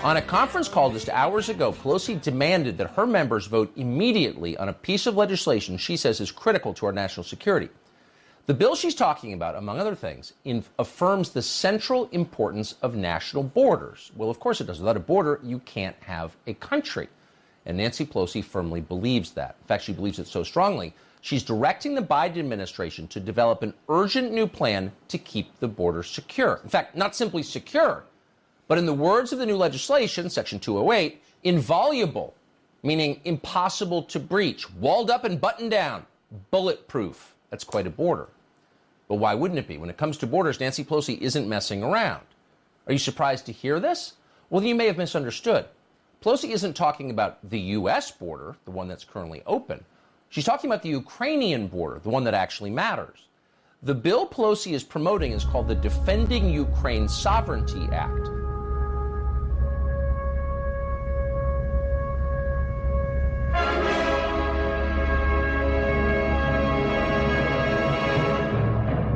On a conference call just hours ago, Pelosi demanded that her members vote immediately on a piece of legislation she says is critical to our national security. The bill she's talking about, among other things, affirms the central importance of national borders. Well, of course it does. Without a border, you can't have a country. And Nancy Pelosi firmly believes that. In fact, she believes it so strongly, she's directing the Biden administration to develop an urgent new plan to keep the border secure. In fact, not simply secure, but in the words of the new legislation, Section 208, inviolable, meaning impossible to breach, walled up and buttoned down, bulletproof. That's quite a border. But why wouldn't it be? When it comes to borders, Nancy Pelosi isn't messing around. Are you surprised to hear this? Well, you may have misunderstood. Pelosi isn't talking about the U.S. border, the one that's currently open. She's talking about the Ukrainian border, the one that actually matters. The bill Pelosi is promoting is called the Defending Ukraine Sovereignty Act.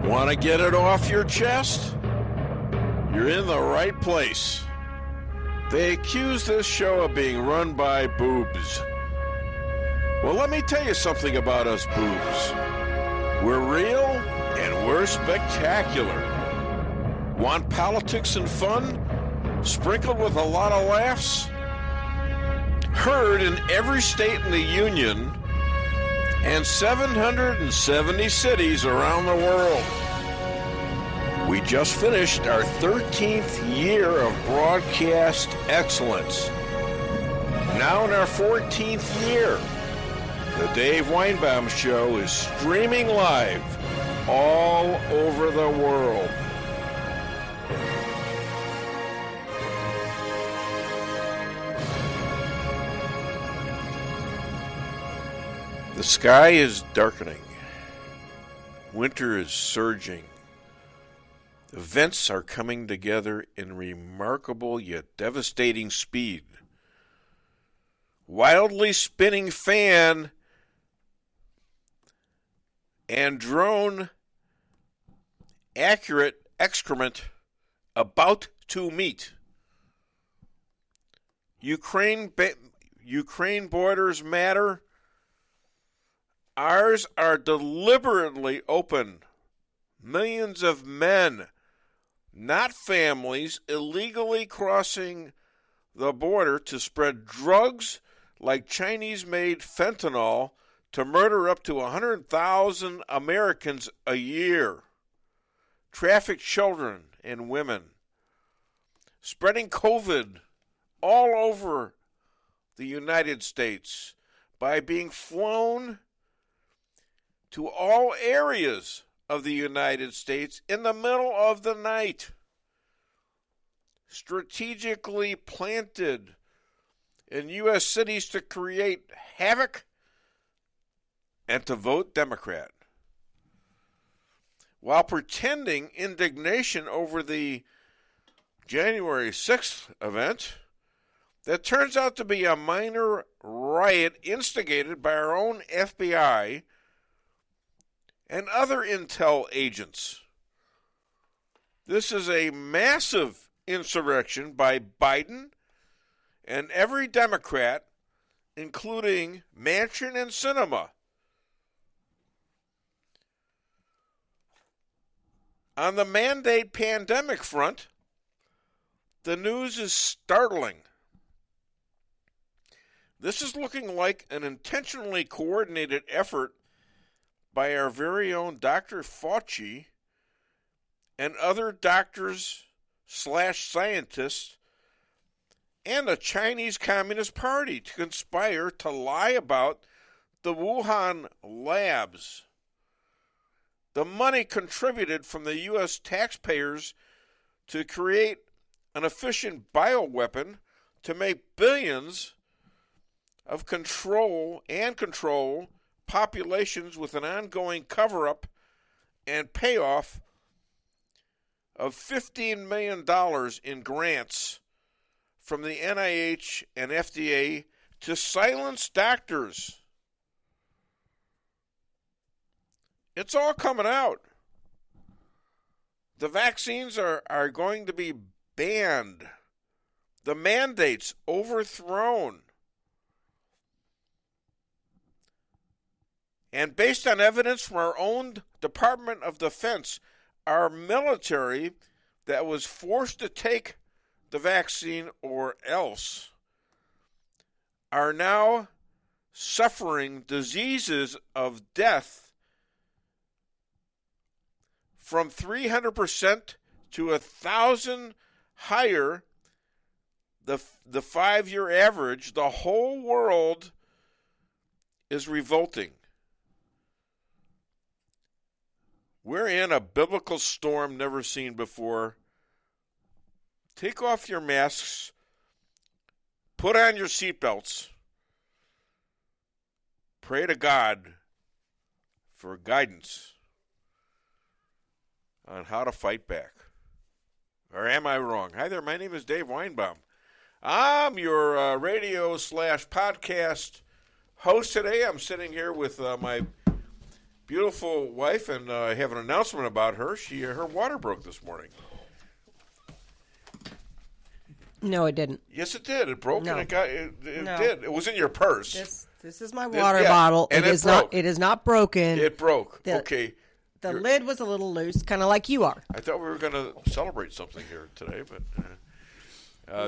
Want to get it off your chest? You're in the right place. They accuse this show of being run by boobs. Well, let me tell you something about us boobs. We're real and we're spectacular. Want politics and fun, sprinkled with a lot of laughs? Heard in every state in the Union and 770 cities around the world. We just finished our 13th year of broadcast excellence. Now in our 14th year, the Dave Weinbaum Show is streaming live all over the world. The sky is darkening. Winter is surging. Events are coming together in remarkable yet devastating speed. Wildly spinning fan and drone accurate excrement about to meet. Ukraine borders matter. Ours are deliberately open. Millions of men, not families, illegally crossing the border to spread drugs like Chinese-made fentanyl to murder up to 100,000 Americans a year. Traffic children and women. Spreading COVID all over the United States by being flown to all areas of the United States in the middle of the night. Strategically planted in U.S. cities to create havoc and to vote Democrat. While pretending indignation over the January 6th event that turns out to be a minor riot instigated by our own FBI and other intel agents. This is a massive insurrection by Biden and every Democrat, including Manchin and Sinema. On the mandate pandemic front, the news is startling. This is looking like an intentionally coordinated effort by our very own Dr. Fauci and other doctors/scientists and the Chinese Communist Party to conspire to lie about the Wuhan labs. The money contributed from the U.S. taxpayers to create an efficient bioweapon to make billions of control populations with an ongoing cover-up and payoff of $15 million in grants from the NIH and FDA to silence doctors. It's all coming out. The vaccines are going to be banned. the mandates overthrown. And based on evidence from our own Department of Defense, our military that was forced to take the vaccine or else are now suffering diseases of death from 300% to 1,000 higher the 5-year average. The whole world is revolting. We're in a biblical storm never seen before. Take off your masks. Put on your seatbelts. Pray to God for guidance on how to fight back. Or am I wrong? Hi there, my name is Dave Weinbaum. I'm your radio/podcast host today. I'm sitting here with my beautiful wife, and I have an announcement about her. Her water broke this morning. No, it didn't. Yes, it did. It broke, no. and it did. It was in your purse. This is my water bottle. And it is broke. It is not broken. It broke. Okay. The lid was a little loose, kind of like you are. I thought we were going to celebrate something here today, but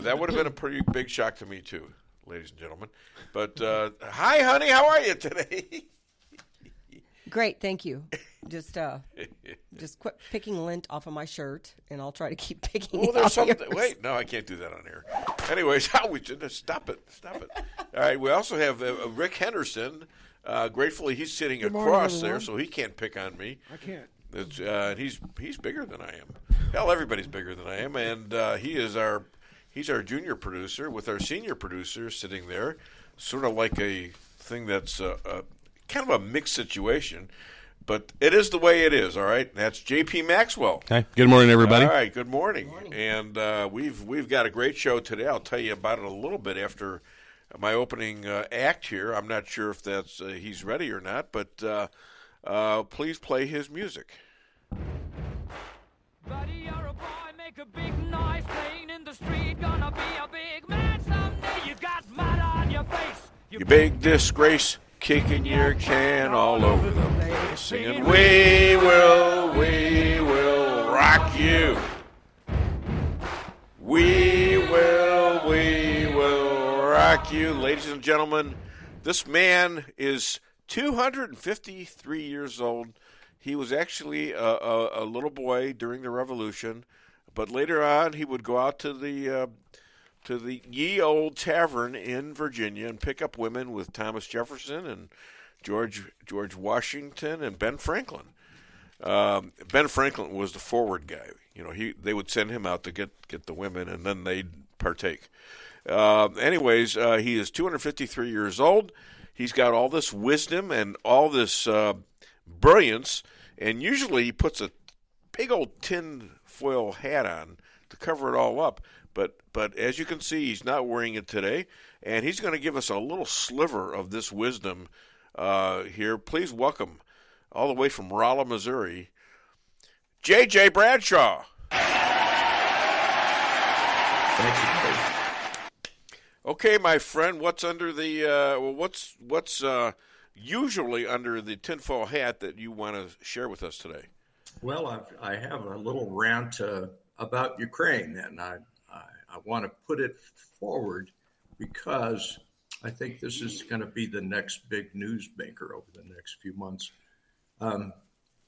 that would have been a pretty big shock to me too, ladies and gentlemen. But hi, honey, how are you today? Great, thank you. Just quit picking lint off of my shirt, and I'll try to keep picking it off yours. Wait, no, I can't do that on air. Anyways, stop it. All right, we also have Rick Henderson. Gratefully, he's sitting across there, so he can't pick on me. I can't. He's bigger than I am. Hell, everybody's bigger than I am, and he's our junior producer with our senior producer sitting there, sort of like a thing that's kind of a mixed situation, but it is the way it is. All right, that's J.P. Maxwell. Hi. Good morning, everybody. All right, good morning. And we've got a great show today. I'll tell you about it a little bit after my opening act here. I'm not sure if that's he's ready or not, but please play his music. Buddy, you're a boy, make a big noise playing in the street. Gonna be a big man someday. You got mud on your face. You big disgrace, kicking your can all over the place, singing, we will rock you. We will rock you. Ladies and gentlemen, this man is 253 years old. He was actually a little boy during the Revolution, but later on he would go out to the Ye Old Tavern in Virginia and pick up women with Thomas Jefferson and George Washington and Ben Franklin. Ben Franklin was the forward guy. You know, they would send him out to get the women, and then they'd partake. Anyways, he is 253 years old. He's got all this wisdom and all this brilliance, and usually he puts a big old tin foil hat on to cover it all up. But as you can see, he's not wearing it today, and he's going to give us a little sliver of this wisdom here. Please welcome, all the way from Rolla, Missouri, J.J. Bradshaw. Thank you. Okay, my friend, what's under the what's usually under the tinfoil hat that you want to share with us today? Well, I have a little rant about Ukraine, and I want to put it forward because I think this is going to be the next big news maker over the next few months.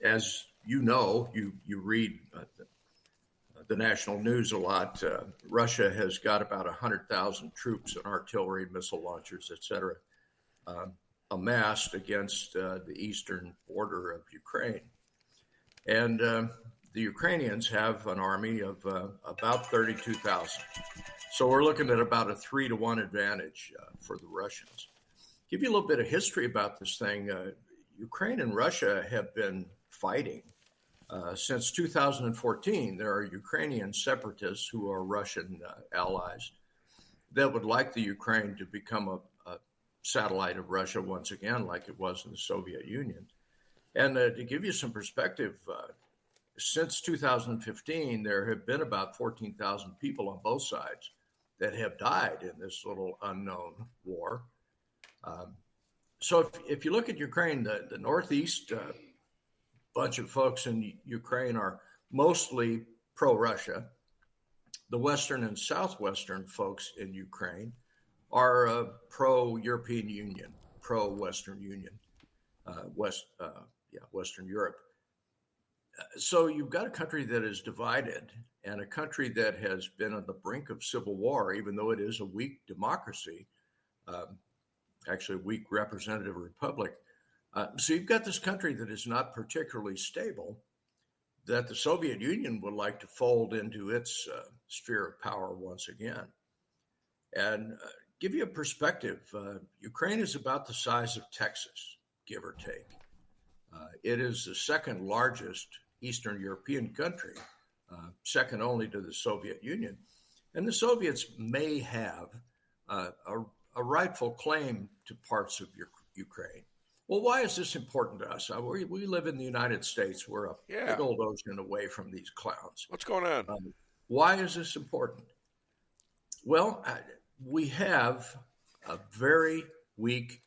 As you know, you read the national news a lot. Russia has got about 100,000 troops and artillery, missile launchers, etc., amassed against the eastern border of Ukraine. And the Ukrainians have an army of about 32,000. So we're looking at about a 3-to-1 advantage for the Russians. Give you a little bit of history about this thing. Ukraine and Russia have been fighting since 2014. There are Ukrainian separatists who are Russian allies that would like the Ukraine to become a satellite of Russia once again, like it was in the Soviet Union. And to give you some perspective, since 2015, there have been about 14,000 people on both sides that have died in this little unknown war. So if you look at Ukraine, the Northeast bunch of folks in Ukraine are mostly pro-Russia. The Western and Southwestern folks in Ukraine are pro-European Union, pro-Western Union, Western Europe. So you've got a country that is divided and a country that has been on the brink of civil war, even though it is a weak democracy, actually a weak representative republic. So you've got this country that is not particularly stable, that the Soviet Union would like to fold into its sphere of power once again. And give you a perspective, Ukraine is about the size of Texas, give or take. It is the second largest Eastern European country, second only to the Soviet Union. And the Soviets may have a rightful claim to parts of Ukraine. Well, why is this important to us? We live in the United States. We're a big old ocean away from these clowns. What's going on? Why is this important? Well, we have a very weak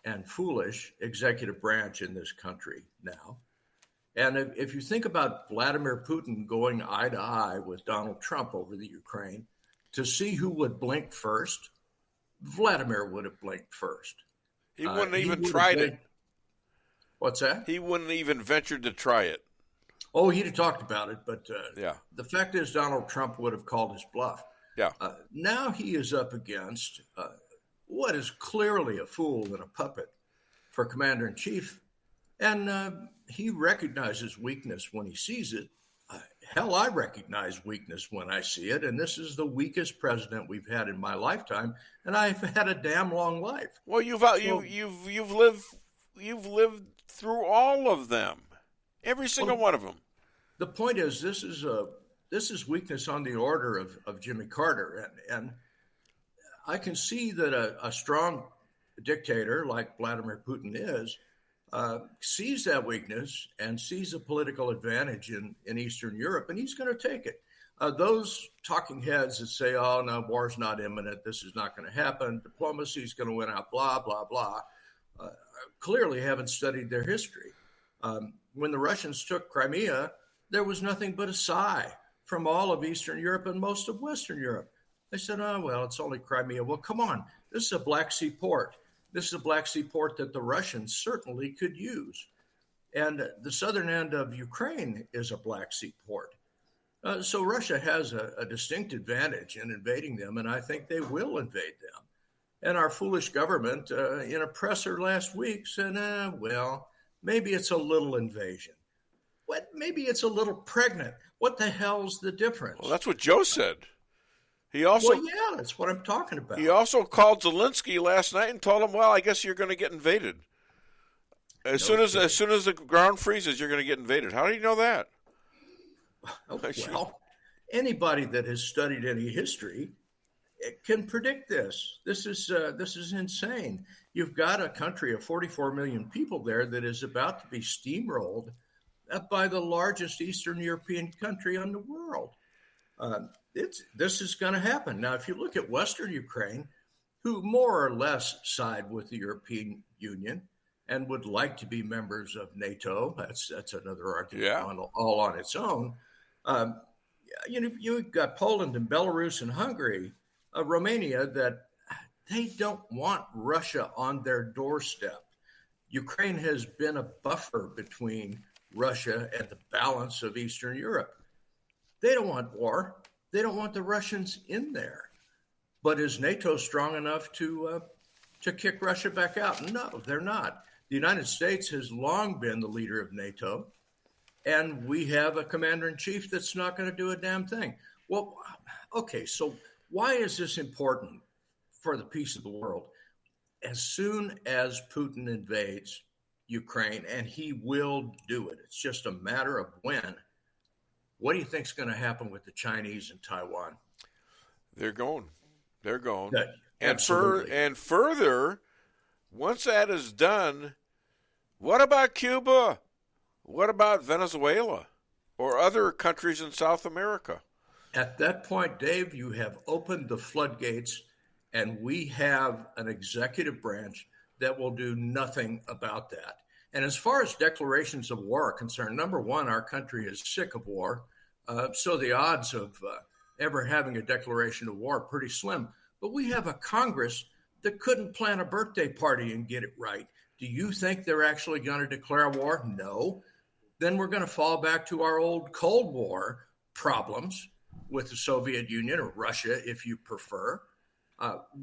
and foolish executive branch in this country now. And if you think about Vladimir Putin going eye to eye with Donald Trump over the Ukraine to see who would blink first, Vladimir would have blinked first. He wouldn't even tried it. What's that? He wouldn't even venture to try it. Oh, he'd have talked about it, but the fact is Donald Trump would have called his bluff. Yeah. Now he is up against what is clearly a fool and a puppet for Commander-in-Chief, and he recognizes weakness when he sees it. Hell, I recognize weakness when I see it, and this is the weakest president we've had in my lifetime, and I've had a damn long life. Well, you've lived through all of them, every single one of them. The point is, this is weakness on the order of Jimmy Carter, and I can see that a strong dictator like Vladimir Putin is sees that weakness and sees a political advantage in Eastern Europe, and he's going to take it. Those talking heads that say, "Oh no, war's not imminent. This is not going to happen. Diplomacy is going to win out." Blah blah blah. Clearly haven't studied their history. When the Russians took Crimea, there was nothing but a sigh from all of Eastern Europe and most of Western Europe. They said, "Oh, well, it's only Crimea." Well, come on. This is a Black Sea port. This is a Black Sea port that the Russians certainly could use. And the southern end of Ukraine is a Black Sea port. So Russia has a distinct advantage in invading them, and I think they will invade them. And our foolish government in a presser last week said, well, maybe it's a little invasion. What? Maybe it's a little pregnant. What the hell's the difference? Well, that's what Joe said. He also, well, yeah, that's what I'm talking about. He also called Zelensky last night and told him, well, I guess you're going to get invaded. As soon as the ground freezes, you're going to get invaded. How do you know that? Well, anybody that has studied any history can predict this. This is insane. You've got a country of 44 million people there that is about to be steamrolled by the largest Eastern European country in the world. This is going to happen. Now, if you look at Western Ukraine, who more or less side with the European Union and would like to be members of NATO, that's another argument all on its own. You've got Poland and Belarus and Hungary, Romania, that they don't want Russia on their doorstep. Ukraine has been a buffer between Russia and the balance of Eastern Europe. They don't want war. They don't want the Russians in there. But is NATO strong enough to kick Russia back out? No, they're not. The United States has long been the leader of NATO, and we have a commander-in-chief that's not going to do a damn thing. Well, okay, so why is this important for the peace of the world? As soon as Putin invades Ukraine, and he will do it, it's just a matter of when, what do you think is going to happen with the Chinese and Taiwan? They're going. Yeah, and further, once that is done, what about Cuba? What about Venezuela or other countries in South America? At that point, Dave, you have opened the floodgates, and we have an executive branch that will do nothing about that. And as far as declarations of war are concerned, number one, our country is sick of war. So the odds of ever having a declaration of war are pretty slim. But we have a Congress that couldn't plan a birthday party and get it right. Do you think they're actually going to declare war? No. Then we're going to fall back to our old Cold War problems with the Soviet Union, or Russia, if you prefer.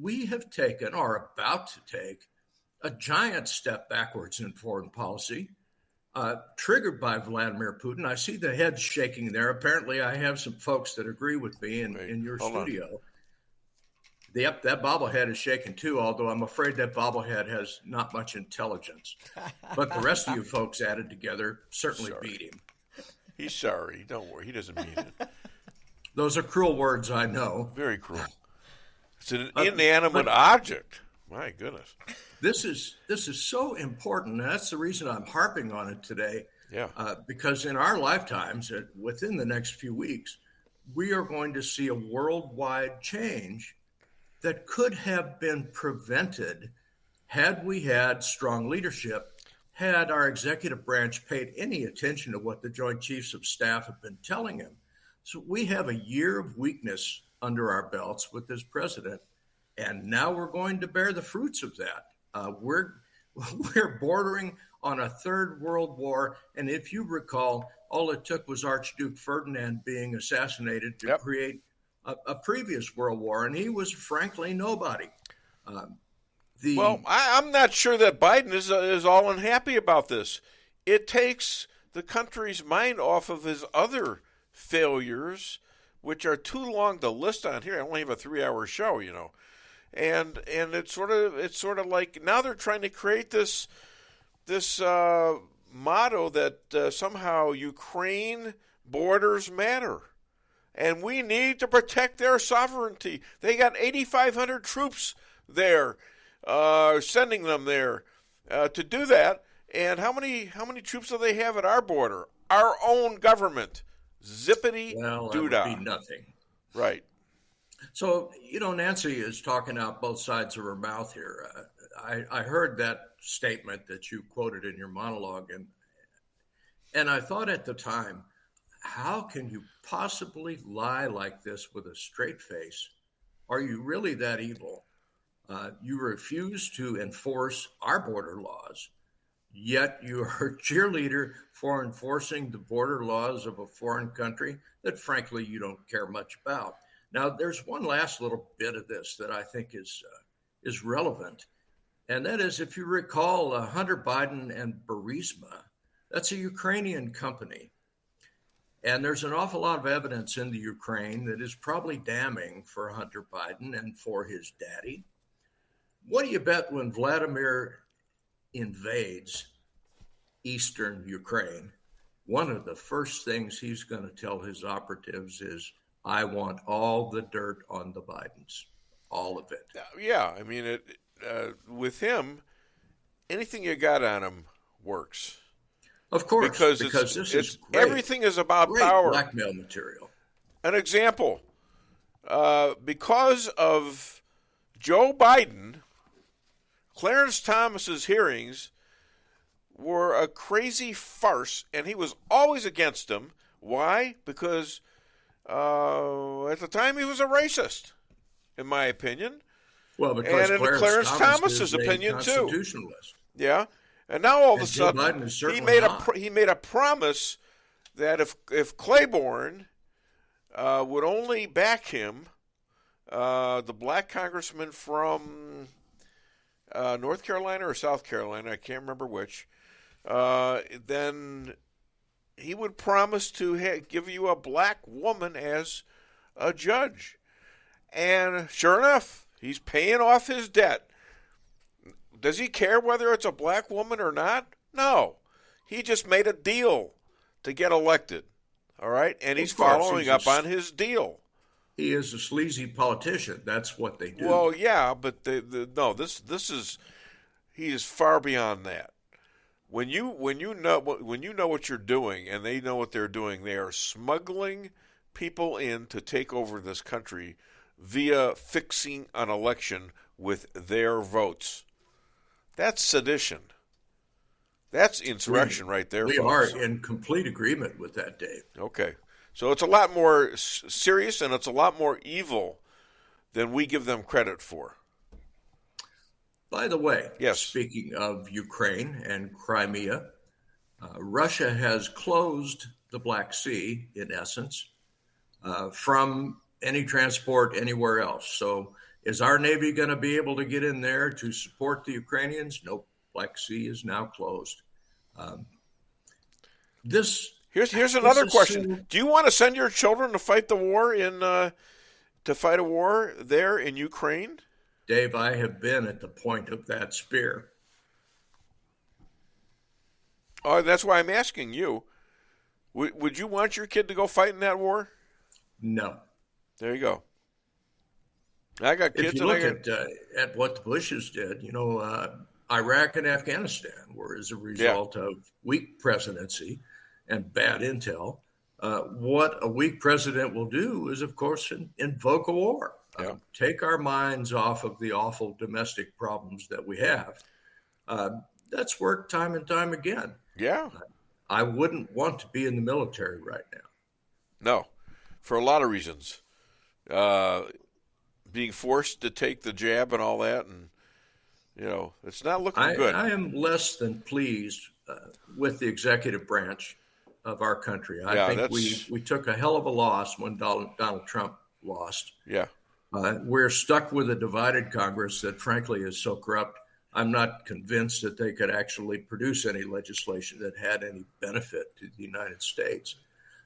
We have taken, or are about to take, a giant step backwards in foreign policy, triggered by Vladimir Putin. I see the heads shaking there. Apparently, I have some folks that agree with me in your studio. Yep, that bobblehead is shaking too, although I'm afraid that bobblehead has not much intelligence. But the rest of you folks added together certainly beat him. He's sorry. Don't worry. He doesn't mean it. Those are cruel words, I know. Very cruel. It's an inanimate object. My goodness. This is so important. And that's the reason I'm harping on it today. Yeah. Because in our lifetimes, within the next few weeks, we are going to see a worldwide change that could have been prevented had we had strong leadership, had our executive branch paid any attention to what the Joint Chiefs of Staff have been telling him. So we have a year of weakness under our belts with this president, and now we're going to bear the fruits of that. We're bordering on a third world war, and if you recall, all it took was Archduke Ferdinand being assassinated to create a previous world war, and he was frankly nobody. I'm not sure that Biden is all unhappy about this. It takes the country's mind off of his other failures, which are too long to list on here. I only have a 3-hour show, and it's sort of like now they're trying to create this motto that somehow Ukraine borders matter, and we need to protect their sovereignty. They got 8,500 troops there, sending them there to do that. And how many troops do they have at our border? Our own government. Zippity doodah. That would be nothing. Right. So, Nancy is talking out both sides of her mouth here. I heard that statement that you quoted in your monologue, and I thought at the time, how can you possibly lie like this with a straight face? Are you really that evil? You refuse to enforce our border laws, yet you are a cheerleader for enforcing the border laws of a foreign country that, frankly, you don't care much about. Now, there's one last little bit of this that I think is relevant, and that is, if you recall, Hunter Biden and Burisma, that's a Ukrainian company. And there's an awful lot of evidence in the Ukraine that is probably damning for Hunter Biden and for his daddy. What do you bet when Vladimir invades eastern Ukraine, one of the first things he's going to tell his operatives is, I want all the dirt on the Bidens, all of it. Yeah, I mean, with him, anything you got on him works. Of course, because this is great, everything is about great power. Blackmail material. An example, because of Joe Biden, Clarence Thomas's hearings were a crazy farce, and he was always against them. Why? Because at the time he was a racist, in my opinion. Well, because and in Clarence Thomas's opinion too. Yeah. And now all of a sudden, he made a promise that if Claiborne would only back him, the black congressman from North Carolina or South Carolina, I can't remember which, then he would promise to give you a black woman as a judge. And sure enough, he's paying off his debt. Does he care whether it's a black woman or not? No. He just made a deal to get elected. All right? And he's following up on his deal. He is a sleazy politician. That's what they do. Well, yeah, but he is far beyond that. When you know what you're doing and they know what they're doing, they are smuggling people in to take over this country via fixing an election with their votes. That's sedition. That's insurrection right there. We folks. are in complete agreement with that, Dave. Okay. So it's a lot more serious and it's a lot more evil than we give them credit for. By the way, yes. Speaking of Ukraine and Crimea, Russia has closed the Black Sea, in essence, from any transport anywhere else. So is our Navy going to be able to get in there to support the Ukrainians? Nope. Black Sea is now closed. Here's another question. Do you want to send your children to fight the war to fight a war there in Ukraine? Dave, I have been at the point of that spear. Oh, that's why I'm asking you. Would you want your kid to go fight in that war? No. There you go. I got kids. If you look at what the Bushes did, Iraq and Afghanistan were as a result of weak presidency and bad intel. What a weak president will do is, of course, invoke a war. Take our minds off of the awful domestic problems that we have. That's worked time and time again. Yeah. I wouldn't want to be in the military right now. No, for a lot of reasons. Being forced to take the jab and all that, and it's not looking good. I am less than pleased with the executive branch of our country. I think we took a hell of a loss when Donald Trump lost. Yeah. We're stuck with a divided Congress that, frankly, is so corrupt. I'm not convinced that they could actually produce any legislation that had any benefit to the United States.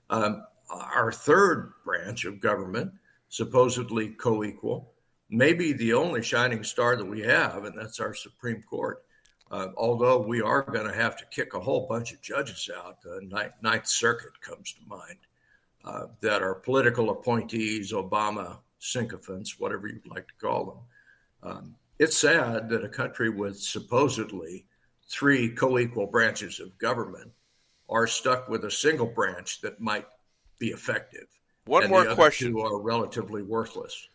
Our third branch of government, supposedly co-equal, may be the only shining star that we have, and that's our Supreme Court. Although we are going to have to kick a whole bunch of judges out. The Ninth Circuit comes to mind, that are political appointees, Obama sycophants, whatever you'd like to call them. It's sad that a country with supposedly three co-equal branches of government are stuck with a single branch that might be effective. One more question. The other two are relatively worthless.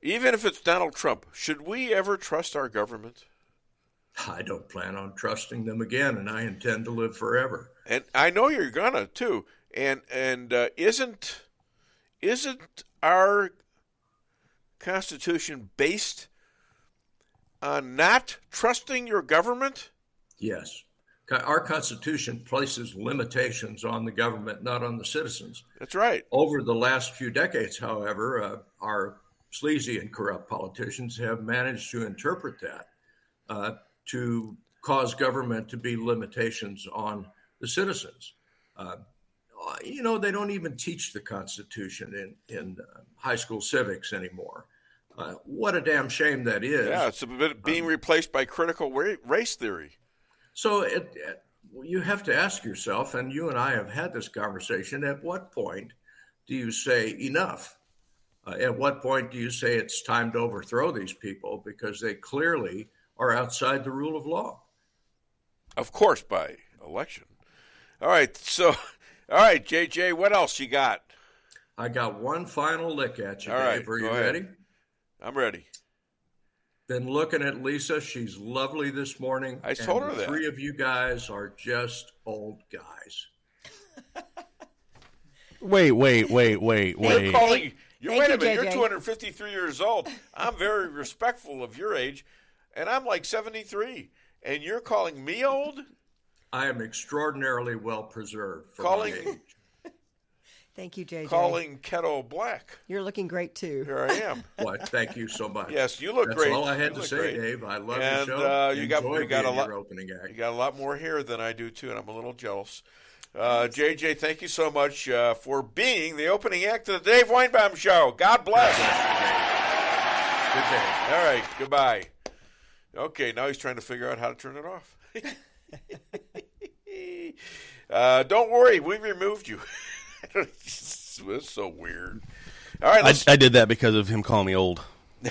Even if it's Donald Trump, should we ever trust our government? I don't plan on trusting them again, and I intend to live forever. And I know you're gonna too. And isn't our Constitution based on not trusting your government? Yes. Our Constitution places limitations on the government, not on the citizens. That's right. Over the last few decades, however, our sleazy and corrupt politicians have managed to interpret that to cause government to be limitations on the citizens. They don't even teach the Constitution in high school civics anymore. What a damn shame that is. Yeah, it's a bit being replaced by critical race theory. So you have to ask yourself, and you and I have had this conversation, at what point do you say enough? At what point do you say it's time to overthrow these people because they clearly are outside the rule of law? Of course, by election. All right, JJ, what else you got? I got one final lick at you, All Dave. right, Are you ahead. ready? I'm ready. Been looking at Lisa. She's lovely this morning. I told her that. Three of you guys are just old guys. Wait. You're calling. Wait a minute. You're JJ. 253 years old. I'm very respectful of your age, and I'm like 73. And you're calling me old? I am extraordinarily well preserved for my age. Thank you, JJ. Calling Keto black. You're looking great, too. Here I am. What? Thank you so much. Yes, you look That's great. all I had You to look say, great. Dave. I love And, the show. you got a lot. Your opening act. You got a lot more hair than I do too, and I'm a little jealous. JJ, thank you so much for being the opening act of the Dave Weinbaum Show. God bless. Good day. All right, goodbye. Okay, now he's trying to figure out how to turn it off. Don't worry, we removed you. It's so weird. All right, I did that because of him calling me old.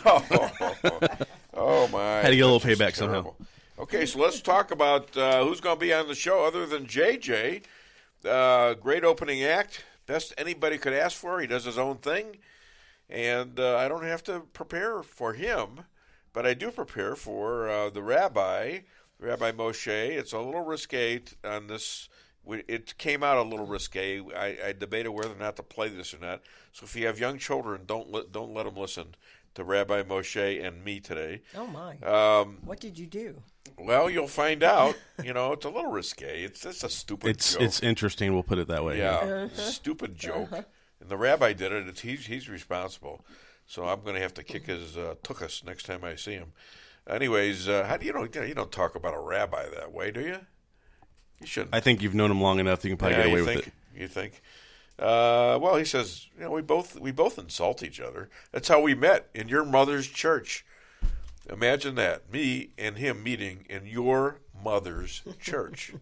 Oh my! Had to get a little That's payback just somehow. terrible. Okay, so let's talk about who's going to be on the show other than JJ. Great opening act. best anybody could ask for. He does his own thing, and I don't have to prepare for him, but I do prepare for the Rabbi Moshe. It's a little risque on this. It came out a little risque. I debated whether or not to play this or not. So if you have young children, don't let them listen to Rabbi Moshe and me today. Oh my! What did you do? Well, you'll find out. It's a little risque. It's just a stupid joke. It's interesting. We'll put it that way. Yeah, stupid joke. And the rabbi did it. He's responsible. So I'm going to have to kick his tuchus next time I see him. Anyways, how do you don't talk about a rabbi that way, do you? You shouldn't. I think you've known him long enough. You can probably get away with it. You think? Well, he says, we both insult each other. That's how we met in your mother's church. Imagine that, me and him meeting in your mother's church.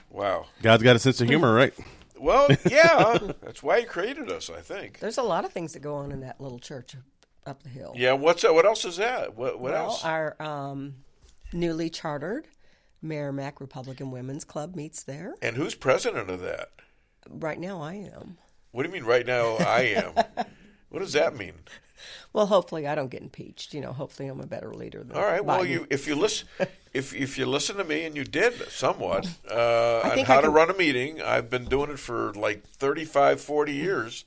Wow. God's got a sense of humor, right? Well, yeah, that's why he created us, I think. There's a lot of things that go on in that little church up the hill. Yeah, what else is that? What else? Our newly chartered Merrimack Republican Women's Club meets there. And who's president of that? Right now I am. What do you mean right now I am? What does that mean? Well, hopefully I don't get impeached. Hopefully I'm a better leader than All right. Well, Biden. if you listen to me, and you did somewhat on how to run a meeting, I've been doing it for like 35, 40 years,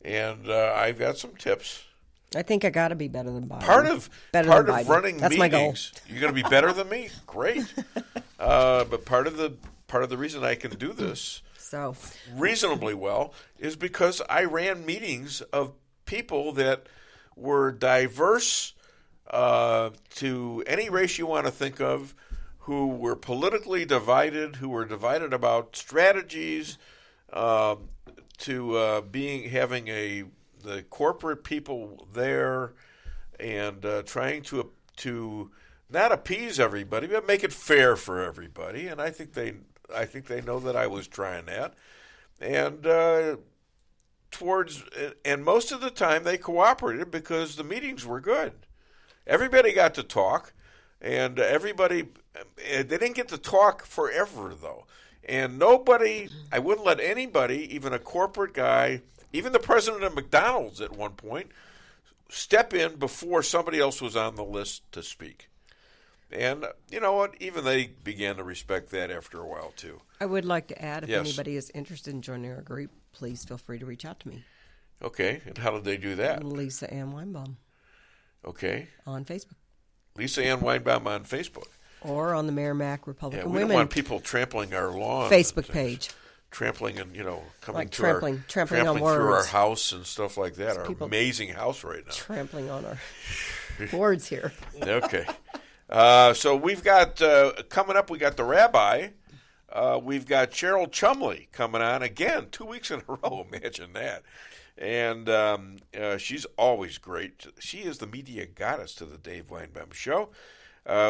and I've got some tips. I think I got to be better than Biden. Part of running That's meetings, my goal. You're going to be better than me. Great. But part of the reason I can do this reasonably well is because I ran meetings of people that were diverse to any race you want to think of, who were politically divided, who were divided about strategies, to having the corporate people there and trying to not appease everybody, but make it fair for everybody. And I think they know that I was trying that. And and most of the time they cooperated because the meetings were good. Everybody got to talk, and they didn't get to talk forever, though. And I wouldn't let anybody, even a corporate guy, even the president of McDonald's at one point, step in before somebody else was on the list to speak. And you know what? Even they began to respect that after a while, too. I would like to add, if Yes. anybody is interested in joining our group, please feel free to reach out to me. Okay, and how did they do that? Lisa Ann Weinbaum Okay. on Facebook. Lisa Ann Weinbaum on Facebook. Or on the Merrimack Yeah, Republican we Women don't want people trampling our lawn. Facebook page. Trampling and, coming Like to trampling on through our words. house and stuff like that. Our people- amazing house right now. Trampling on our words here. Okay. So we've got, coming up, we got the rabbi. We've got Cheryl Chumley coming on again, 2 weeks in a row. Imagine that. And she's always great. She is the media goddess to the Dave Weinbaum Show.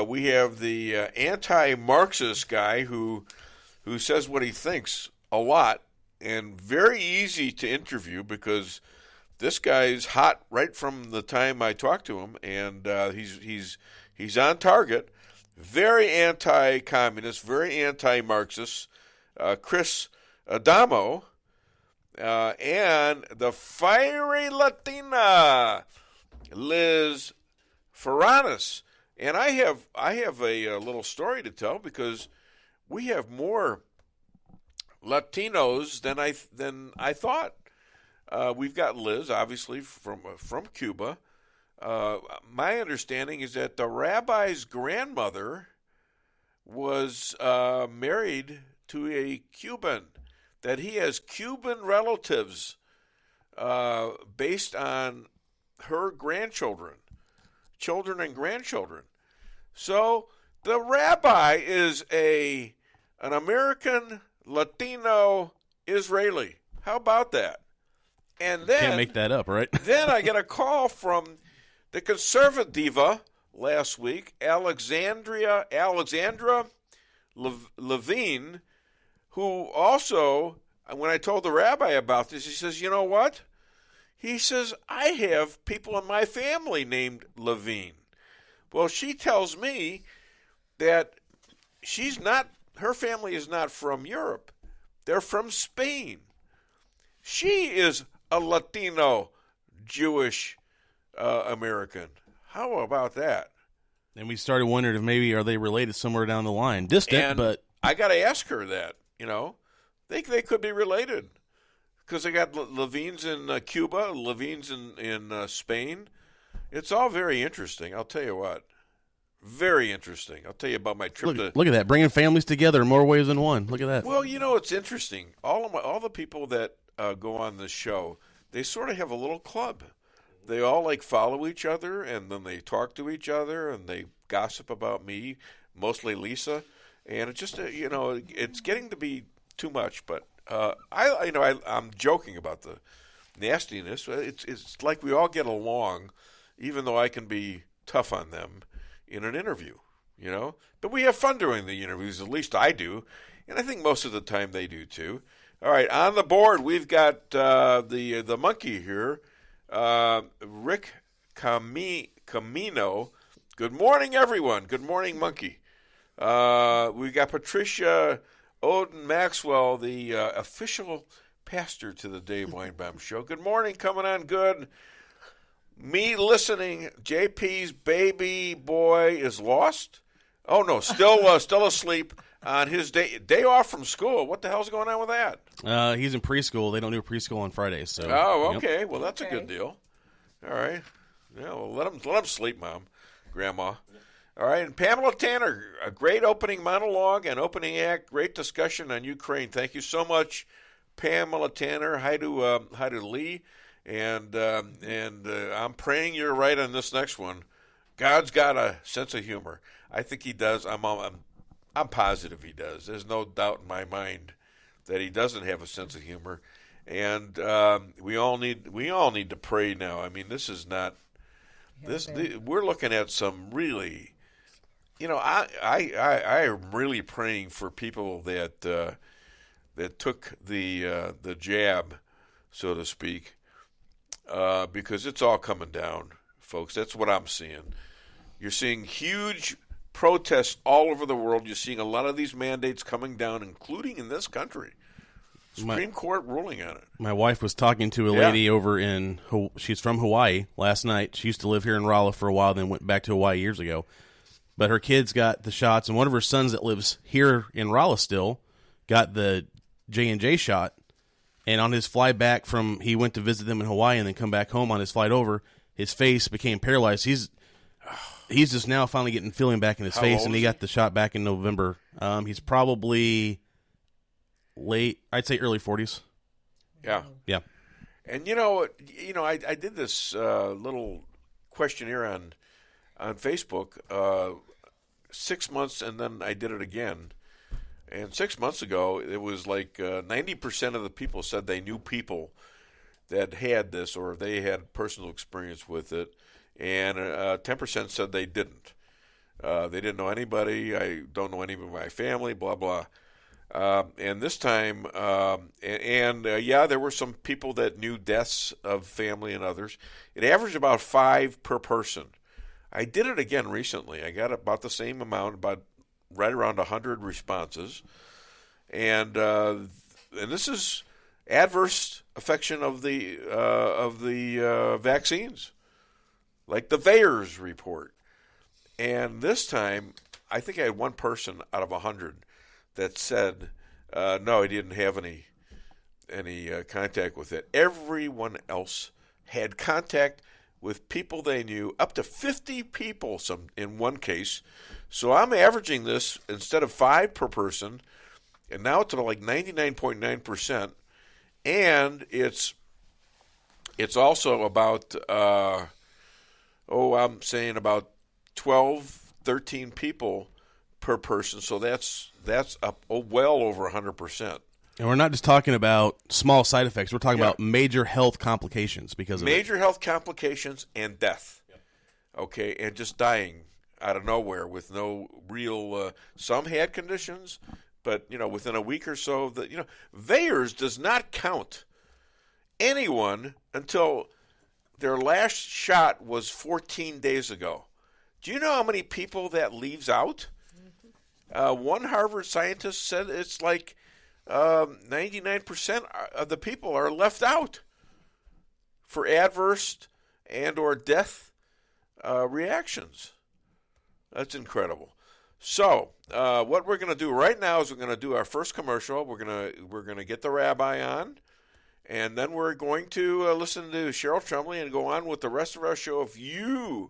We have the anti-Marxist guy who says what he thinks a lot and very easy to interview because this guy's hot right from the time I talked to him, and he's on target. Very anti-communist, very anti-Marxist. Chris Adamo, and the fiery Latina, Liz Farinas. And I have a little story to tell because we have more Latinos than I thought. We've got Liz, obviously from Cuba. My understanding is that the rabbi's grandmother was married to a Cuban, that he has Cuban relatives based on her children and grandchildren. So the rabbi is an American Latino Israeli. How about that? And then Can't make that up, right? Then I get a call from the conservativa last week, Alexandra Levine, who also, when I told the rabbi about this, he says, you know what? He says, I have people in my family named Levine. Well, she tells me that her family is not from Europe. They're from Spain. She is a Latino Jewish American. How about that? And we started wondering if maybe are they related somewhere down the line. Distant, but I got to ask her that, They could be related because they got Levines in Cuba, Levines in Spain. It's all very interesting. I'll tell you what. Very interesting. I'll tell you about my trip Look at that, bringing families together in more ways than one. Look at that. Well, it's interesting. All the people that go on this show, they sort of have a little club. They all follow each other, and then they talk to each other, and they gossip about me, mostly Lisa, and it just it's getting to be too much. But I'm joking about the nastiness. It's like we all get along, even though I can be tough on them in an interview, But we have fun doing the interviews. At least I do, and I think most of the time they do too. All right, on the board we've got the monkey here. Rick Camino. Good morning, everyone. Good morning, Monkey. We got Patricia Odin Maxwell, the official pastor to the Dave Weinbaum Show. Good morning, coming on good. Me listening. JP's baby boy is lost. Oh no, still asleep on his day off from school. What the hell's going on with that? He's in preschool. They don't do preschool on Fridays. So. Oh, okay. Yep. Well, that's a good deal. All right. Yeah, well, let him sleep, Mom, Grandma. All right, and Pamela Tanner, a great opening monologue and opening act. Great discussion on Ukraine. Thank you so much, Pamela Tanner. Hi to Lee, and I'm praying you're right on this next one. God's got a sense of humor. I think he does. I'm positive he does. There's no doubt in my mind that he doesn't have a sense of humor, and we all need to pray now. I mean, this is not this. We're looking at some really, I am really praying for people that took the jab, so to speak, because it's all coming down, folks. That's what I'm seeing. You're seeing huge protests all over the world. You're seeing a lot of these mandates coming down, including in this country. Supreme Court ruling on it. My wife was talking to a lady over in, she's from Hawaii last night. She used to live here in Rolla for a while, then went back to Hawaii years ago. But her kids got the shots, and one of her sons that lives here in Rolla still got the J&J shot. And on his flight back he went to visit them in Hawaii and then come back home on his flight over, his face became paralyzed. He's just now finally getting feeling back in his face, and he got the shot back in November. He's probably late, I'd say early 40s. Yeah. Yeah. And I did this little questionnaire on Facebook 6 months, and then I did it again. And 6 months ago, it was 90% of the people said they knew people that had this or they had personal experience with it. And 10% said they didn't. They didn't know anybody. I don't know any of my family, blah, blah. And this time, there were some people that knew deaths of family and others. It averaged about 5 per person. I did it again recently. I got about the same amount, about right around 100 responses. And this is adverse affection of the vaccines, like the VAERS report. And this time, I think I had one person out of 100 that said, no, he didn't have any contact with it. Everyone else had contact with people they knew, up to 50 people in one case. So I'm averaging this instead of 5 per person, and now to 99.9%. And it's also about, I'm saying about 12, 13 people per person. So that's up well over 100%. And we're not just talking about small side effects. We're talking about major health complications because of major health complications and death. Yep. Okay, and just dying out of nowhere with no real. Some had conditions, but within a week or so, VAERS does not count anyone until their last shot was 14 days ago. Do you know how many people that leaves out? One Harvard scientist said it's like 99% of the people are left out for adverse and or death reactions. That's incredible. So what we're going to do right now is we're going to do our first commercial. We're going to get the rabbi on, and then we're going to listen to Cheryl Chumley and go on with the rest of our show. If you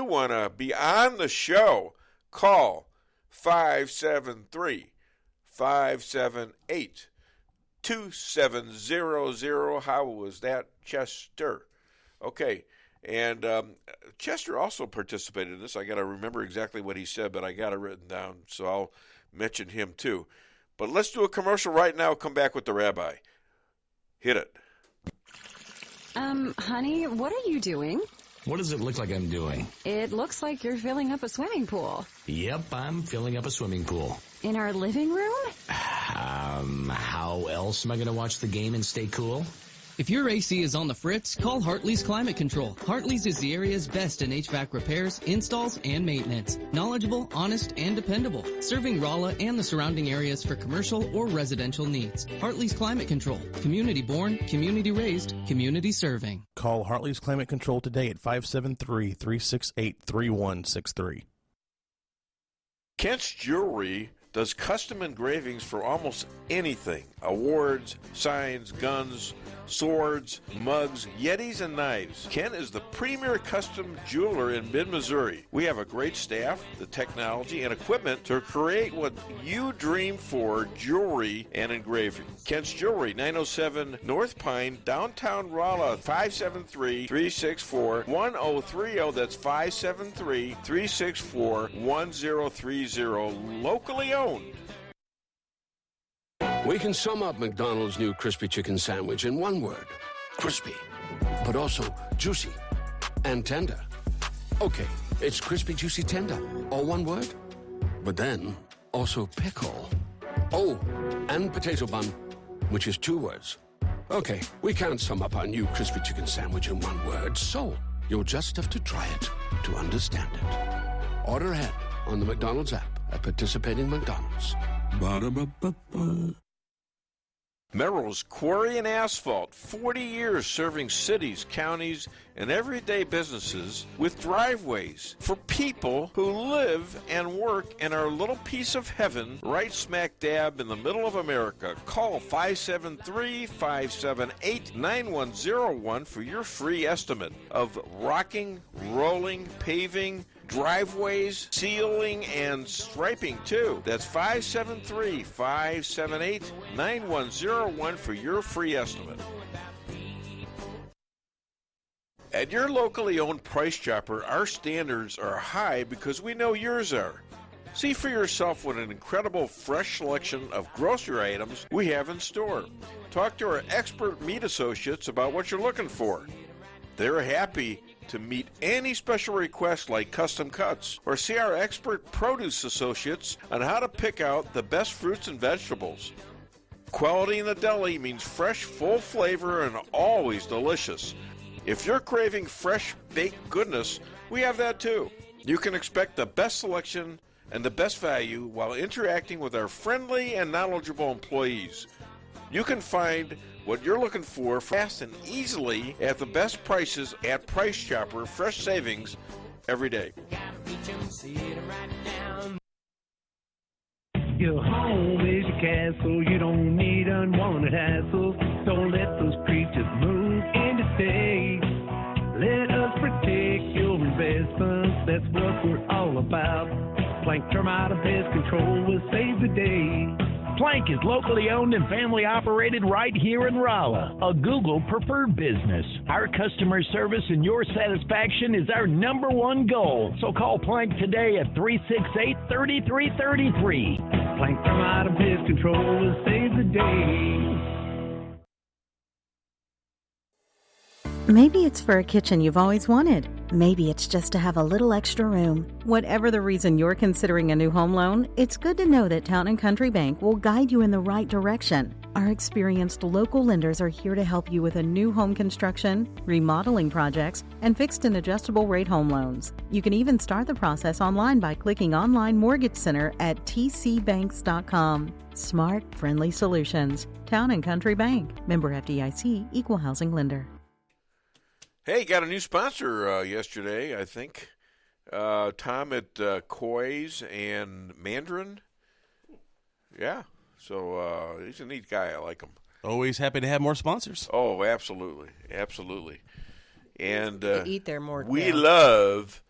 want to be on the show, call 573-578-2700. How was that, Chester? Okay. And Chester also participated in this. I got to remember exactly what he said, but I got it written down, so I'll mention him too. But let's do a commercial right now. Come back with the rabbi. Hit it. Honey, what are you doing? What does it look like I'm doing? It looks like you're filling up a swimming pool. Yep, I'm filling up a swimming pool. In our living room? How else am I going to watch the game and stay cool? If your AC is on the fritz, call Hartley's Climate Control. Hartley's is the area's best in HVAC repairs, installs, and maintenance. Knowledgeable, honest, and dependable. Serving Rolla and the surrounding areas for commercial or residential needs. Hartley's Climate Control. Community born, community raised, community serving. Call Hartley's Climate Control today at 573-368-3163. Kent's Jewelry does custom engravings for almost anything. Awards, signs, guns, swords, mugs, yetis, and knives. Kent is the premier custom jeweler in mid-Missouri. We have a great staff, the technology, and equipment to create what you dream for, jewelry and engraving. Kent's Jewelry, 907 North Pine, downtown Rolla, 573-364-1030. That's 573-364-1030. Locally owned. We can sum up McDonald's new crispy chicken sandwich in one word. Crispy. But also juicy and tender. Okay, it's crispy, juicy, tender. All one word. But then, also pickle. Oh, and potato bun, which is two words. Okay, we can't sum up our new crispy chicken sandwich in one word, so you'll just have to try it to understand it. Order ahead on the McDonald's app at participating McDonald's. Ba-da-ba-ba-ba. Merrill's Quarry and Asphalt, 40 years serving cities, counties, and everyday businesses with driveways for people who live and work in our little piece of heaven right smack dab in the middle of America. Call 573-578-9101 for your free estimate of rocking, rolling, paving, driveways, sealing, and striping, too. That's 573-578-9101 for your free estimate. At your locally owned Price Chopper, our standards are high because we know yours are. See for yourself what an incredible fresh selection of grocery items we have in store. Talk to our expert meat associates about what you're looking for. They're happy to meet any special requests like custom cuts, or see our expert produce associates on how to pick out the best fruits and vegetables. Quality in the deli means fresh, full flavor, and always delicious. If you're craving fresh baked goodness, we have that too. You can expect the best selection and the best value while interacting with our friendly and knowledgeable employees. You can find what you're looking for fast and easily at the best prices at Price Chopper. Fresh savings every day. Your home is your castle. You don't need unwanted hassle. Don't let those creatures move in to stay. Let us protect your investments. That's what we're all about. Plank Termite and Pest Control will save the day. Plank is locally owned and family operated right here in Rolla, a Google preferred business. Our customer service and your satisfaction is our number one goal. So call Plank today at 368-3333. Plank Termite and Pest Control will save the day. Maybe it's for a kitchen you've always wanted. Maybe it's just to have a little extra room. Whatever the reason you're considering a new home loan, it's good to know that Town & Country Bank will guide you in the right direction. Our experienced local lenders are here to help you with a new home construction, remodeling projects, and fixed and adjustable rate home loans. You can even start the process online by clicking Online Mortgage Center at tcbanks.com. Smart, friendly solutions. Town and Country Bank. Member FDIC, Equal Housing Lender. Hey, got a new sponsor yesterday, I think. Tom at Coy's and Mandarin. Yeah, so he's a neat guy. I like him. Always happy to have more sponsors. Oh, absolutely, absolutely. And They eat there more. we now. love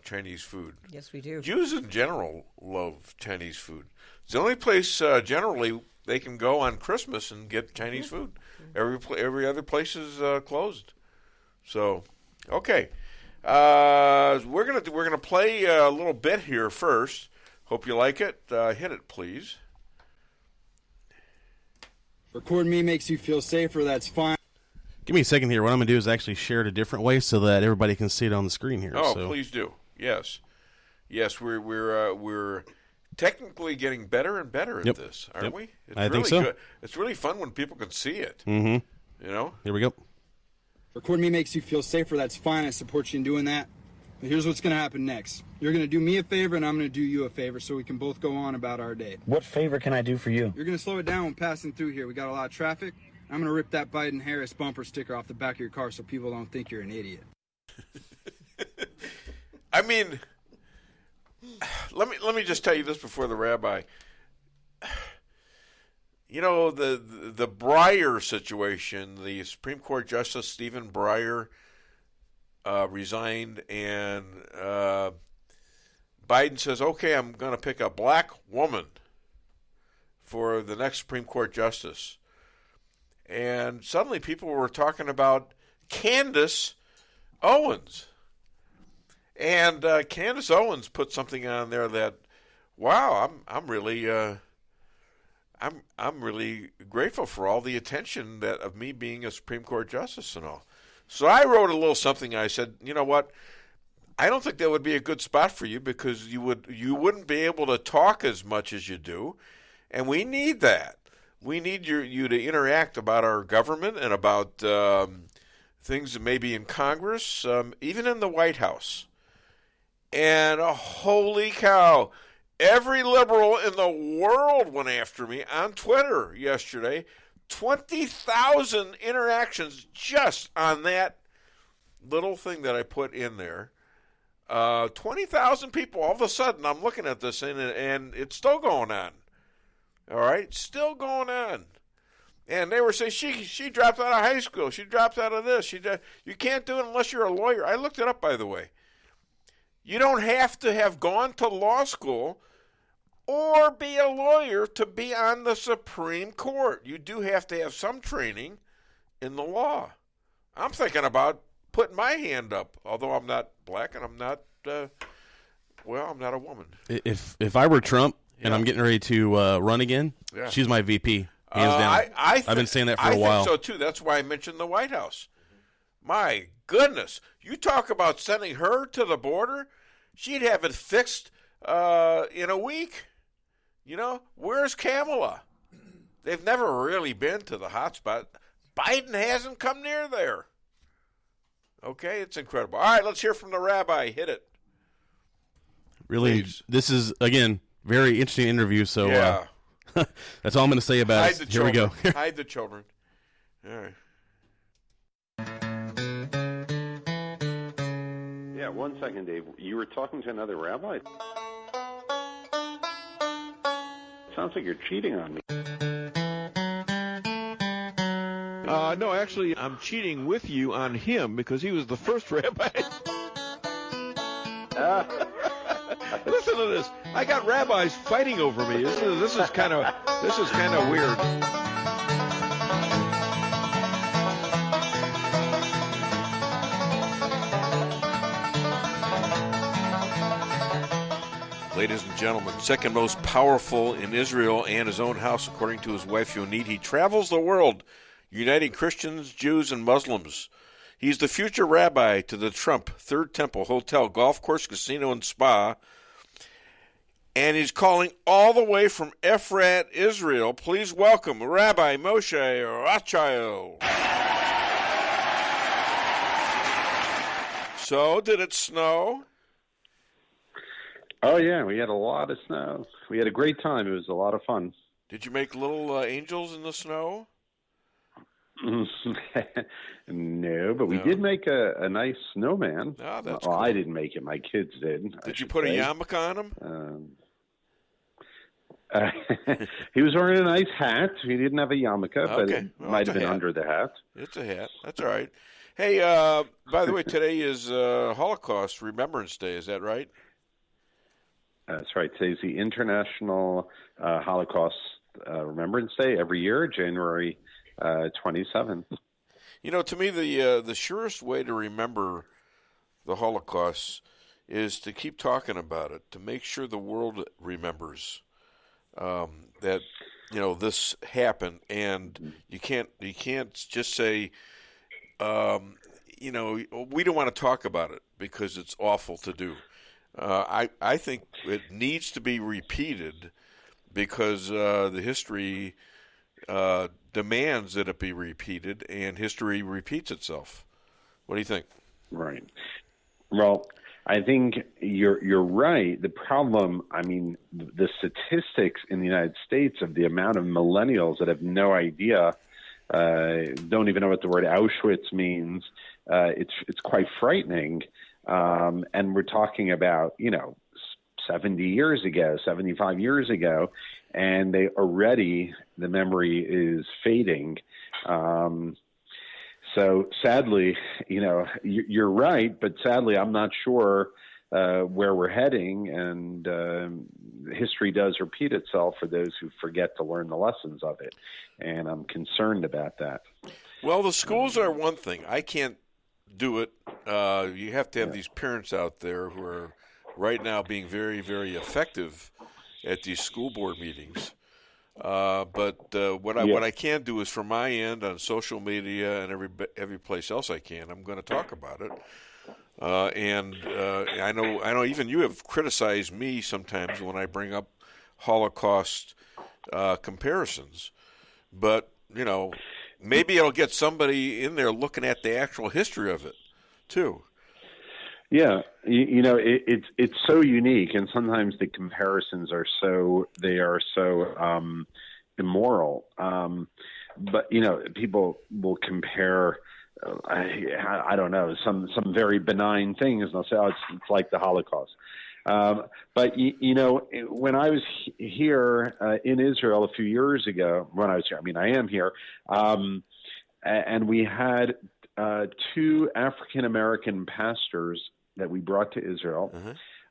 Chinese food. Yes, we do. Jews in general love Chinese food. It's the only place generally they can go on Christmas and get Chinese food. Every other place is closed. So, okay, we're gonna play a little bit here first. Hope you like it. Hit it, please. Record me makes you feel safer. That's fine. Give me a second here. What I'm going to do is actually share it a different way so that everybody can see it on the screen here. Oh, please do. Yes, we're technically getting better and better at this, aren't we? It's I really think so. Good. It's really fun when people can see it. Mm-hmm. You know. Here we go. Record me makes you feel safer. That's fine. I support you in doing that. But here's what's going to happen next. You're going to do me a favor, and I'm going to do you a favor so we can both go on about our day. What favor can I do for you? You're going to slow it down when passing through here. We got a lot of traffic. I'm going to rip that Biden-Harris bumper sticker off the back of your car so people don't think you're an idiot. I mean, let me just tell you this before the rabbi. You know, the Breyer situation, the Supreme Court Justice Stephen Breyer resigned, and Biden says, okay, I'm going to pick a black woman for the next Supreme Court justice. And suddenly people were talking about Candace Owens. And Candace Owens put something on there that, wow, I'm really grateful for all the attention that of me being a Supreme Court justice and all. So I wrote a little something. I said, you know what? I don't think that would be a good spot for you because you wouldn't be able to talk as much as you do, and we need that. We need you to interact about our government and about things that may be in Congress, even in the White House. And holy cow, every liberal in the world went after me on Twitter yesterday. 20,000 interactions just on that little thing that I put in there. 20,000 people. All of a sudden, I'm looking at this and it's still going on. All right, still going on. And they were saying she dropped out of high school. She dropped out of this. You can't do it unless you're a lawyer. I looked it up, by the way. You don't have to have gone to law school or be a lawyer to be on the Supreme Court. You do have to have some training in the law. I'm thinking about putting my hand up, although I'm not black and I'm not, I'm not a woman. If I were Trump and I'm getting ready to run again, she's my VP, hands down. I've been saying that for a while. I think so, too. That's why I mentioned the White House. My goodness. You talk about sending her to the border, she'd have it fixed in a week. You know, where's Kamala? They've never really been to the hot spot. Biden hasn't come near there. Okay, it's incredible. All right, let's hear from the rabbi. Hit it. Really, Please. This is, again, very interesting interview, so that's all I'm going to say about it. Here we go. Hide the children. All right. Yeah, 1 second, Dave. You were talking to another rabbi? Sounds like you're cheating on me. No, actually, I'm cheating with you on him because he was the first rabbi. Listen to this. I got rabbis fighting over me. This is kind of weird. Ladies and gentlemen, second most powerful in Israel and his own house, according to his wife Yonit. He travels the world, uniting Christians, Jews, and Muslims. He's the future rabbi to the Trump Third Temple Hotel, Golf Course, Casino, and Spa. And he's calling all the way from Efrat, Israel. Please welcome Rabbi Moshe Rothchild. So, did it snow? Oh, yeah, we had a lot of snow. We had a great time. It was a lot of fun. Did you make little angels in the snow? No, but we did make a nice snowman. Oh, that's well, cool. I didn't make it. My kids did. Did you put a yarmulke on him? He was wearing a nice hat. He didn't have a yarmulke, but it might have been under the hat. It's a hat. That's all right. Hey, by the way, today is Holocaust Remembrance Day. Is that right? That's right. Today's the International Holocaust Remembrance Day every year, January 27th. You know, to me, the surest way to remember the Holocaust is to keep talking about it, to make sure the world remembers that this happened, and you can't just say we don't want to talk about it because it's awful to do. I think it needs to be repeated because the history demands that it be repeated, and history repeats itself. What do you think? Right. Well, I think you're right. The problem, I mean, the statistics in the United States of the amount of millennials that have no idea, don't even know what the word Auschwitz means, it's quite frightening. And we're talking about, 70 years ago, 75 years ago, and the memory is fading. So sadly, you're right, but sadly, I'm not sure where we're heading, and history does repeat itself for those who forget to learn the lessons of it, and I'm concerned about that. Well, the schools are one thing. I can't do it. You have to have these parents out there who are right now being very, very effective at these school board meetings. But what I can do is from my end on social media and every place else I can, I'm going to talk about it. And I know even you have criticized me sometimes when I bring up Holocaust comparisons. But maybe it'll get somebody in there looking at the actual history of it too. Yeah, it's so unique, and sometimes the comparisons are so immoral. But people will compare. I don't know, some very benign things, and they'll say, "Oh, it's like the Holocaust." But when I was here in Israel a few years ago, when I was here, I am here, and we had 2 African American pastors that we brought to Israel,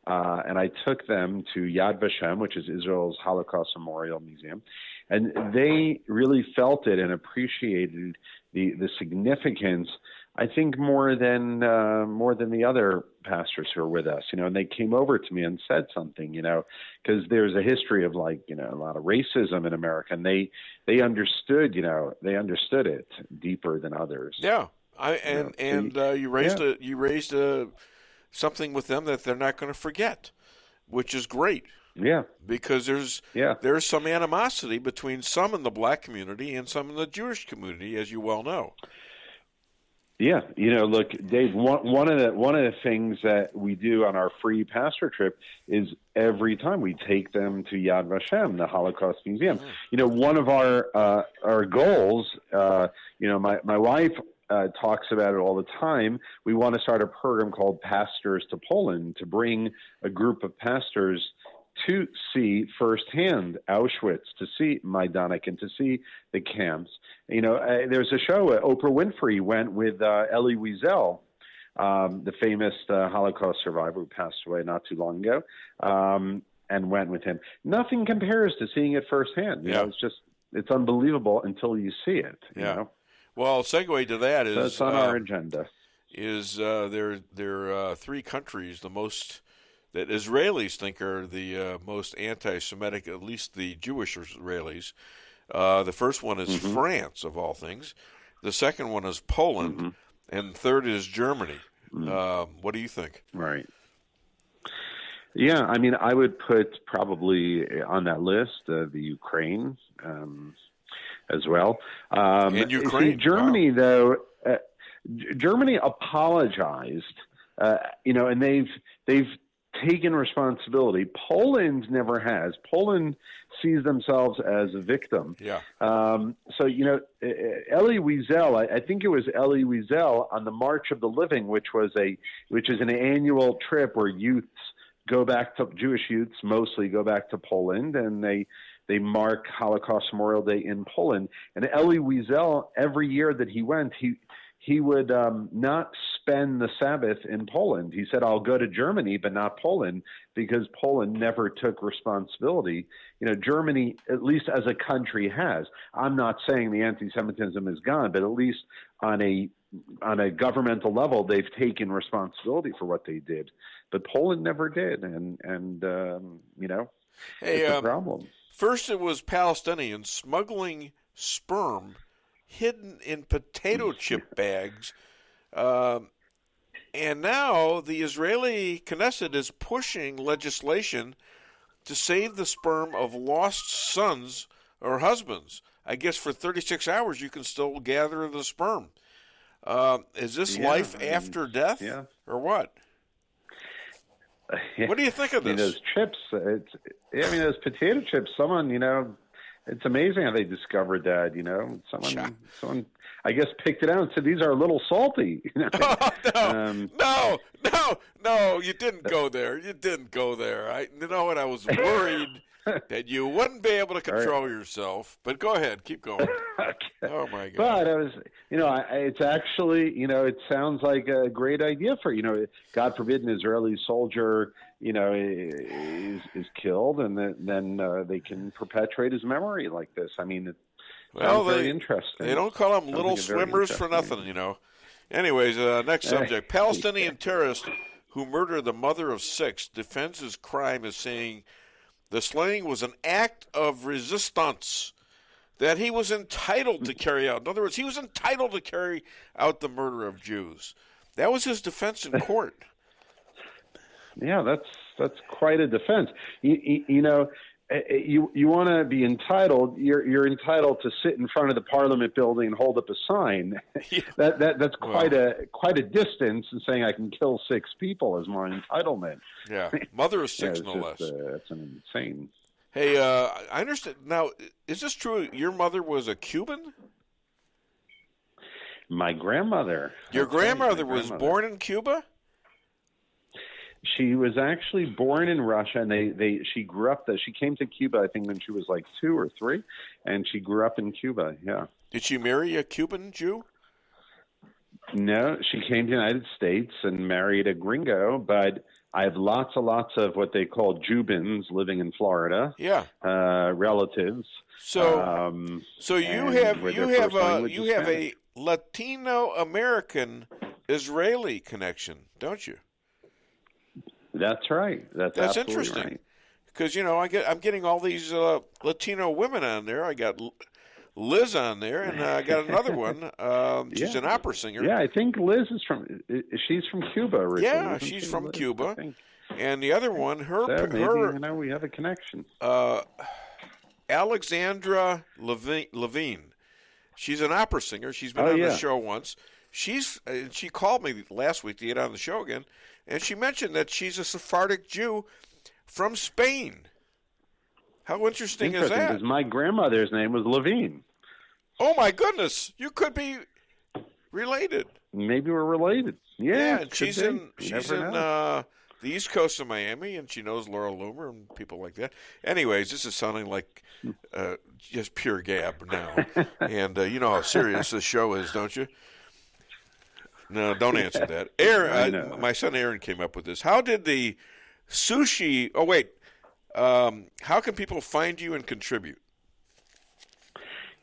and I took them to Yad Vashem, which is Israel's Holocaust Memorial Museum, and they really felt it and appreciated the significance, I think, more than the other pastors who were with us, and they came over to me and said something, because there's a history of a lot of racism in America, and they understood, they understood it deeper than others. Yeah, you raised something with them that they're not going to forget, which is great. Yeah, because there's some animosity between some in the black community and some in the Jewish community, as you well know. Yeah, look, Dave. One of the things that we do on our free pastor trip is every time we take them to Yad Vashem, the Holocaust Museum. One of our goals. My wife talks about it all the time. We want to start a program called Pastors to Poland to bring a group of pastors to see firsthand Auschwitz, to see Majdanek, and to see the camps. There's a show, Oprah Winfrey went with Elie Wiesel, the famous Holocaust survivor who passed away not too long ago, and went with him. Nothing compares to seeing it firsthand. It's unbelievable until you see it. Well, segue to that is so it's on our agenda. Is there are 3 countries that Israelis think are the most anti-Semitic, at least the Jewish Israelis. The first one is France, of all things. The second one is Poland, and third is Germany. What do you think? Right. Yeah, I mean, I would put probably on that list the Ukraine as well. And Ukraine, see, Germany, though, Germany apologized, and they've taken responsibility. Poland never has. Poland sees themselves as a victim. Yeah. So, Elie Wiesel, I think it was Elie Wiesel on the March of the Living, which is an annual trip where Jewish youths mostly go back to Poland, and they mark Holocaust Memorial Day in Poland. And Elie Wiesel, every year that he went, he would not spend the Sabbath in Poland. He said, I'll go to Germany, but not Poland, because Poland never took responsibility. Germany, at least as a country, has. I'm not saying the anti-Semitism is gone, but at least on a governmental level, they've taken responsibility for what they did. But Poland never did, and it's a problem. First it was Palestinians smuggling sperm hidden in potato chip bags. And now the Israeli Knesset is pushing legislation to save the sperm of lost sons or husbands. I guess for 36 hours you can still gather the sperm. Is this life after death or what? What do you think of this? Those chips, those potato chips, someone, it's amazing how they discovered that, someone, I guess, picked it out and said, these are a little salty. No, you didn't go there. You didn't go there. I was worried that you wouldn't be able to control yourself, but go ahead, keep going. Okay. Oh my God. But I was, it's actually, it sounds like a great idea for, God forbid an Israeli soldier, is killed, and then they can perpetuate his memory like this. I mean, very interesting. They don't call them little swimmers for nothing, Anyways, next subject. Palestinian terrorist who murdered the mother of 6 defends his crime as saying the slaying was an act of resistance that he was entitled to carry out. In other words, he was entitled to carry out the murder of Jews. That was his defense in court. Yeah, that's quite a defense. You want to be entitled. You're entitled to sit in front of the Parliament building and hold up a sign. Yeah. That's quite a distance. And saying I can kill 6 people is my entitlement. Yeah, mother of 6, no less. That's an insane. Hey, I understand. Now, is this true? Your mother was a Cuban? My grandmother. Your grandmother was born in Cuba? She was actually born in Russia, and she grew up there. She came to Cuba, I think, when she was like 2 or 3, and she grew up in Cuba. Yeah. Did she marry a Cuban Jew? No, she came to the United States and married a gringo. But I have lots of what they call Jubans living in Florida. Yeah. Relatives. So you have a Latino American Israeli connection, don't you? That's right. That's interesting. Right. Because I'm getting all these Latino women on there. I got Liz on there, and I got another one. She's an opera singer. Yeah, I think Liz is she's from Cuba originally. Yeah, she's from Cuba. And the other one, we have a connection. Alexandra Levine. She's an opera singer. She's been on the show once. She called me last week to get on the show again, and she mentioned that she's a Sephardic Jew from Spain. How interesting is that? Because my grandmother's name was Levine. Oh my goodness! You could be related. Maybe we're related. Yeah, and she's in the East Coast of Miami, and she knows Laura Loomer and people like that. Anyways, this is sounding like just pure gab now, and you know how serious this show is, don't you? No, don't answer that. Aaron, my son Aaron came up with this. How did the sushi? Oh wait, how can people find you and contribute?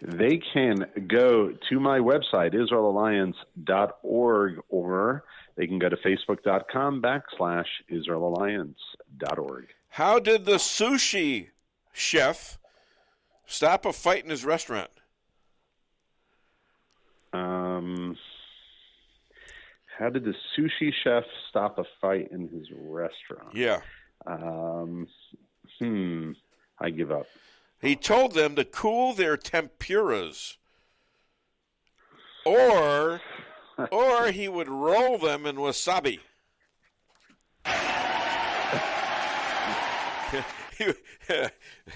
They can go to my website, IsraelAlliance.org, or they can go to Facebook.com/IsraelAlliance.org. How did the sushi chef stop a fight in his restaurant? How did the sushi chef stop a fight in his restaurant? Yeah. I give up. He told them to cool their tempuras, or he would roll them in wasabi.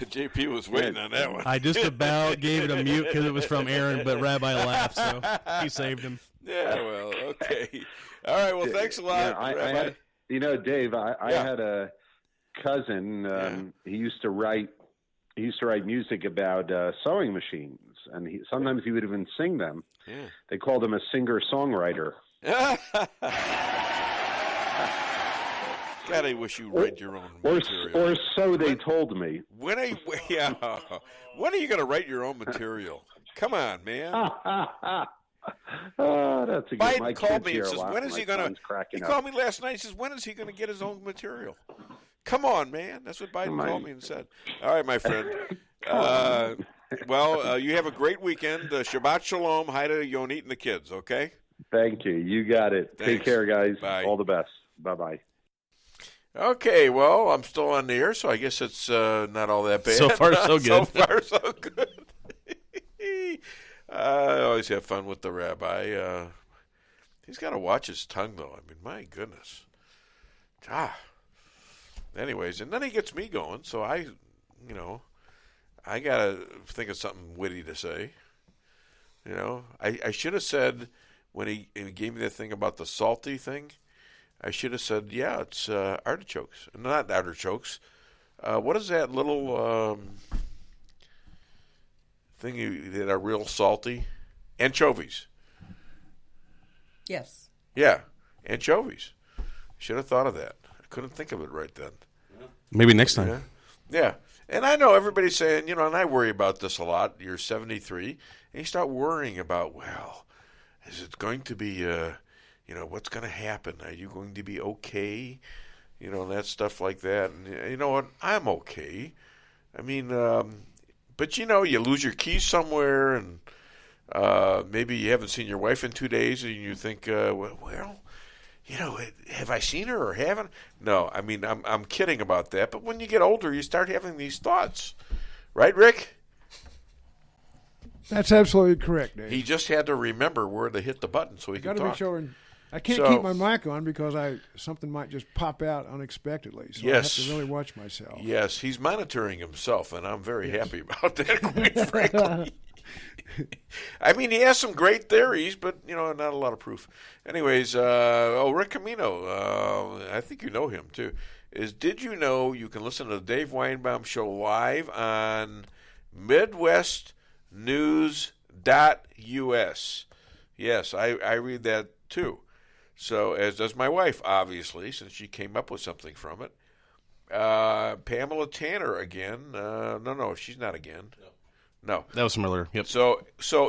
JP was waiting on that one. I just about gave it a mute because it was from Aaron, but Rabbi laughed, so he saved him. Yeah, well, okay. All right, well, thanks a lot, Rabbi. Dave, I had a cousin. He used to write music about sewing machines, and sometimes he would even sing them. Yeah. They called him a singer-songwriter. God, I wish you read your own material. Or so they told me. When are you going to write your own material? Come on, man. That's a good. Biden called me and says, "When is he going to?" He called me last night. He says, "When is he going to get his own material?" Come on, man. That's what Biden called me and said. All right, my friend. You have a great weekend. Shabbat shalom. Hi to Yonit and the kids. Okay. Thank you. You got it. Thanks. Take care, guys. Bye. All the best. Bye-bye. Okay, well, I'm still on the air, so I guess it's not all that bad. So far, so good. So far, so good. I always have fun with the rabbi. He's got to watch his tongue, though. I mean, my goodness. Anyways, and then he gets me going, so I got to think of something witty to say. I should have said, when he gave me the thing about the salty thing, I should have said, yeah, it's artichokes. Not artichokes. What is that little thing that are real salty? Anchovies. Yes. Yeah, anchovies. Should have thought of that. I couldn't think of it right then. Maybe next time. Yeah. And I know everybody's saying, and I worry about this a lot. You're 73, and you start worrying about, well, is it going to be what's going to happen? Are you going to be okay? That stuff like that. And you know what? I'm okay. I mean, but you lose your keys somewhere, and maybe you haven't seen your wife in 2 days, and you think, have I seen her or haven't? No, I mean, I'm kidding about that. But when you get older, you start having these thoughts. Right, Rick? That's absolutely correct, Dave. He just had to remember where to hit the button so he could talk. Got to be sure. I can't keep my mic on because something might just pop out unexpectedly. So I have to really watch myself. Yes, he's monitoring himself, and I'm very happy about that, quite frankly. I mean, he has some great theories, but, not a lot of proof. Anyways, Rick Camino, I think you know him, too, did you know you can listen to the Dave Weinbaum Show live on MidwestNews.us? Yes, I read that, too. So, as does my wife, obviously, since she came up with something from it. Pamela Tanner again. No, she's not again. No. That was familiar. Yep. So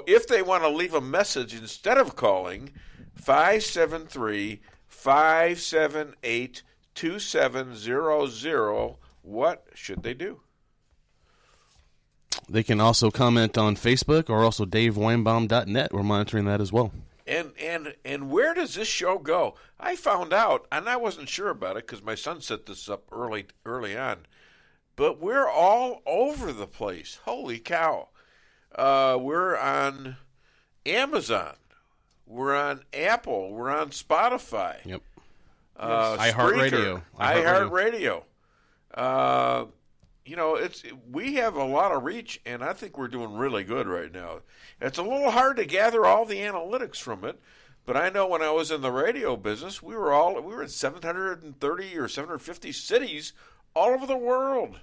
if they want to leave a message instead of calling 573-578-2700, what should they do? They can also comment on Facebook or also DaveWeinbaum.net. We're monitoring that as well. And where does this show go? I found out, and I wasn't sure about it because my son set this up early on. But we're all over the place. Holy cow. We're on Amazon. We're on Apple. We're on Spotify. Yep. iHeartRadio. We have a lot of reach, and I think we're doing really good right now. It's a little hard to gather all the analytics from it, but I know when I was in the radio business, we were in 730 or 750 cities all over the world.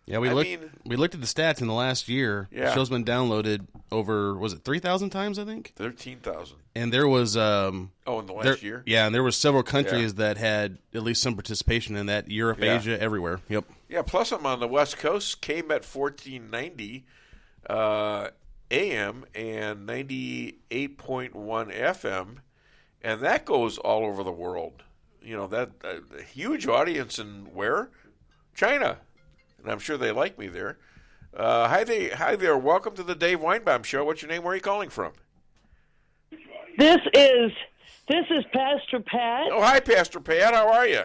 Yeah, we looked at the stats in the last year. Yeah. The show's been downloaded over, was it 3,000 times, I think? 13,000. And there was... in the last year? Yeah, and there were several countries that had at least some participation in that. Europe, Asia, everywhere. Yep. Yeah, plus I'm on the West Coast, KMET 1490 AM and 98.1 FM, and that goes all over the world. That a huge audience in where? China. And I'm sure they like me there. Hi there. Welcome to the Dave Weinbaum Show. What's your name? Where are you calling from? This is Pastor Pat. Oh, hi, Pastor Pat. How are you?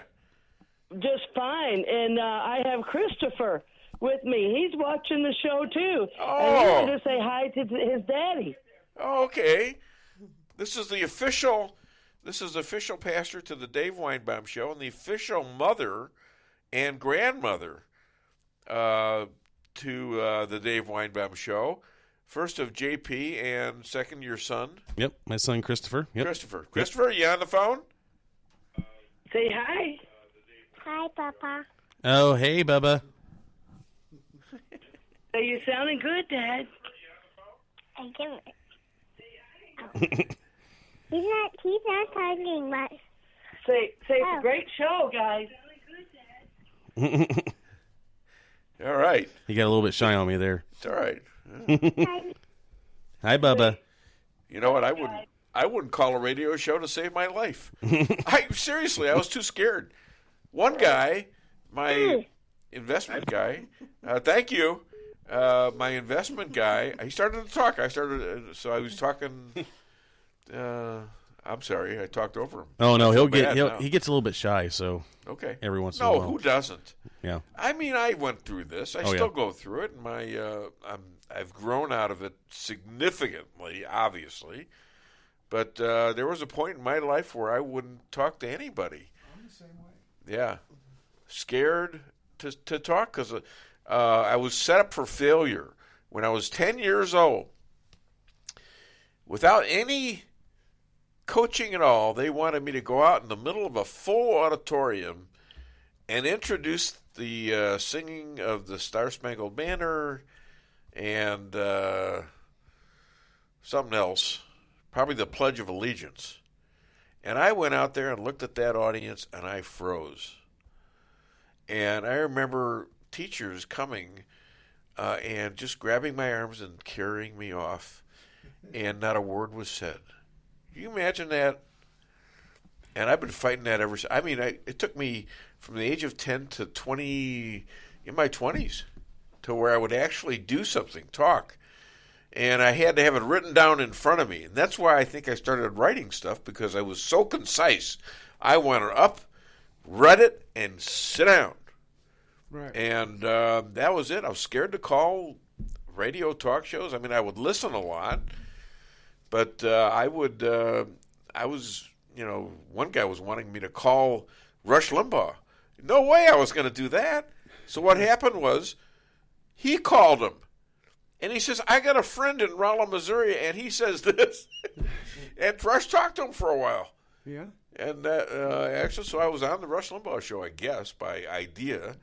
Just fine. And I have Christopher with me. He's watching the show, too. Oh. And he wanted to say hi to his daddy. Oh, okay. This is the official pastor to the Dave Weinbaum Show and the official mother and grandmother to the Dave Weinbaum Show. First of JP and second your son. Yep, my son Christopher. Yep. Christopher, you on the phone? Say hi. Hi, Papa. Oh, hey, Bubba. Are you sounding good, Dad? I do it. He's not talking much. Say it's a great show, guys. All right. You got a little bit shy on me there. It's all right. Hi, Bubba. You know what? I wouldn't call a radio show to save my life. Seriously, I was too scared. One guy, my investment guy, thank you. My investment guy, he started to talk. I was talking. I'm sorry, I talked over him. Oh no, he gets a little bit shy. So okay, every once in a while. No, who doesn't? Yeah. I mean, I went through this. I still go through it, and I've grown out of it significantly, obviously. But there was a point in my life where I wouldn't talk to anybody. I'm the same way. Yeah, scared to talk because I was set up for failure when I was 10 years old. Without any coaching at all, they wanted me to go out in the middle of a full auditorium and introduce the singing of the Star Spangled Banner and something else, probably the Pledge of Allegiance. And I went out there and looked at that audience, and I froze. And I remember teachers coming and just grabbing my arms and carrying me off, and not a word was said. Can you imagine that? And I've been fighting that ever since. I mean, it took me from the age of 10 to 20, in my 20s, to where I would actually do something, talk. And I had to have it written down in front of me. And that's why I think I started writing stuff, because I was so concise. I went up, read it, and sit down. Right. And that was it. I was scared to call radio talk shows. I mean, I would listen a lot. But one guy was wanting me to call Rush Limbaugh. No way I was going to do that. So what happened was he called him. And he says, I got a friend in Rolla, Missouri, and he says this. And Rush talked to him for a while. Yeah. And actually, so I was on the Rush Limbaugh show, I guess, by idea.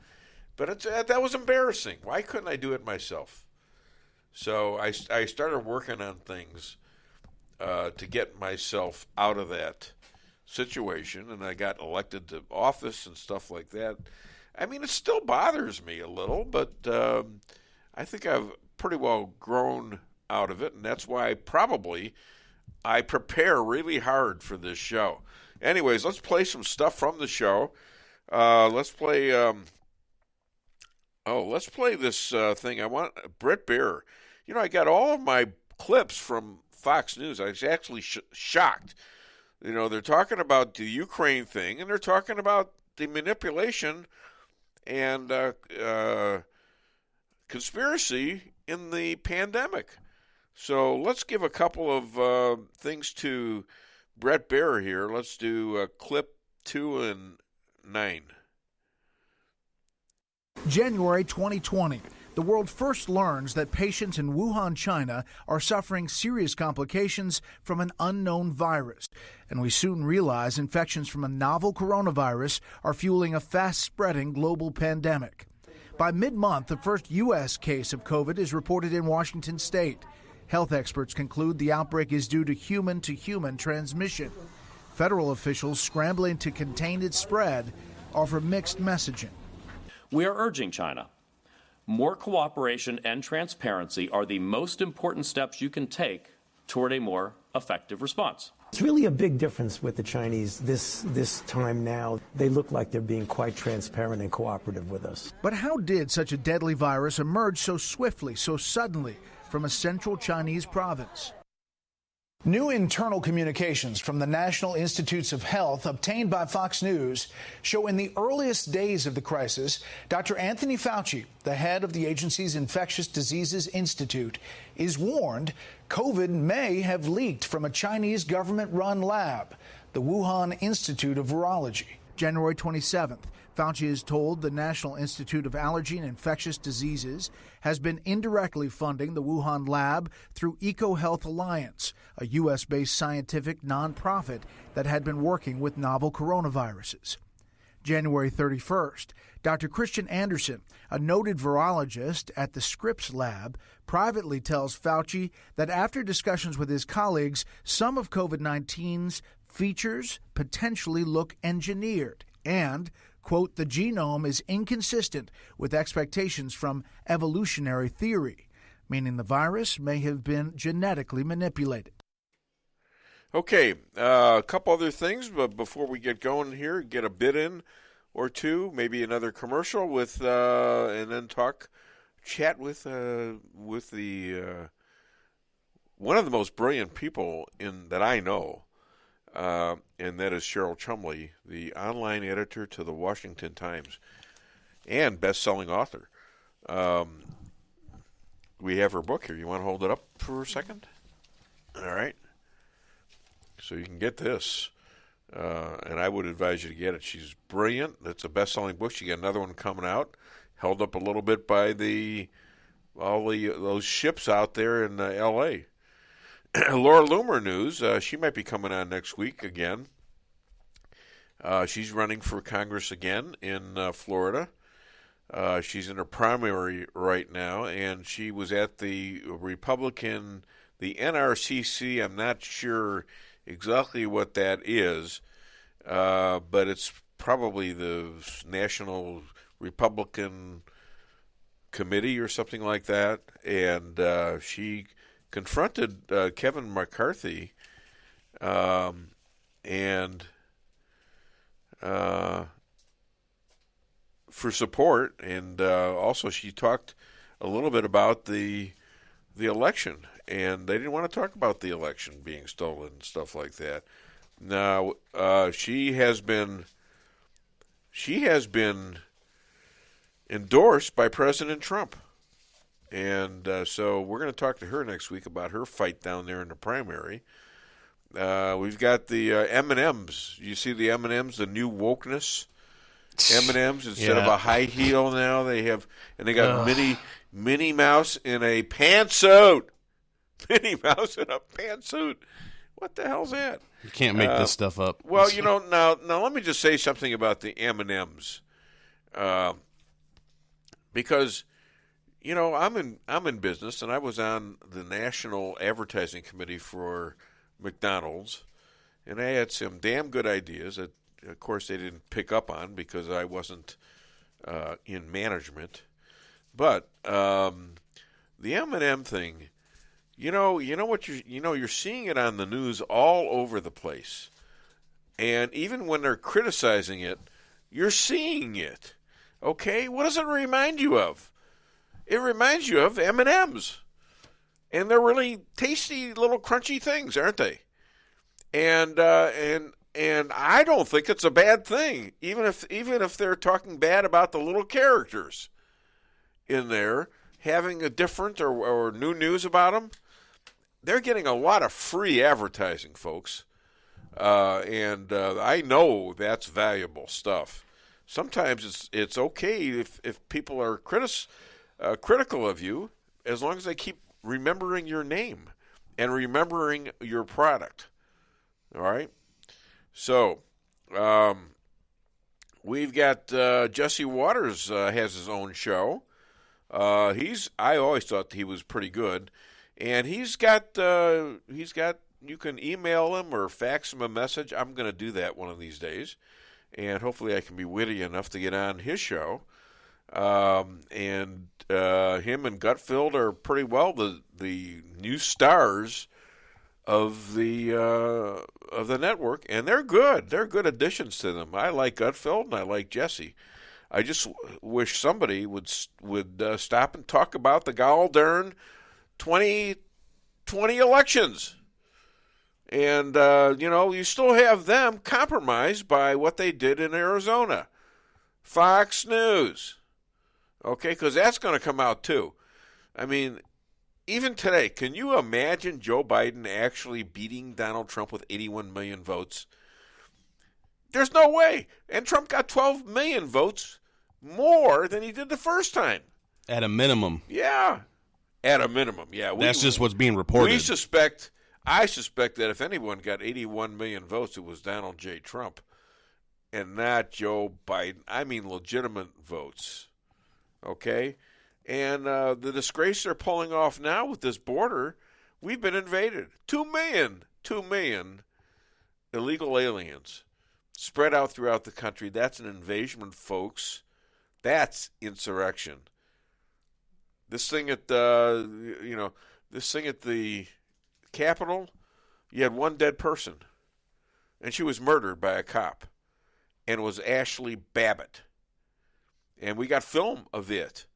But that was embarrassing. Why couldn't I do it myself? So I started working on things to get myself out of that situation, and I got elected to office and stuff like that. I mean, it still bothers me a little, but I think I've pretty well grown out of it, and that's why I prepare really hard for this show. Anyways, let's play some stuff from the show. Let's play this thing. I want Brett Baer. You know, I got all of my clips from Fox News. I was actually shocked. You know, they're talking about the Ukraine thing, and they're talking about the manipulation and conspiracy in the pandemic. So let's give a couple of things to Brett Baer here. Let's do clip 2 and 9. January 2020. The world first learns that patients in Wuhan, China are suffering serious complications from an unknown virus. And we soon realize infections from a novel coronavirus are fueling a fast-spreading global pandemic. By mid-month, the first U.S. case of COVID is reported in Washington state. Health experts conclude the outbreak is due to human-to-human transmission. Federal officials scrambling to contain its spread offer mixed messaging. We are urging China. More cooperation and transparency are the most important steps you can take toward a more effective response. It's really a big difference with the Chinese this time now. They look like they're being quite transparent and cooperative with us. But how did such a deadly virus emerge so swiftly, so suddenly, from a central Chinese province? New internal communications from the National Institutes of Health obtained by Fox News show in the earliest days of the crisis, Dr. Anthony Fauci, the head of the agency's Infectious Diseases Institute, is warned COVID may have leaked from a Chinese government-run lab, the Wuhan Institute of Virology. January 27th, Fauci is told the National Institute of Allergy and Infectious Diseases has been indirectly funding the Wuhan lab through EcoHealth Alliance, a U.S.-based scientific nonprofit that had been working with novel coronaviruses. January 31st, Dr. Christian Anderson, a noted virologist at the Scripps Lab, privately tells Fauci that after discussions with his colleagues, some of COVID-19's features potentially look engineered and, quote, the genome is inconsistent with expectations from evolutionary theory, meaning the virus may have been genetically manipulated. Okay, a couple other things, but before we get going here, get a bit in or two, maybe another commercial with, and then chat with the one of the most brilliant people that I know. And that is Cheryl Chumley, the online editor to the Washington Times and best-selling author. We have her book here. You want to hold it up for a second? All right. So you can get this, and I would advise you to get it. She's brilliant. It's a best-selling book. She got another one coming out, held up a little bit by those ships out there in L.A. Laura Loomer news, she might be coming on next week again. She's running for Congress again in Florida. She's in her primary right now, and she was at the NRCC. I'm not sure exactly what that is, but it's probably the National Republican Committee or something like that, and she confronted Kevin McCarthy and for support, and also she talked a little bit about the election, and they didn't want to talk about the election being stolen and stuff like that. Now she has been endorsed by President Trump. And so we're going to talk to her next week about her fight down there in the primary. We've got the M&Ms. You see the M&Ms, the new wokeness M&Ms. Instead of a high heel now, they got Minnie Mouse in a pantsuit. Minnie Mouse in a pantsuit. What the hell's that? You can't make this stuff up. Well, now let me just say something about the M&Ms, because. I'm in business, and I was on the National Advertising Committee for McDonald's, and I had some damn good ideas that, of course, they didn't pick up on because I wasn't in management. But the M&M thing, you're seeing it on the news all over the place, and even when they're criticizing it, you're seeing it. Okay, what does it remind you of? It reminds you of M&Ms, and they're really tasty little crunchy things, aren't they? And I don't think it's a bad thing, even if they're talking bad about the little characters in there, having a different or new news about them. They're getting a lot of free advertising, folks, and I know that's valuable stuff. Sometimes it's okay if people are critical of you, as long as they keep remembering your name and remembering your product. All right? So, we've got Jesse Waters has his own show. I always thought he was pretty good. And he's got you can email him or fax him a message. I'm going to do that one of these days. And hopefully I can be witty enough to get on his show. And him and Gutfeld are pretty well the new stars of the network, and they're good. They're good additions to them. I like Gutfeld and I like Jesse. I just wish somebody would stop and talk about the gall darn 2020 elections. And, you still have them compromised by what they did in Arizona. Fox News. Okay, because that's going to come out too. I mean, even today, can you imagine Joe Biden actually beating Donald Trump with 81 million votes? There's no way. And Trump got 12 million votes more than he did the first time. At a minimum. Yeah. At a minimum, yeah. That's just what's being reported. I suspect that if anyone got 81 million votes, it was Donald J. Trump and not Joe Biden. I mean legitimate votes. Okay? And the disgrace they're pulling off now with this border, we've been invaded. 2 million illegal aliens spread out throughout the country. That's an invasion, folks. That's insurrection. This thing at the Capitol, you had one dead person, and she was murdered by a cop, and it was Ashley Babbitt. And we got film of it.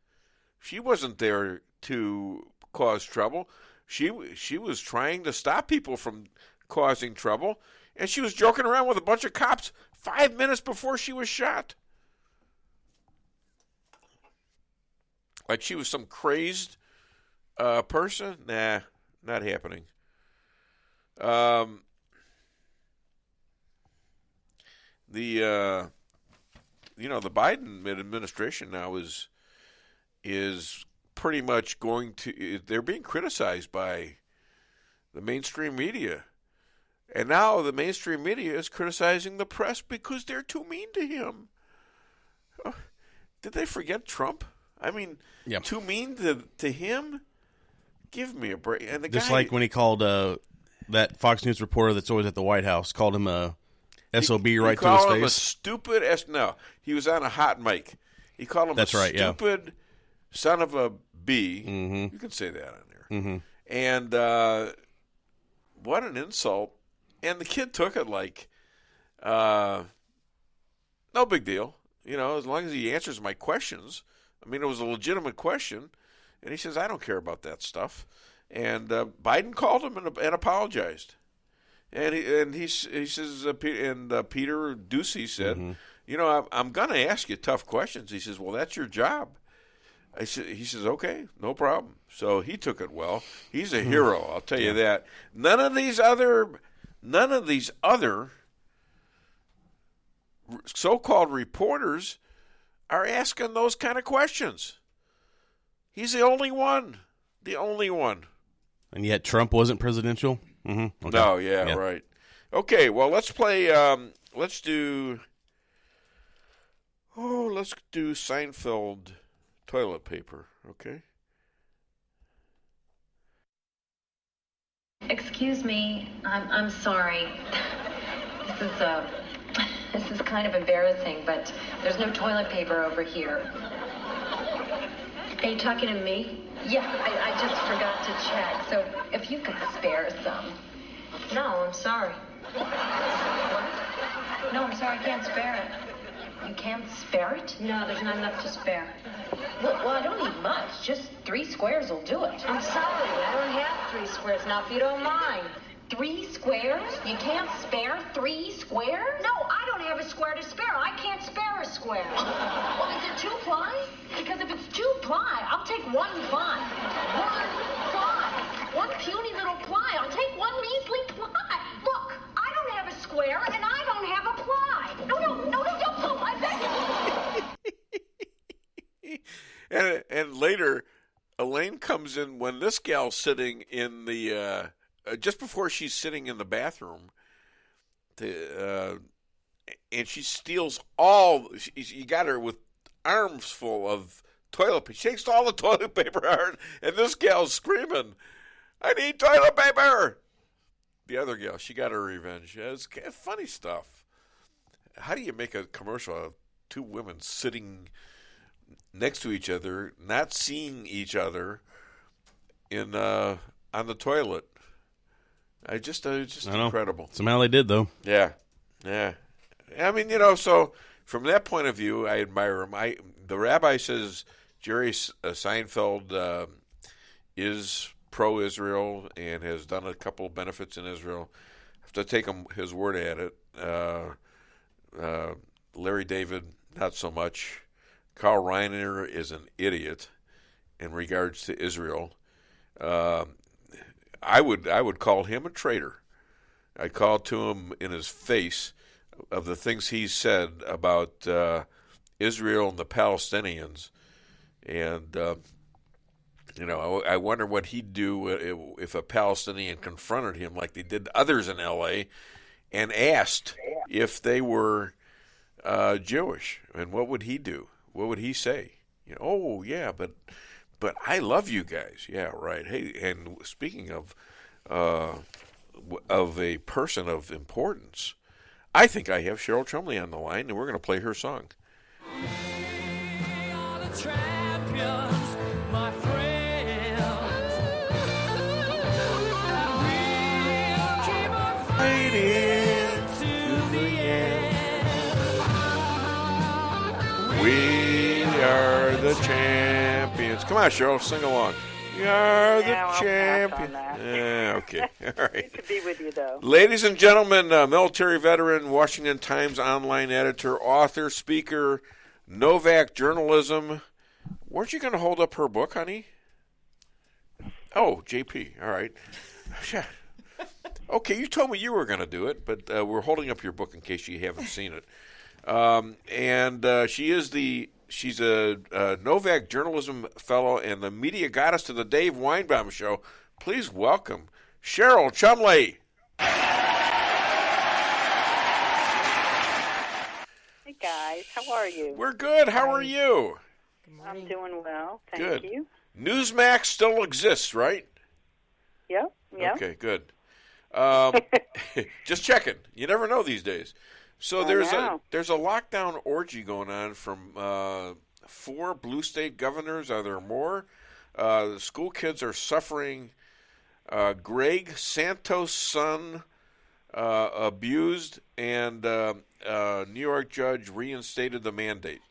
She wasn't there to cause trouble. She was trying to stop people from causing trouble, and she was joking around with a bunch of cops 5 minutes before she was shot. Like she was some crazed person? Nah, not happening. The Biden administration now is pretty much they're being criticized by the mainstream media. And now the mainstream media is criticizing the press because they're too mean to him. Did they forget Trump? I mean, too mean to him? Give me a break. And just like when he called that Fox News reporter that's always at the White House, called him a SOB right to his face. He called him a stupid no. He was on a hot mic. He called him stupid son of a B. Mm-hmm. You can say that on there. Mm-hmm. And what an insult. And the kid took it like, no big deal. As long as he answers my questions. I mean, it was a legitimate question. And he says, I don't care about that stuff. And Biden called him and apologized. And he says, Peter Ducey said, mm-hmm. I'm going to ask you tough questions. He says, well, that's your job. He says, okay, no problem. So he took it well. He's a hero, I'll tell you that. None of these other so-called reporters are asking those kind of questions. He's the only one. The only one. And yet Trump wasn't presidential? Mm-hmm. Okay. No, yeah, right. Okay, well, let's play, let's do Seinfeld toilet paper, okay? Excuse me, I'm sorry. This is kind of embarrassing, but there's no toilet paper over here. Are you talking to me? Yeah, I just forgot to check. So if you could spare some. No, I'm sorry. What? No, I'm sorry, I can't spare it. You can't spare it? No, there's not enough to spare. Well, I don't need much. Just 3 squares will do it. I'm sorry, I don't have 3 squares now, if you don't mind. 3 squares? You can't spare 3 squares? No, I don't have a square to spare. I can't spare a square. Well, is it 2 ply? Because if it's 2 ply, I'll take 1 ply. 1 ply. 1 puny little ply. I'll take 1 measly ply. Look, I don't have a square, and I don't have a ply. No, don't pull. I beg you. And later, Elaine comes in when this gal's sitting in the... just before she's sitting in the bathroom, and she steals you got her with arms full of toilet paper. She takes all the toilet paper out, and this gal's screaming, I need toilet paper! The other gal, she got her revenge. It's funny stuff. How do you make a commercial of 2 women sitting next to each other, not seeing each other, on the toilet? It's just incredible. Somehow they did, though. Yeah. I mean, so from that point of view, I admire him. The rabbi says Jerry Seinfeld is pro-Israel and has done a couple of benefits in Israel. have to take his word at it. Larry David, not so much. Carl Reiner is an idiot in regards to Israel. I would call him a traitor. I called to him in his face of the things he said about Israel and the Palestinians, and I wonder what he'd do if a Palestinian confronted him like they did others in L.A. and asked if they were Jewish, and what would he do? What would he say? Oh yeah, but I love you guys. Yeah, right. Hey, and speaking of a person of importance, I think I have Cheryl Chumley on the line, and we're going to play her song. Champions, my friends. We'll keep on fighting to the end. We are the champions. Come on, Cheryl, sing along. We are the champions. Okay, all right. Good to be with you, though. Ladies and gentlemen, military veteran, Washington Times online editor, author, speaker, Novak Journalism. Weren't you going to hold up her book, honey? Oh, JP. All right. Okay, you told me you were going to do it, but we're holding up your book in case you haven't seen it. She's a Novak Journalism Fellow and the media goddess to the Dave Weinbaum Show. Please welcome Cheryl Chumley. Hey, guys. How are you? We're good. How are you? I'm doing well. Thank Good. you. Newsmax still exists, right? Yep. Okay, good. Just checking. You never know these days. So there's a lockdown orgy going on from 4 blue state governors. Are there more? The school kids are suffering. Greg Santos' son abused, and New York judge reinstated the mandate.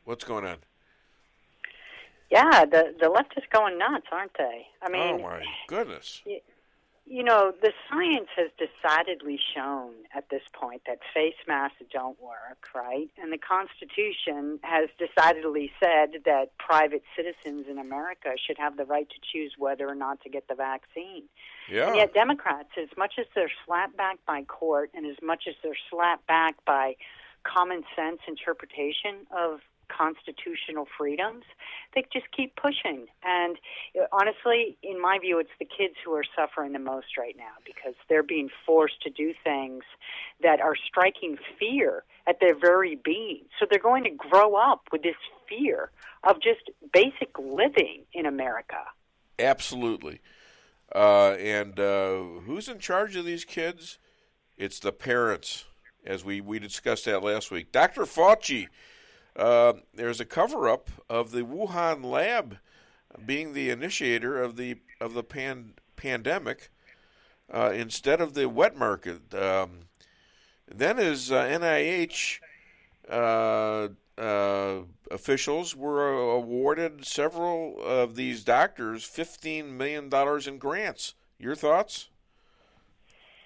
What's going on? Yeah, the left is going nuts, aren't they? I mean, oh my goodness. You know, the science has decidedly shown at this point that face masks don't work, right? And the Constitution has decidedly said that private citizens in America should have the right to choose whether or not to get the vaccine. Yeah. And yet Democrats, as much as they're slapped back by court and as much as they're slapped back by common sense interpretation of constitutional freedoms, they just keep pushing. And honestly, in my view, it's the kids who are suffering the most right now because they're being forced to do things that are striking fear at their very being. So they're going to grow up with this fear of just basic living in America. Absolutely. And who's in charge of these kids? It's the parents, as we discussed that last week. Dr. Fauci, there's a cover-up of the Wuhan lab being the initiator of the pandemic instead of the wet market. Then his NIH officials were awarded several of these doctors $15 million in grants. Your thoughts?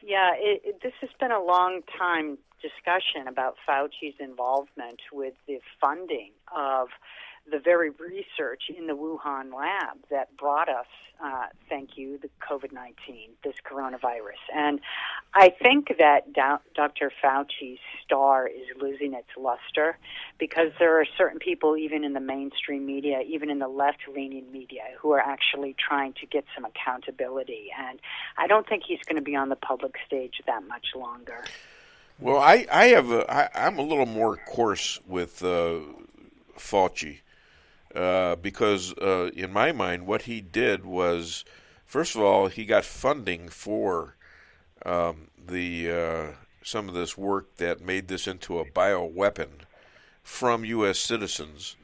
Yeah, this has been a long time discussion about Fauci's involvement with the funding of the very research in the Wuhan lab that brought us, thank you, the COVID-19, this coronavirus. And I think that Dr. Fauci's star is losing its luster because there are certain people, even in the mainstream media, even in the left-leaning media, who are actually trying to get some accountability. And I don't think he's going to be on the public stage that much longer. Well, I'm a little more coarse with Fauci because in my mind, what he did was, first of all, he got funding for some of this work that made this into a bioweapon from U.S. citizens,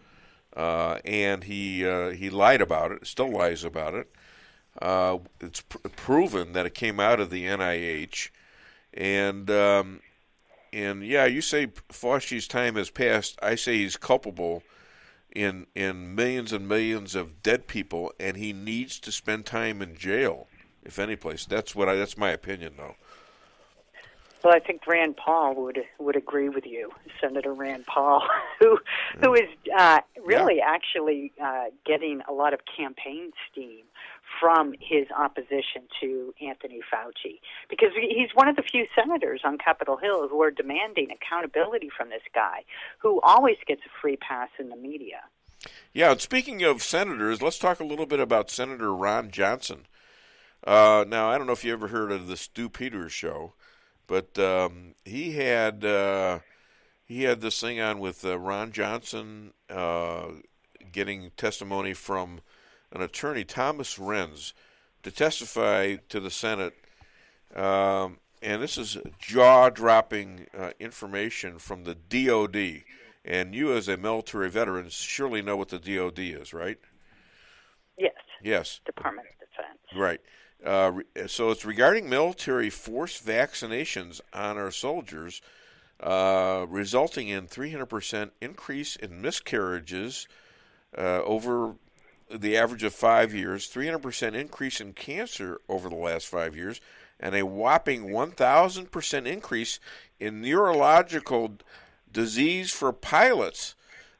and he lied about it, still lies about it. It's proven that it came out of the NIH, and yeah, you say Fauci's time has passed. I say he's culpable in millions and millions of dead people, and he needs to spend time in jail, if any place. That's my opinion, though. Well, I think Rand Paul would agree with you, Senator Rand Paul, who is really actually getting a lot of campaign steam from his opposition to Anthony Fauci, because he's one of the few senators on Capitol Hill who are demanding accountability from this guy, who always gets a free pass in the media. Yeah, and speaking of senators, let's talk a little bit about Senator Ron Johnson. Now, I don't know if you ever heard of the Stu Peters show, but he had this thing on with Ron Johnson getting testimony from an attorney, Thomas Renz, to testify to the Senate. And this is jaw-dropping information from the DOD. And you, as a military veteran, surely know what the DOD is, right? Yes. Yes. Department of Defense. Right. So it's regarding military forced vaccinations on our soldiers, resulting in 300% increase in miscarriages over the average of 5 years, 300% increase in cancer over the last 5 years, and a whopping 1,000% increase in neurological disease for pilots.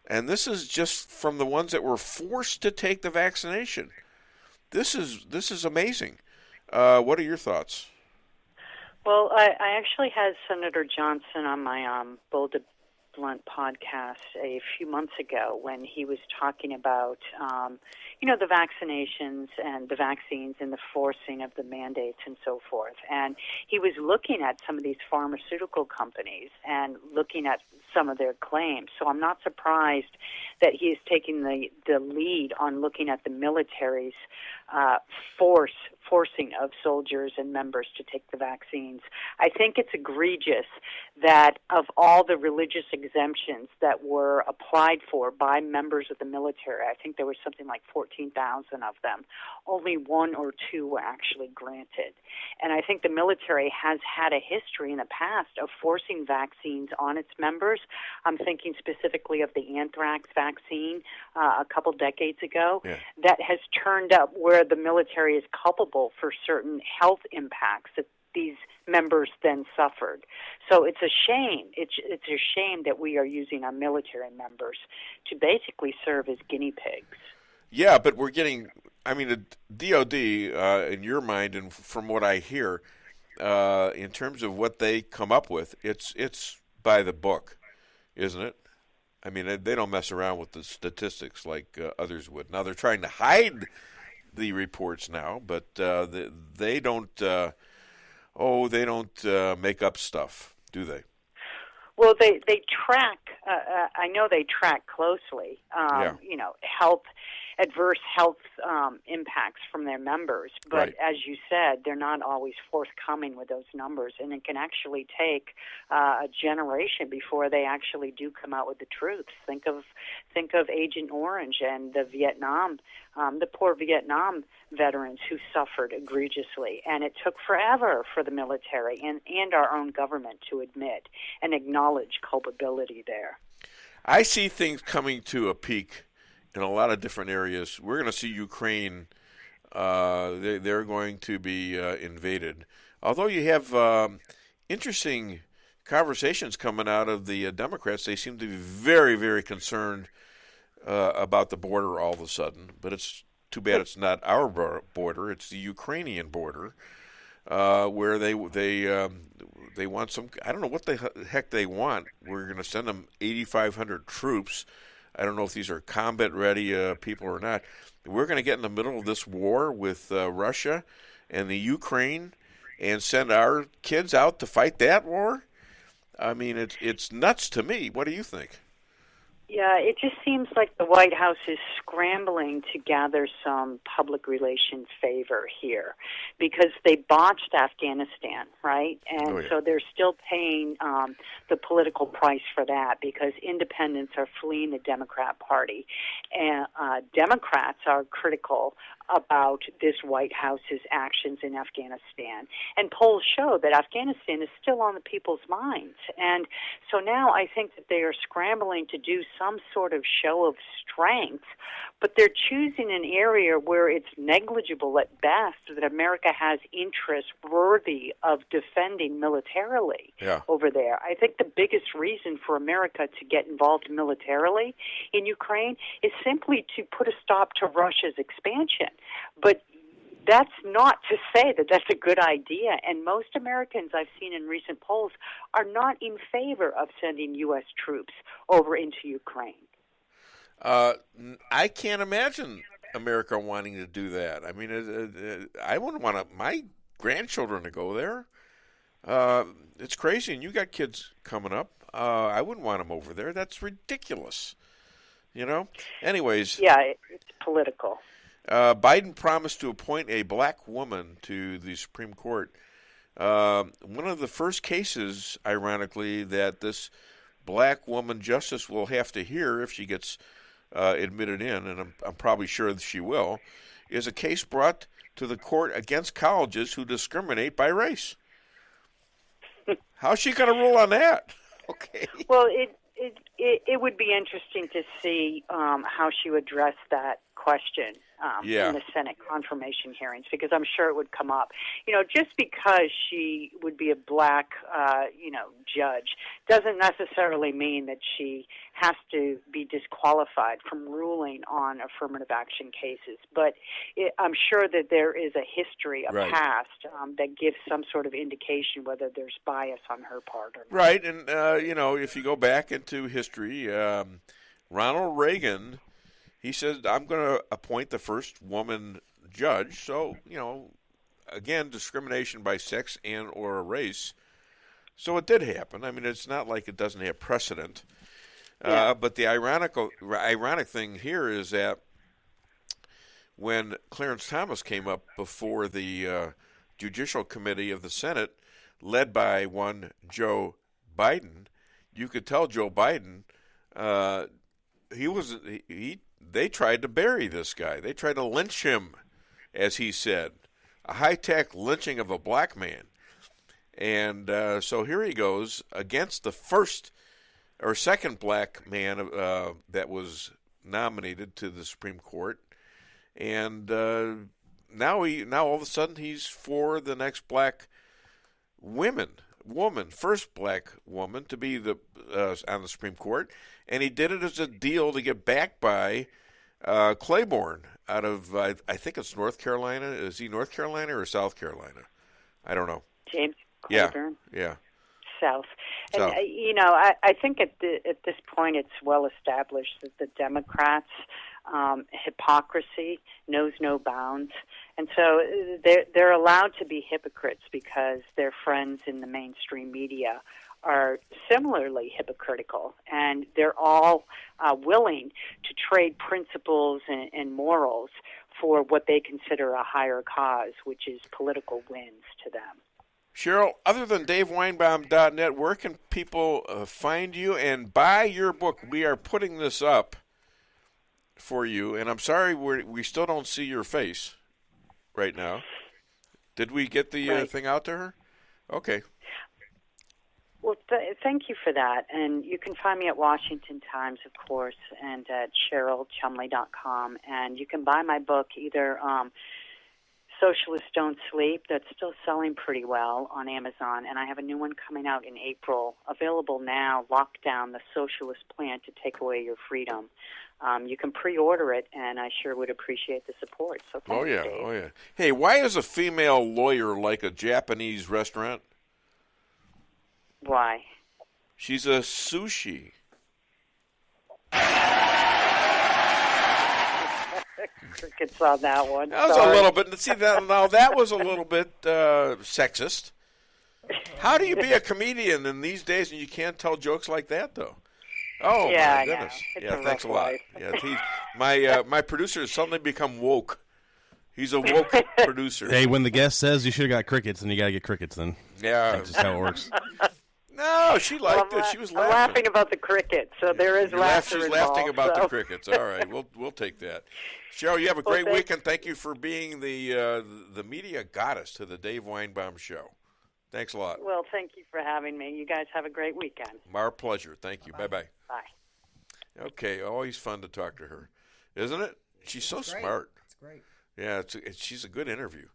And this is just from the ones that were forced to take the vaccination. This is amazing. What are your thoughts? Well, I actually had Senator Johnson on my Bold to Blunt podcast a few months ago when he was talking about, the vaccinations and the vaccines and the forcing of the mandates and so forth. And he was looking at some of these pharmaceutical companies and looking at some of their claims. So I'm not surprised that he is taking the lead on looking at the military's forcing of soldiers and members to take the vaccines. I think it's egregious that of all the religious exemptions that were applied for by members of the military, I think there was something like 14,000 of them, only one or two were actually granted. And I think the military has had a history in the past of forcing vaccines on its members. I'm thinking specifically of the anthrax vaccine a couple decades ago. Yeah. That has turned up where the military is culpable for certain health impacts that these members then suffered. So it's a shame. It's a shame that we are using our military members to basically serve as guinea pigs. Yeah, but we're getting, the DOD, in your mind, and from what I hear, in terms of what they come up with, it's by the book, isn't it? I mean, they don't mess around with the statistics like others would. Now, they're trying to hide the reports now, but they don't make up stuff, do they? Well, they track. I know they track closely. Adverse health impacts from their members. But Right. as you said, they're not always forthcoming with those numbers, and it can actually take a generation before they actually do come out with the truth. Think of Agent Orange and the poor Vietnam veterans who suffered egregiously, and it took forever for the military and our own government to admit and acknowledge culpability there. I see things coming to a peak in a lot of different areas. We're going to see Ukraine. They're going to be invaded. Although you have interesting conversations coming out of the Democrats, they seem to be very, very concerned about the border all of a sudden. But it's too bad it's not our border; it's the Ukrainian border, where they want some. I don't know what the heck they want. We're going to send them 8,500 troops. I don't know if these are combat-ready people or not. We're going to get in the middle of this war with Russia and the Ukraine and send our kids out to fight that war? I mean, it's nuts to me. What do you think? Yeah, it just seems like the White House is scrambling to gather some public relations favor here because they botched Afghanistan, right? And so they're still paying the political price for that because independents are fleeing the Democrat Party. And Democrats are critical about this White House's actions in Afghanistan. And polls show that Afghanistan is still on the people's minds. And so now I think that they are scrambling to do some sort of show of strength, but they're choosing an area where it's negligible at best that America has interest worthy of defending militarily over there. I think the biggest reason for America to get involved militarily in Ukraine is simply to put a stop to Russia's expansion. But that's not to say that that's a good idea. And most Americans I've seen in recent polls are not in favor of sending U.S. troops over into Ukraine. I can't imagine America wanting to do that. I mean, I wouldn't want my grandchildren to go there. It's crazy, and you got kids coming up. I wouldn't want them over there. That's ridiculous. You know? Anyways. Yeah, it's political. Biden promised to appoint a black woman to the Supreme Court. One of the first cases, ironically, that this black woman justice will have to hear if she gets admitted in, and I'm probably sure that she will, is a case brought to the court against colleges who discriminate by race. How's she going to rule on that? Okay. Well, it would be interesting to see how she would address that question in the Senate confirmation hearings, because I'm sure it would come up. You know, just because she would be a black, judge doesn't necessarily mean that she has to be disqualified from ruling on affirmative action cases. But I'm sure that there is a history, a past, that gives some sort of indication whether there's bias on her part or not. Right, and, if you go back into history, Ronald Reagan, he said, I'm going to appoint the first woman judge. So, again, discrimination by sex and or race. So it did happen. I mean, it's not like it doesn't have precedent. But the ironic thing here is that when Clarence Thomas came up before the Judicial Committee of the Senate, led by one Joe Biden, you could tell Joe Biden, they tried to bury this guy. They tried to lynch him, as he said, a high-tech lynching of a black man. And so here he goes against the first or second black man that was nominated to the Supreme Court. And now all of a sudden he's for the next black first black woman to be on the Supreme Court, and he did it as a deal to get backed by Claiborne out of I think it's North Carolina. Is he North Carolina or South Carolina? I don't know. James Claiborne. Yeah. South. And I think at this point it's well established that the Democrats' hypocrisy knows no bounds, and so they're allowed to be hypocrites because their friends in the mainstream media are similarly hypocritical, and they're all willing to trade principles and morals for what they consider a higher cause, which is political wins to them. Cheryl, other than DaveWeinbaum.net, where can people find you and buy your book? We are putting this up for you, and I'm sorry we still don't see your face right now. Did we get the thing out to her? Okay. Well, thank you for that. And you can find me at Washington Times, of course, and at CherylChumley.com. And you can buy my book either Socialists Don't Sleep, that's still selling pretty well on Amazon, and I have a new one coming out in April, available now, Lockdown, the Socialist Plan to Take Away Your Freedom. You can pre-order it, and I sure would appreciate the support. So thanks, Dave. Oh, yeah. Hey, why is a female lawyer like a Japanese restaurant? Why? She's a sushi. Crickets on that one. That was a little bit. See that was a little bit sexist. How do you be a comedian in these days and you can't tell jokes like that, though? Oh my goodness! Yeah, thanks a lot. Yeah, my producer has suddenly become woke. He's a woke producer. Hey, when the guest says you should have got crickets, then you got to get crickets. Then yeah, that's just how it works. No, she liked it. She was I'm laughing about the crickets, so there is laughter She's involved. laughing about so. the crickets. All right, we'll take that. Cheryl, you have a great week, and thank you for being the media goddess to the Dave Weinbaum Show. Thanks a lot. Well, thank you for having me. You guys have a great weekend. Our pleasure. Thank you. Bye-bye. Bye. Okay, always fun to talk to her, isn't it? She's so smart. It's great. Yeah, she's a good interview,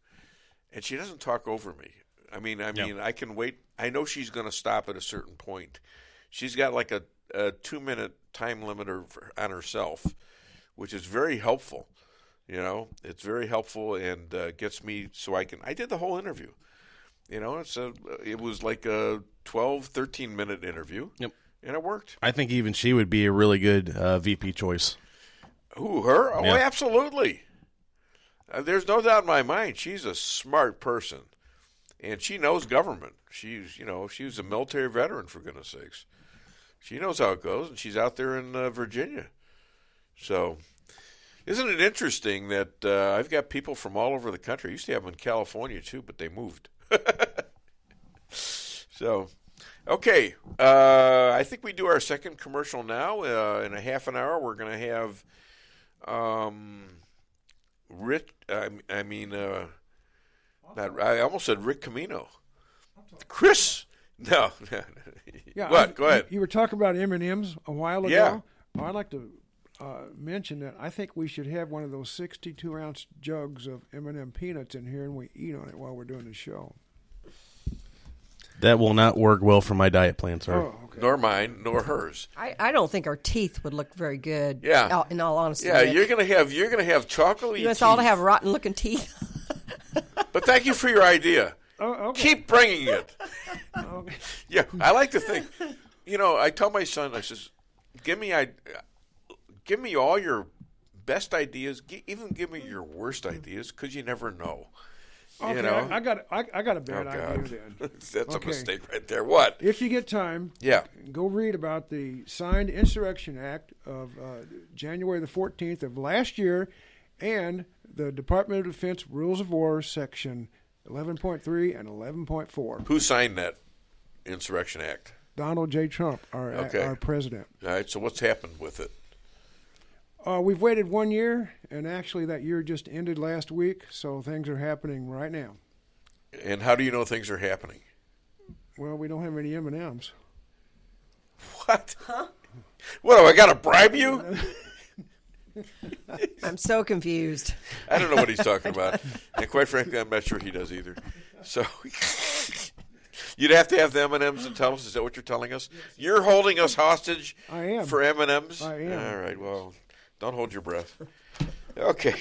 and she doesn't talk over me. I mean, I can wait. I know she's going to stop at a certain point. She's got like a 2-minute time limiter on herself, which is very helpful. You know, it's very helpful and gets me so I did the whole interview. You know, it was like a 12, 13-minute interview. Yep. And it worked. I think even she would be a really good VP choice. Who, her? Oh, Yeah. absolutely. There's no doubt in my mind. She's a smart person. And she knows government. She's a military veteran, for goodness sakes. She knows how it goes, and she's out there in Virginia. So, isn't it interesting that I've got people from all over the country? I used to have them in California, too, but they moved. So, okay. I think we do our second commercial now. In a half an hour, we're going to have I almost said Rick Camino. Chris. No. Yeah, What? Go ahead. You were talking about M&Ms a while ago. Yeah. Well, I'd like to mention that I think we should have one of those 62-ounce jugs of M&M peanuts in here, and we eat on it while we're doing the show. That will not work well for my diet plan, sir. Oh, okay. Nor mine, nor hers. I don't think our teeth would look very good. Yeah. In all honesty. Yeah, Nick. you're gonna have chocolatey You want us teeth. all to have rotten looking teeth. But thank you for your idea. Oh, okay. Keep bringing it. Okay. Yeah, I like to think. You know, I tell my son, I says, give me all your best ideas. Even give me your worst ideas, because you never know. Okay, You know? I got a bad idea God. then. That's Okay. a mistake right there. What? If you get time, go read about the signed Insurrection Act of January the 14th of last year and the Department of Defense Rules of War Section 11.3 and 11.4. Who signed that Insurrection Act? Donald J. Trump, our president. All right, so what's happened with it? We've waited 1 year, and actually that year just ended last week, so things are happening right now. And how do you know things are happening? Well, we don't have any M&Ms. What? Huh? What, do I got to bribe you? I'm so confused. I don't know what he's talking about. And quite frankly, I'm not sure he does either. So you'd have to have the M&Ms and tell us. Is that what you're telling us? Yes. You're holding us hostage I am. For M&Ms? I am. All right, well, don't hold your breath. Okay.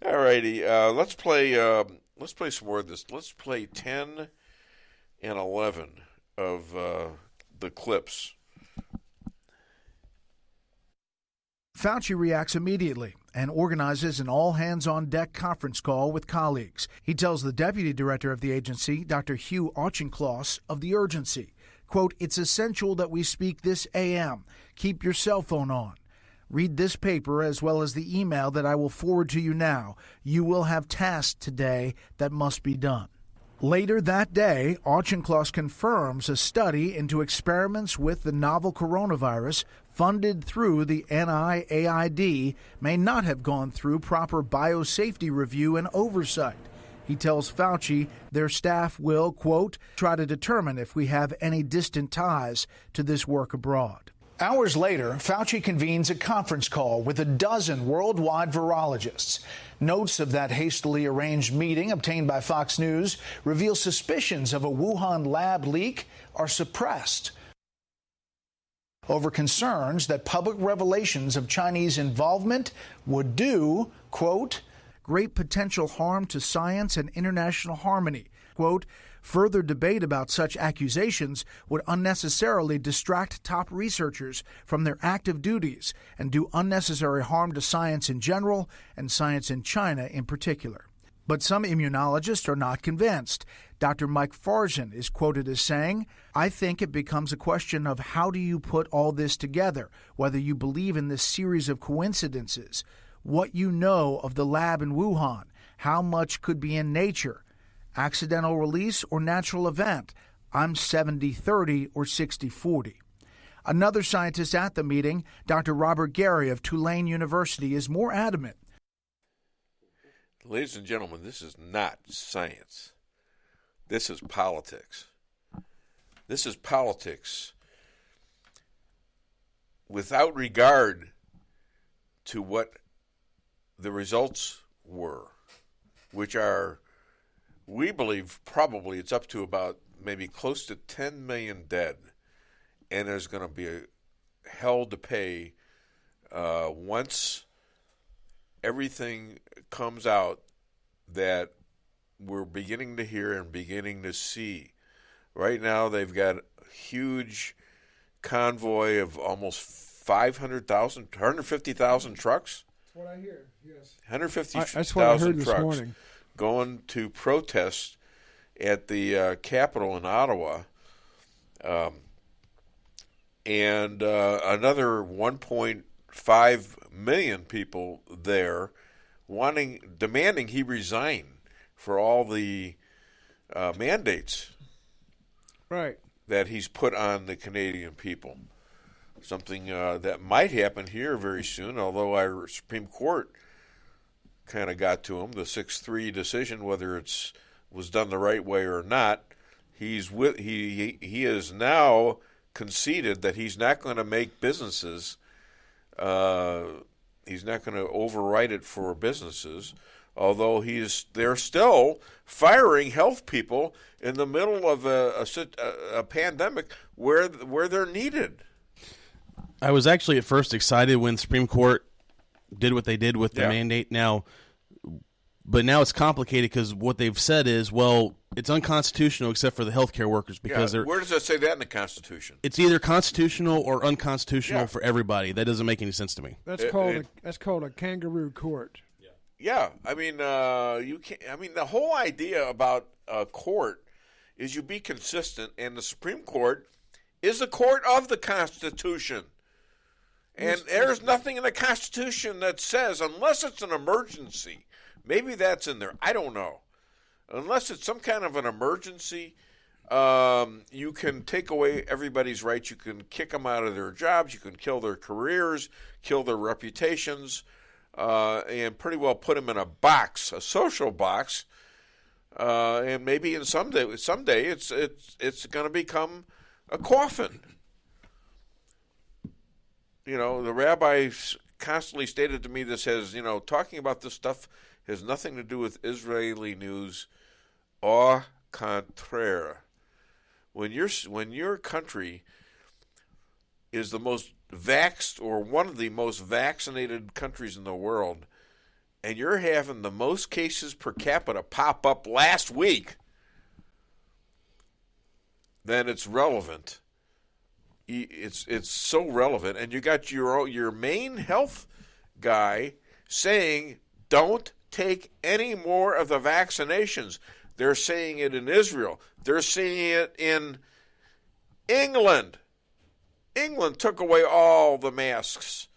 All righty. Let's play some more of this. Let's play 10 and 11 of the clips. Fauci reacts immediately and organizes an all-hands-on-deck conference call with colleagues. He tells the deputy director of the agency, Dr. Hugh Auchincloss, of the urgency. Quote, "It's essential that we speak this AM. Keep your cell phone on. Read this paper as well as the email that I will forward to you now. You will have tasks today that must be done." Later that day, Auchincloss confirms a study into experiments with the novel coronavirus funded through the NIAID may not have gone through proper biosafety review and oversight. He tells Fauci their staff will, quote, "try to determine if we have any distant ties to this work abroad." Hours later, Fauci convenes a conference call with a dozen worldwide virologists. Notes of that hastily arranged meeting obtained by Fox News reveal suspicions of a Wuhan lab leak are suppressed over concerns that public revelations of Chinese involvement would do, quote, "great potential harm to science and international harmony." Quote, "Further debate about such accusations would unnecessarily distract top researchers from their active duties and do unnecessary harm to science in general and science in China in particular." But some immunologists are not convinced. Dr. Mike Farzan is quoted as saying, "I think it becomes a question of how do you put all this together, whether you believe in this series of coincidences, what you know of the lab in Wuhan, how much could be in nature, accidental release or natural event, I'm 70-30 or 60-40. Another scientist at the meeting, Dr. Robert Gary of Tulane University, is more adamant. Ladies and gentlemen, this is not science. This is politics. This is politics without regard to what the results were, which are, we believe, probably it's up to about maybe close to 10 million dead, and there's going to be a hell to pay once everything comes out that we're beginning to hear and beginning to see. Right now, they've got a huge convoy of almost 150,000 trucks. That's what I hear, yes. 150,000 That's what I heard this trucks morning. going to protest at the Capitol in Ottawa. And another 1.5 million people there demanding he resign for all the mandates that he's put on the Canadian people. Something that might happen here very soon, although our Supreme Court kind of got to him, the 6-3 decision, whether it was done the right way or not. He has now conceded that he's not going to make businesses, he's not going to override it for businesses, although they're still firing health people in the middle of a pandemic where they're needed. I was actually at first excited when the Supreme Court did what they did with the mandate but now it's complicated because what they've said is, well, it's unconstitutional except for the healthcare workers because they're. Where does it say that in the Constitution? It's either constitutional or unconstitutional for everybody. That doesn't make any sense to me. That's called a kangaroo court. Yeah, I mean, you can't. I mean, the whole idea about a court is you be consistent, and the Supreme Court is the court of the Constitution. And there's nothing in the Constitution that says, unless it's an emergency, maybe that's in there, I don't know. Unless it's some kind of an emergency, you can take away everybody's rights. You can kick them out of their jobs. You can kill their careers, kill their reputations, and pretty well put them in a box, a social box. And maybe in someday it's going to become a coffin. You know, the rabbi constantly stated to me this has, talking about this stuff has nothing to do with Israeli news. Au contraire. When your country is the most vaxxed or one of the most vaccinated countries in the world, and you're having the most cases per capita pop up last week, then it's relevant. It's so relevant, and you got your main health guy saying, don't take any more of the vaccinations. They're saying it in Israel. They're saying it in England. England took away all the masks,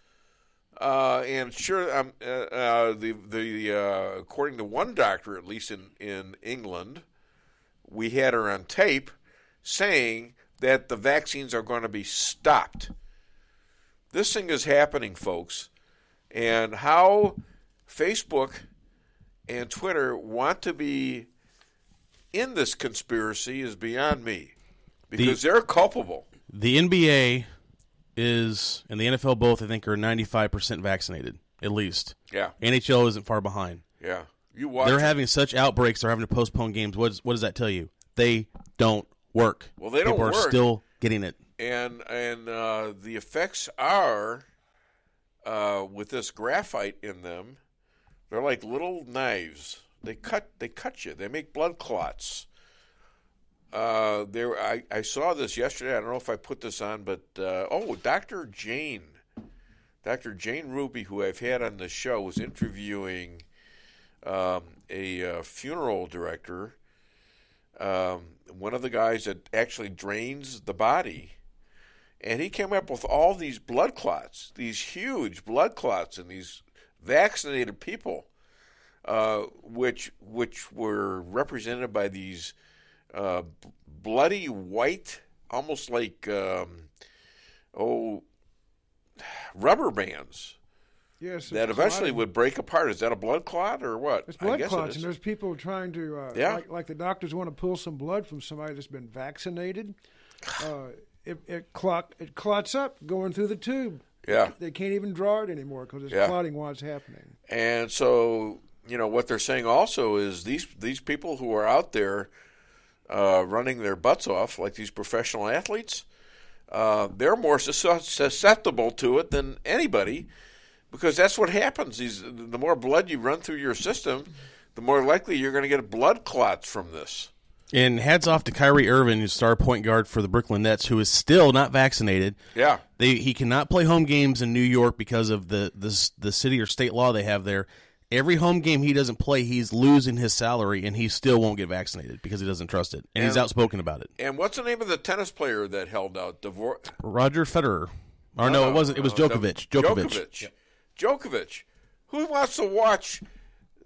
and sure, according to one doctor, at least in England, we had her on tape saying that the vaccines are going to be stopped. This thing is happening, folks, and how Facebook and Twitter want to be in this conspiracy is beyond me, because they're culpable. The NBA and the NFL both, I think, are 95% vaccinated, at least. Yeah. NHL isn't far behind. Yeah. You watch They're having such outbreaks, they're having to postpone games. What does that tell you? They don't work. Well, they don't work. People are still getting it. And the effects are, with this graphite in them, they're like little knives. They cut you. They make blood clots. I saw this yesterday. I don't know if I put this on, but Dr. Jane Ruby, who I've had on the show, was interviewing a funeral director, one of the guys that actually drains the body, and he came up with all these blood clots, these huge blood clots in these vaccinated people, which were represented by these bloody white, almost like rubber bands. Yes, that eventually would break apart. Is that a blood clot or what? It's blood clots, and there's people trying to, like the doctors want to pull some blood from somebody that's been vaccinated. It clots up going through the tube. Yeah. They can't even draw it anymore because it's clotting while it's happening. And so, what they're saying also is these people who are out there running their butts off, like these professional athletes, they're more susceptible to it than anybody. Because that's what happens. The more blood you run through your system, the more likely you're going to get blood clots from this. And hats off to Kyrie Irving, who's star point guard for the Brooklyn Nets, who is still not vaccinated. Yeah. He cannot play home games in New York because of the city or state law they have there. Every home game he doesn't play, he's losing his salary, and he still won't get vaccinated because he doesn't trust it. And he's outspoken about it. And what's the name of the tennis player that held out? Roger Federer. Or no, it wasn't. It was Djokovic. Djokovic. Yep. Djokovic. Who wants to watch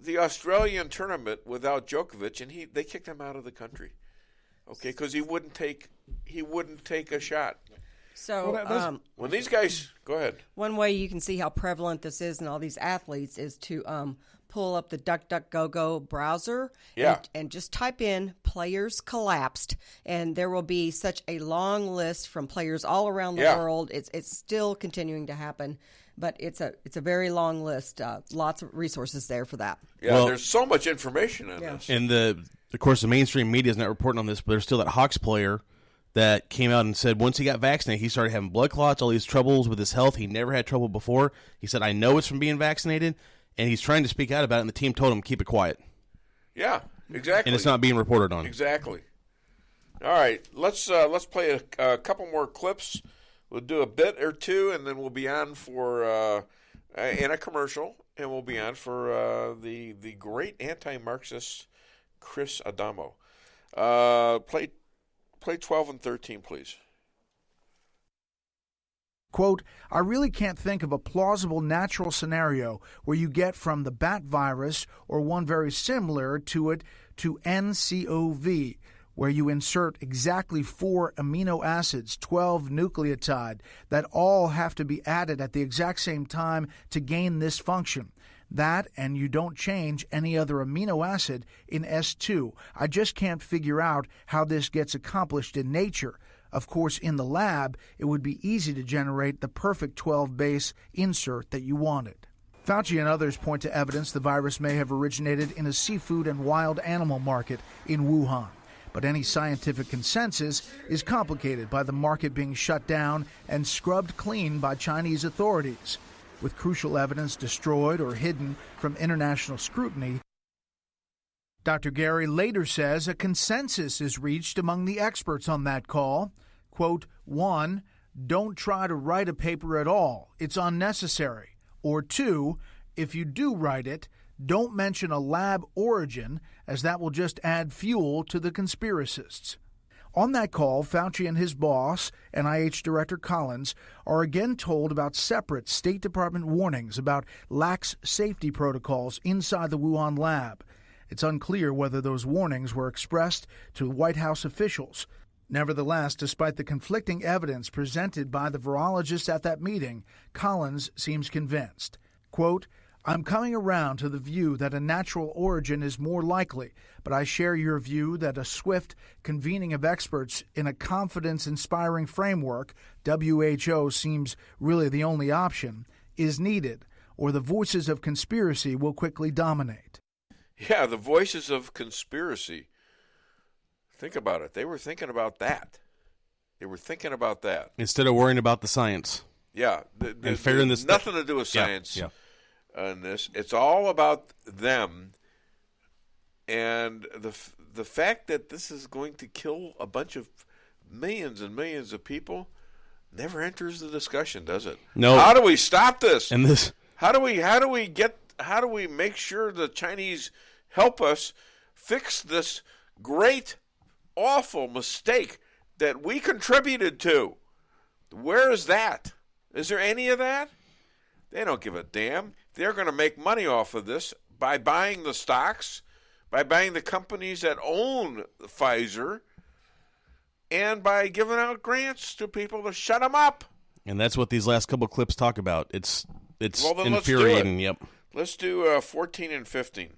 the Australian tournament without Djokovic? And they kicked him out of the country. Okay, because he wouldn't take a shot. So when these guys go ahead. One way you can see how prevalent this is in all these athletes is to pull up the DuckDuckGo browser and just type in players collapsed, and there will be such a long list from players all around the world. It's still continuing to happen. But it's a very long list. Lots of resources there for that. Yeah, there's so much information on this. And of course, the mainstream media is not reporting on this, but there's still that Hawks player that came out and said once he got vaccinated, he started having blood clots, all these troubles with his health. He never had trouble before. He said, I know it's from being vaccinated, and he's trying to speak out about it, and the team told him, keep it quiet. Yeah, exactly. And it's not being reported on. Exactly. All right, let's play a couple more clips. We'll do a bit or two, and then we'll be on for in a commercial, and we'll be on for the great anti-Marxist Chris Adamo. Play 12 and 13, please. Quote, I really can't think of a plausible natural scenario where you get from the bat virus or one very similar to it to NCOV, where you insert exactly 4 amino acids, 12 nucleotide, that all have to be added at the exact same time to gain this function. That, and you don't change any other amino acid in S2. I just can't figure out how this gets accomplished in nature. Of course, in the lab, it would be easy to generate the perfect 12-base insert that you wanted. Fauci and others point to evidence the virus may have originated in a seafood and wild animal market in Wuhan. But any scientific consensus is complicated by the market being shut down and scrubbed clean by Chinese authorities. With crucial evidence destroyed or hidden from international scrutiny, Dr. Gary later says a consensus is reached among the experts on that call. Quote, 1, don't try to write a paper at all. It's unnecessary. Or 2, if you do write it, don't mention a lab origin, as that will just add fuel to the conspiracists. On that call, Fauci and his boss, NIH Director Collins, are again told about separate State Department warnings about lax safety protocols inside the Wuhan lab. It's unclear whether those warnings were expressed to White House officials. Nevertheless, despite the conflicting evidence presented by the virologists at that meeting, Collins seems convinced. Quote, I'm coming around to the view that a natural origin is more likely, but I share your view that a swift convening of experts in a confidence-inspiring framework, WHO seems really the only option, is needed, or the voices of conspiracy will quickly dominate. Yeah, the voices of conspiracy. Think about it. They were thinking about that. Instead of worrying about the science. Yeah. And figuring this nothing to do with science. Yeah. On this, it's all about them, and the fact that this is going to kill a bunch of millions and millions of people never enters the discussion, does it? No. How do we stop this? And this. How do we make sure the Chinese help us fix this great, awful mistake that we contributed to? Where is that? Is there any of that? They don't give a damn. They're going to make money off of this by buying the stocks, by buying the companies that own Pfizer, and by giving out grants to people to shut them up. And that's what these last couple clips talk about. It's Well, infuriating. Yep. Let's do 14 and 15.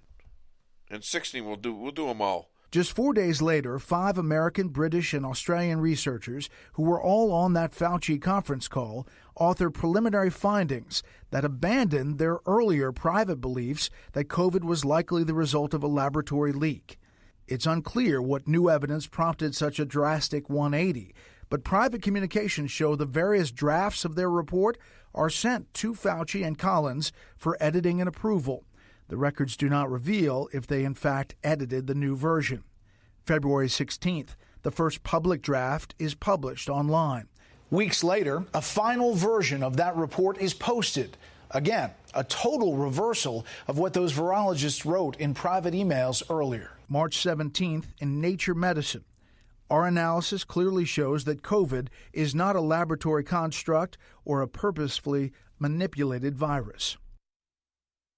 And 16 we'll do them all. Just 4 days later, 5 American, British, and Australian researchers who were all on that Fauci conference call authored preliminary findings that abandoned their earlier private beliefs that COVID was likely the result of a laboratory leak. It's unclear what new evidence prompted such a drastic 180, but private communications show the various drafts of their report are sent to Fauci and Collins for editing and approval. The records do not reveal if they in fact edited the new version. February 16th, the first public draft is published online. Weeks later, a final version of that report is posted. Again, a total reversal of what those virologists wrote in private emails earlier. March 17th in Nature Medicine. Our analysis clearly shows that COVID is not a laboratory construct or a purposefully manipulated virus.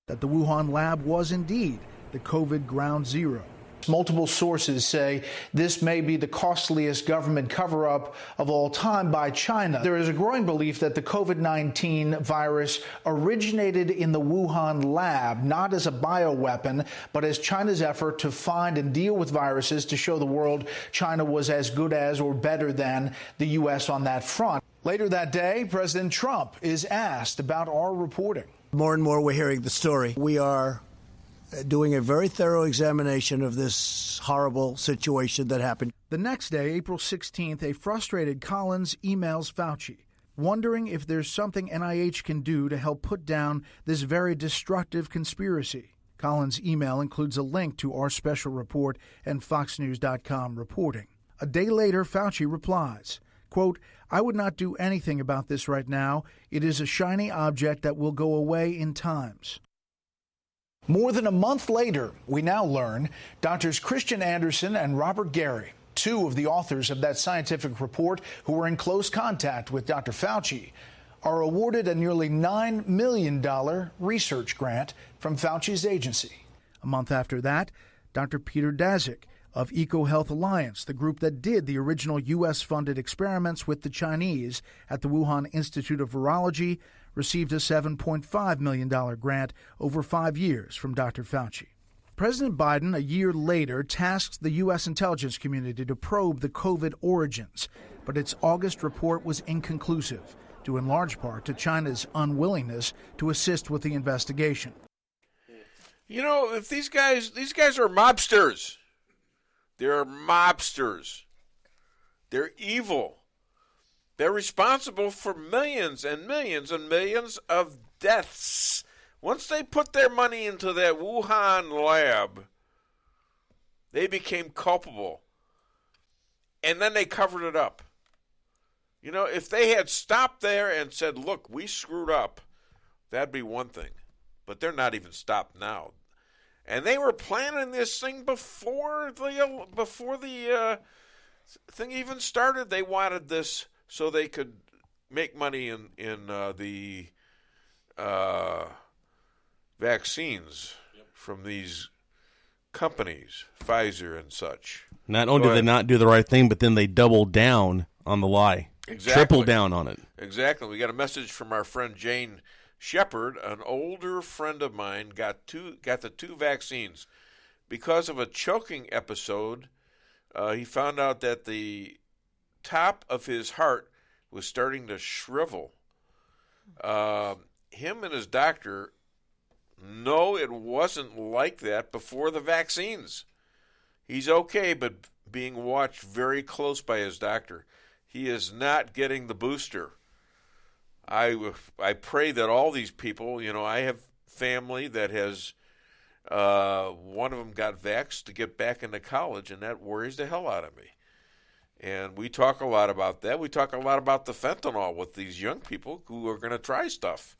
That the Wuhan lab was indeed the COVID ground zero. Multiple sources say this may be the costliest government cover-up of all time by China. There is a growing belief that the COVID-19 virus originated in the Wuhan lab, not as a bioweapon, but as China's effort to find and deal with viruses to show the world China was as good as or better than the U.S. on that front. Later that day, President Trump is asked about our reporting. More and more we're hearing the story. We are doing a very thorough examination of this horrible situation that happened. The next day, April 16th, a frustrated Collins emails Fauci, wondering if there's something NIH can do to help put down this very destructive conspiracy. Collins' email includes a link to our special report and FoxNews.com reporting. A day later, Fauci replies, quote, "I would not do anything about this right now. It is a shiny object that will go away in times." More than a month later, we now learn Drs. Christian Anderson and Robert Gary, 2 of the authors of that scientific report who were in close contact with Dr. Fauci, are awarded a nearly $9 million research grant from Fauci's agency. A month after that, Dr. Peter Daszak of EcoHealth Alliance, the group that did the original U.S.-funded experiments with the Chinese at the Wuhan Institute of Virology, received a $7.5 million grant over 5 years from Dr. Fauci. President Biden, a year later, tasks the U.S. intelligence community to probe the COVID origins, but its August report was inconclusive, due in large part to China's unwillingness to assist with the investigation. You know, if these guys are mobsters. They're mobsters. They're evil. They're responsible for millions and millions and millions of deaths. Once they put their money into that Wuhan lab, they became culpable. And then they covered it up. You know, if they had stopped there and said, look, we screwed up, that'd be one thing. But they're not even stopped now. And they were planning this thing before the thing even started. They wanted this so they could make money in the vaccines from these companies, Pfizer and such. Not only did they not do the right thing, but then they doubled down on the lie. Exactly. Tripled down on it. Exactly. We got a message from our friend Jane Shepard, an older friend of mine, got the 2 vaccines. Because of a choking episode, he found out that the top of his heart was starting to shrivel. Him and his doctor know it wasn't like that before the vaccines. He's okay, but being watched very close by his doctor. He is not getting the booster. I pray that all these people, you know, I have family that has, one of them got vaxxed to get back into college, and that worries the hell out of me. And we talk a lot about that. We talk a lot about the fentanyl with these young people who are going to try stuff,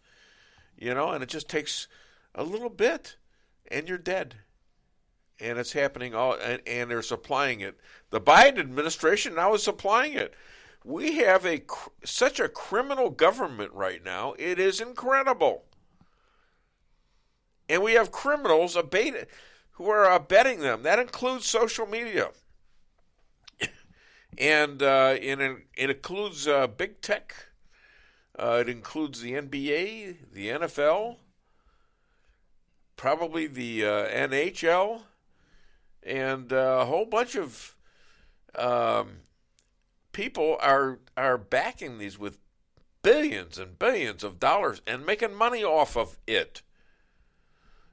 you know, and it just takes a little bit, and you're dead. And it's happening all, and they're supplying it. The Biden administration now is supplying it. We have such a criminal government right now. It is incredible. And we have criminals who are abetting them. That includes social media. And it includes big tech. It includes the NBA, the NFL, probably the NHL, and a whole bunch of people are backing these with billions and billions of dollars and making money off of it.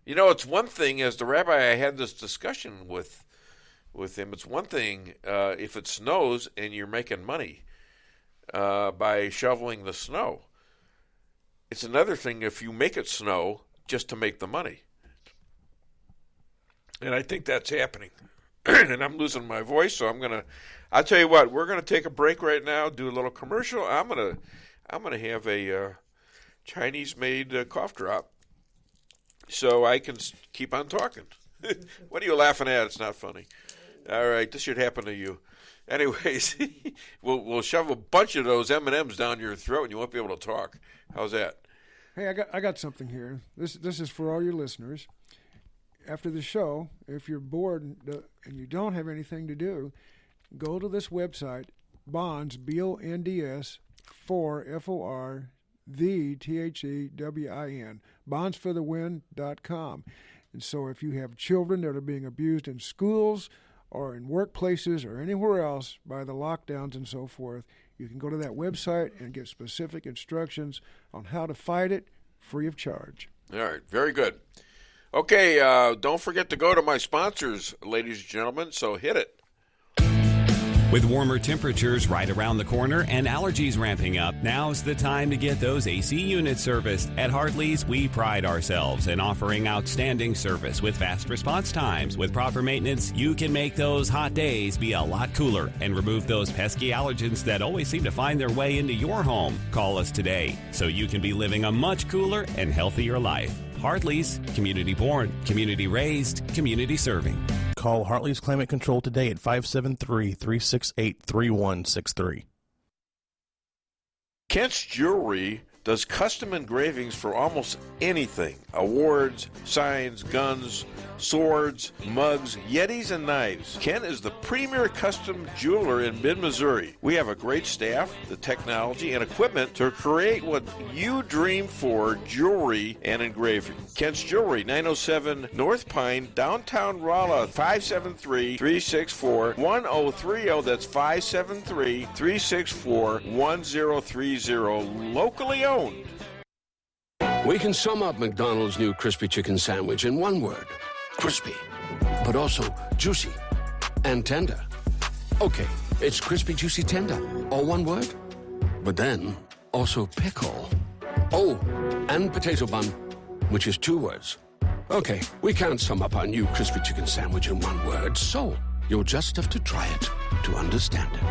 You know, it's one thing, as the rabbi, I had this discussion with him, it's one thing if it snows and you're making money by shoveling the snow. It's another thing if you make it snow just to make the money. And I think that's happening. And I'm losing my voice, so I'll tell you what, we're gonna take a break right now, do a little commercial. I'm gonna have a Chinese-made cough drop so I can keep on talking. What are you laughing at? It's not funny. All right, this should happen to you. Anyways, we'll shove a bunch of those M&Ms down your throat and you won't be able to talk. How's that? Hey, I got something here. This is for all your listeners. After the show, if you're bored and you don't have anything to do, go to this website, Bonds, B-O-N-D-S, for F-O-R, the T-H-E-W-I-N, bondsforthewin.com. And so if you have children that are being abused in schools or in workplaces or anywhere else by the lockdowns and so forth, you can go to that website and get specific instructions on how to fight it free of charge. All right, very good. Okay, don't forget to go to my sponsors, ladies and gentlemen, so hit it. With warmer temperatures right around the corner and allergies ramping up, now's the time to get those AC units serviced. At Hartley's, we pride ourselves in offering outstanding service with fast response times. With proper maintenance, you can make those hot days be a lot cooler and remove those pesky allergens that always seem to find their way into your home. Call us today so you can be living a much cooler and healthier life. Hartley's, community born, community raised, community serving. Call Hartley's Climate Control today at 573-368-3163. Kent's Jewelry does custom engravings for almost anything. Awards, signs, guns, swords, mugs, yetis, and knives. Kent is the premier custom jeweler in mid-Missouri. We have a great staff, the technology, and equipment to create what you dream for, jewelry and engraving. Kent's Jewelry, 907 North Pine, downtown Rolla, 573-364-1030. That's 573-364-1030. Locally owned. We can sum up McDonald's new crispy chicken sandwich in one word. Crispy, but also juicy and tender. Okay, it's crispy, juicy, tender. All one word. But then, also pickle. Oh, and potato bun, which is two words. Okay, we can't sum up our new crispy chicken sandwich in one word, so you'll just have to try it to understand it.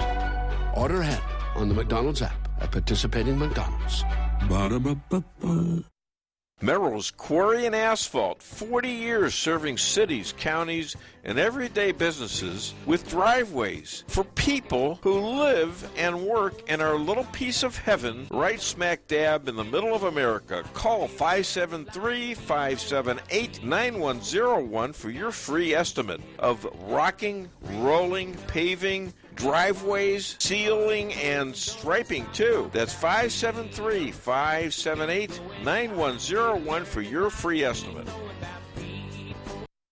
Order ahead on the McDonald's app at participating McDonald's. Ba-da-ba-ba-ba. Merrill's Quarry and Asphalt, 40 years serving cities, counties, and everyday businesses with driveways for people who live and work in our little piece of heaven right smack dab in the middle of America. Call 573-578-9101 for your free estimate of rocking, rolling, paving, driveways, sealing, and striping, too. That's 573-578-9101 for your free estimate.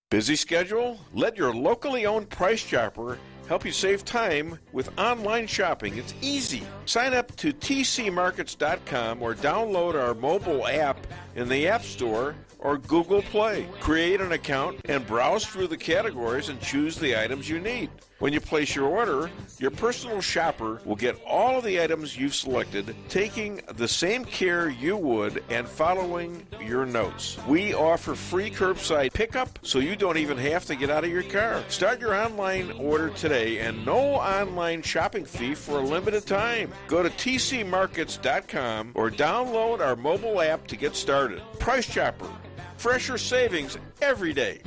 Busy schedule? Let your locally owned Price Chopper help you save time with online shopping. It's easy. Sign up to tcmarkets.com or download our mobile app in the App Store or Google Play. Create an account and browse through the categories and choose the items you need. When you place your order, your personal shopper will get all of the items you've selected, taking the same care you would and following your notes. We offer free curbside pickup, so you don't even have to get out of your car. Start your online order today and no online shopping fee for a limited time. Go to tcmarkets.com or download our mobile app to get started. Price Chopper. Fresher savings every day.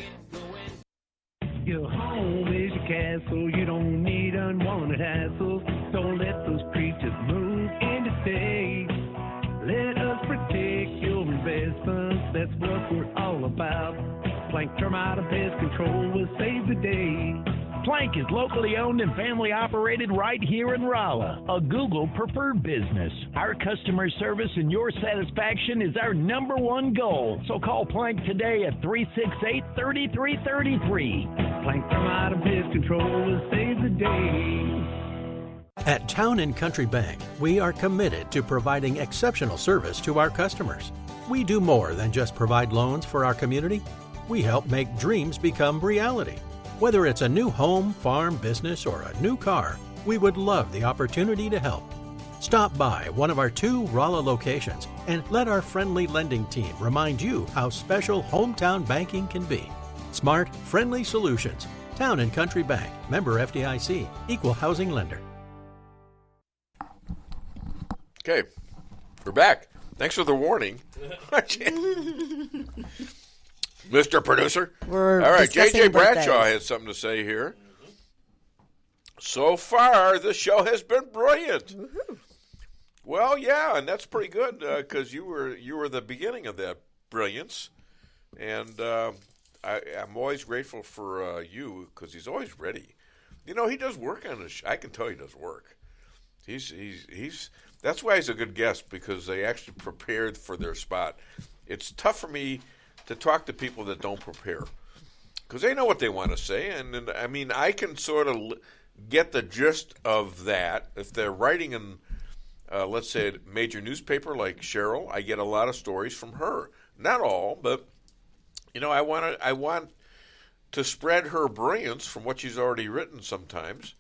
Your home is your castle. You don't need unwanted hassles. Don't let those creatures move in to stay. Let us protect your investments. That's what we're all about. Plank Termite and Pest Control will save the day. Plank is locally owned and family operated right here in Rolla, a Google preferred business. Our customer service and your satisfaction is our number one goal. So call Plank today at 368-3333. Plank Termite and Pest Control will save the day. At Town & Country Bank, we are committed to providing exceptional service to our customers. We do more than just provide loans for our community. We help make dreams become reality. Whether it's a new home, farm, business, or a new car, we would love the opportunity to help. Stop by one of our 2 Rolla locations and let our friendly lending team remind you how special hometown banking can be. Smart, friendly solutions. Town & Country Bank. Member FDIC. Equal housing lender. Okay, we're back. Thanks for the warning. Mr. Producer. We're all right, discussing J.J. Bradshaw birthdays. has something to say here. So far, the show has been brilliant. Woo-hoo. Well, yeah, and that's pretty good because you were the beginning of that brilliance, and I'm always grateful for you because he's always ready. You know, he does work on this. I can tell he does work. He's that's why he's a good guest because they actually prepared for their spot. It's tough for me to talk to people that don't prepare because they know what they want to say, and I mean I can sort of get the gist of that if they're writing in, let's say, a major newspaper like Cheryl. I get a lot of stories from her, not all, but you know I want to spread her brilliance from what she's already written sometimes.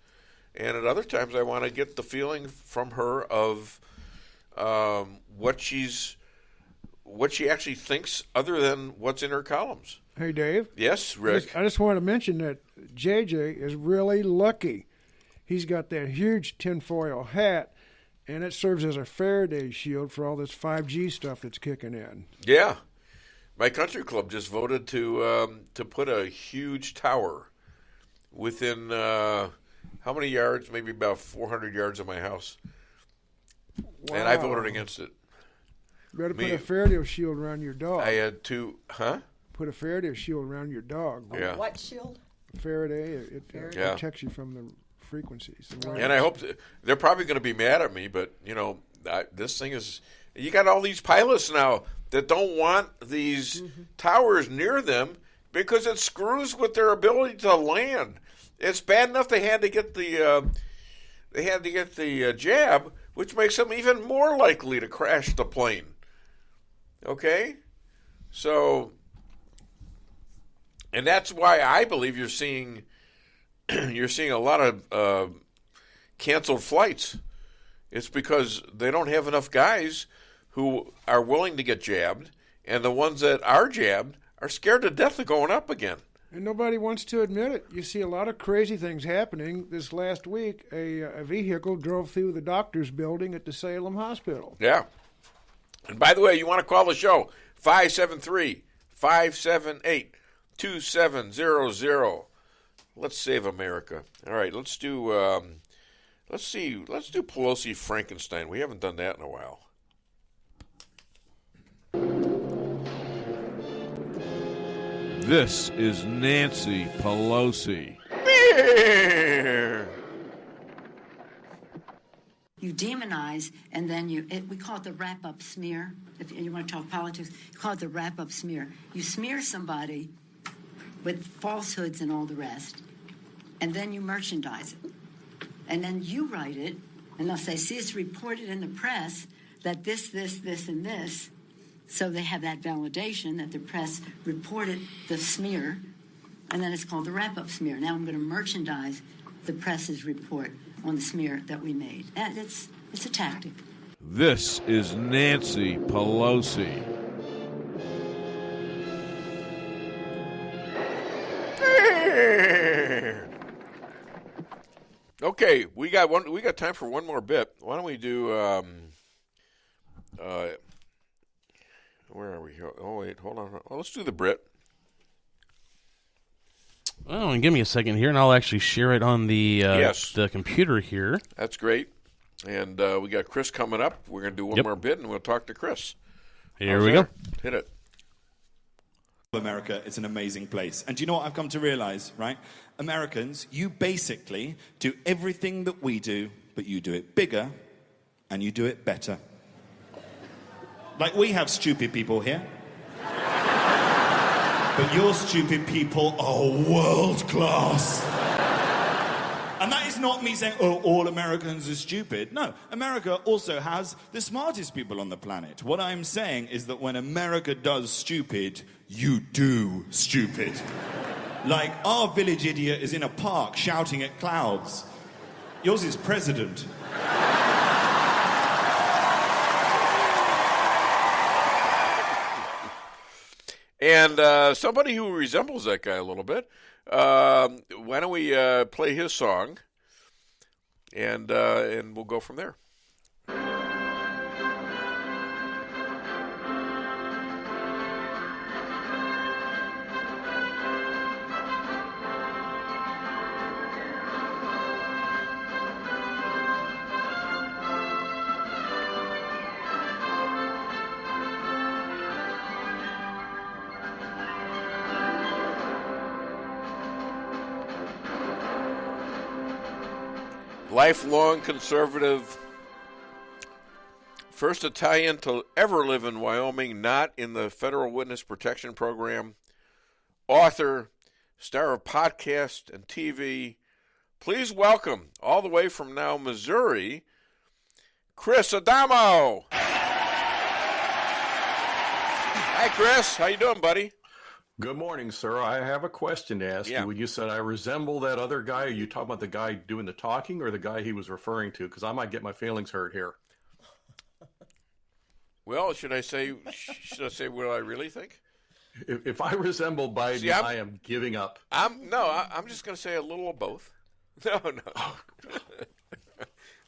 And at other times, I want to get the feeling from her of what she actually thinks, other than what's in her columns. Hey, Dave. Yes, Rick. I just want to mention that JJ is really lucky. He's got that huge tinfoil hat, and it serves as a Faraday shield for all this 5G stuff that's kicking in. Yeah, my country club just voted to put a huge tower within. How many yards? Maybe about 400 yards of my house. Wow. And I voted against it. You better put a Faraday shield around your dog. I had to, Put a Faraday shield around your dog. Yeah. What shield? Faraday. It protects you from the frequencies. And I hope they're probably going to be mad at me, but, you know, this thing is, you got all these pilots now that don't want these towers near them because it screws with their ability to land. It's bad enough they had to get the jab, which makes them even more likely to crash the plane. Okay, so, and that's why I believe you're seeing a lot of canceled flights. It's because they don't have enough guys who are willing to get jabbed, and the ones that are jabbed are scared to death of going up again. And nobody wants to admit it. You see a lot of crazy things happening. This last week, a vehicle drove through the doctor's building at the Salem Hospital. Yeah. And by the way, you want to call the show, 573-578-2700. Let's save America. All right, let's do Pelosi Frankenstein. We haven't done that in a while. This is Nancy Pelosi. You demonize, and then we call it the wrap-up smear. If you want to talk politics, you call it the wrap-up smear. You smear somebody with falsehoods and all the rest, and then you merchandise it. And then you write it, and they'll say, see, it's reported in the press that this, and this. So they have that validation that the press reported the smear, and then it's called the wrap-up smear. Now I'm going to merchandise the press's report on the smear that we made. And it's a tactic. This is Nancy Pelosi. Okay, we got time for one more bit. Why don't we do where are we? Oh, wait, hold on. Oh, let's do the Brit. Oh, and give me a second here, and I'll actually share it on the the computer here. That's great. And we got Chris coming up. We're going to do one more bit, and we'll talk to Chris. Here we go. Hit it. America is an amazing place. And do you know what I've come to realize, right? Americans, you basically do everything that we do, but you do it bigger and you do it better. Like, we have stupid people here. But your stupid people are world class. And that is not me saying, oh, all Americans are stupid. No, America also has the smartest people on the planet. What I'm saying is that when America does stupid, you do stupid. Like, our village idiot is in a park shouting at clouds. Yours is president. And somebody who resembles that guy a little bit, why don't we play his song, and we'll go from there. Lifelong conservative, first Italian to ever live in Wyoming, not in the Federal Witness Protection Program, author, star of podcast and TV. Please welcome, all the way from now Missouri, Chris Adamo. Hi, Chris. How you doing, buddy? Good morning, sir. I have a question to ask you. When you said I resemble that other guy, are you talking about the guy doing the talking or the guy he was referring to? Because I might get my feelings hurt here. Well, should I say what I really think? If I resemble Biden, I am giving up. I'm just going to say a little of both. No.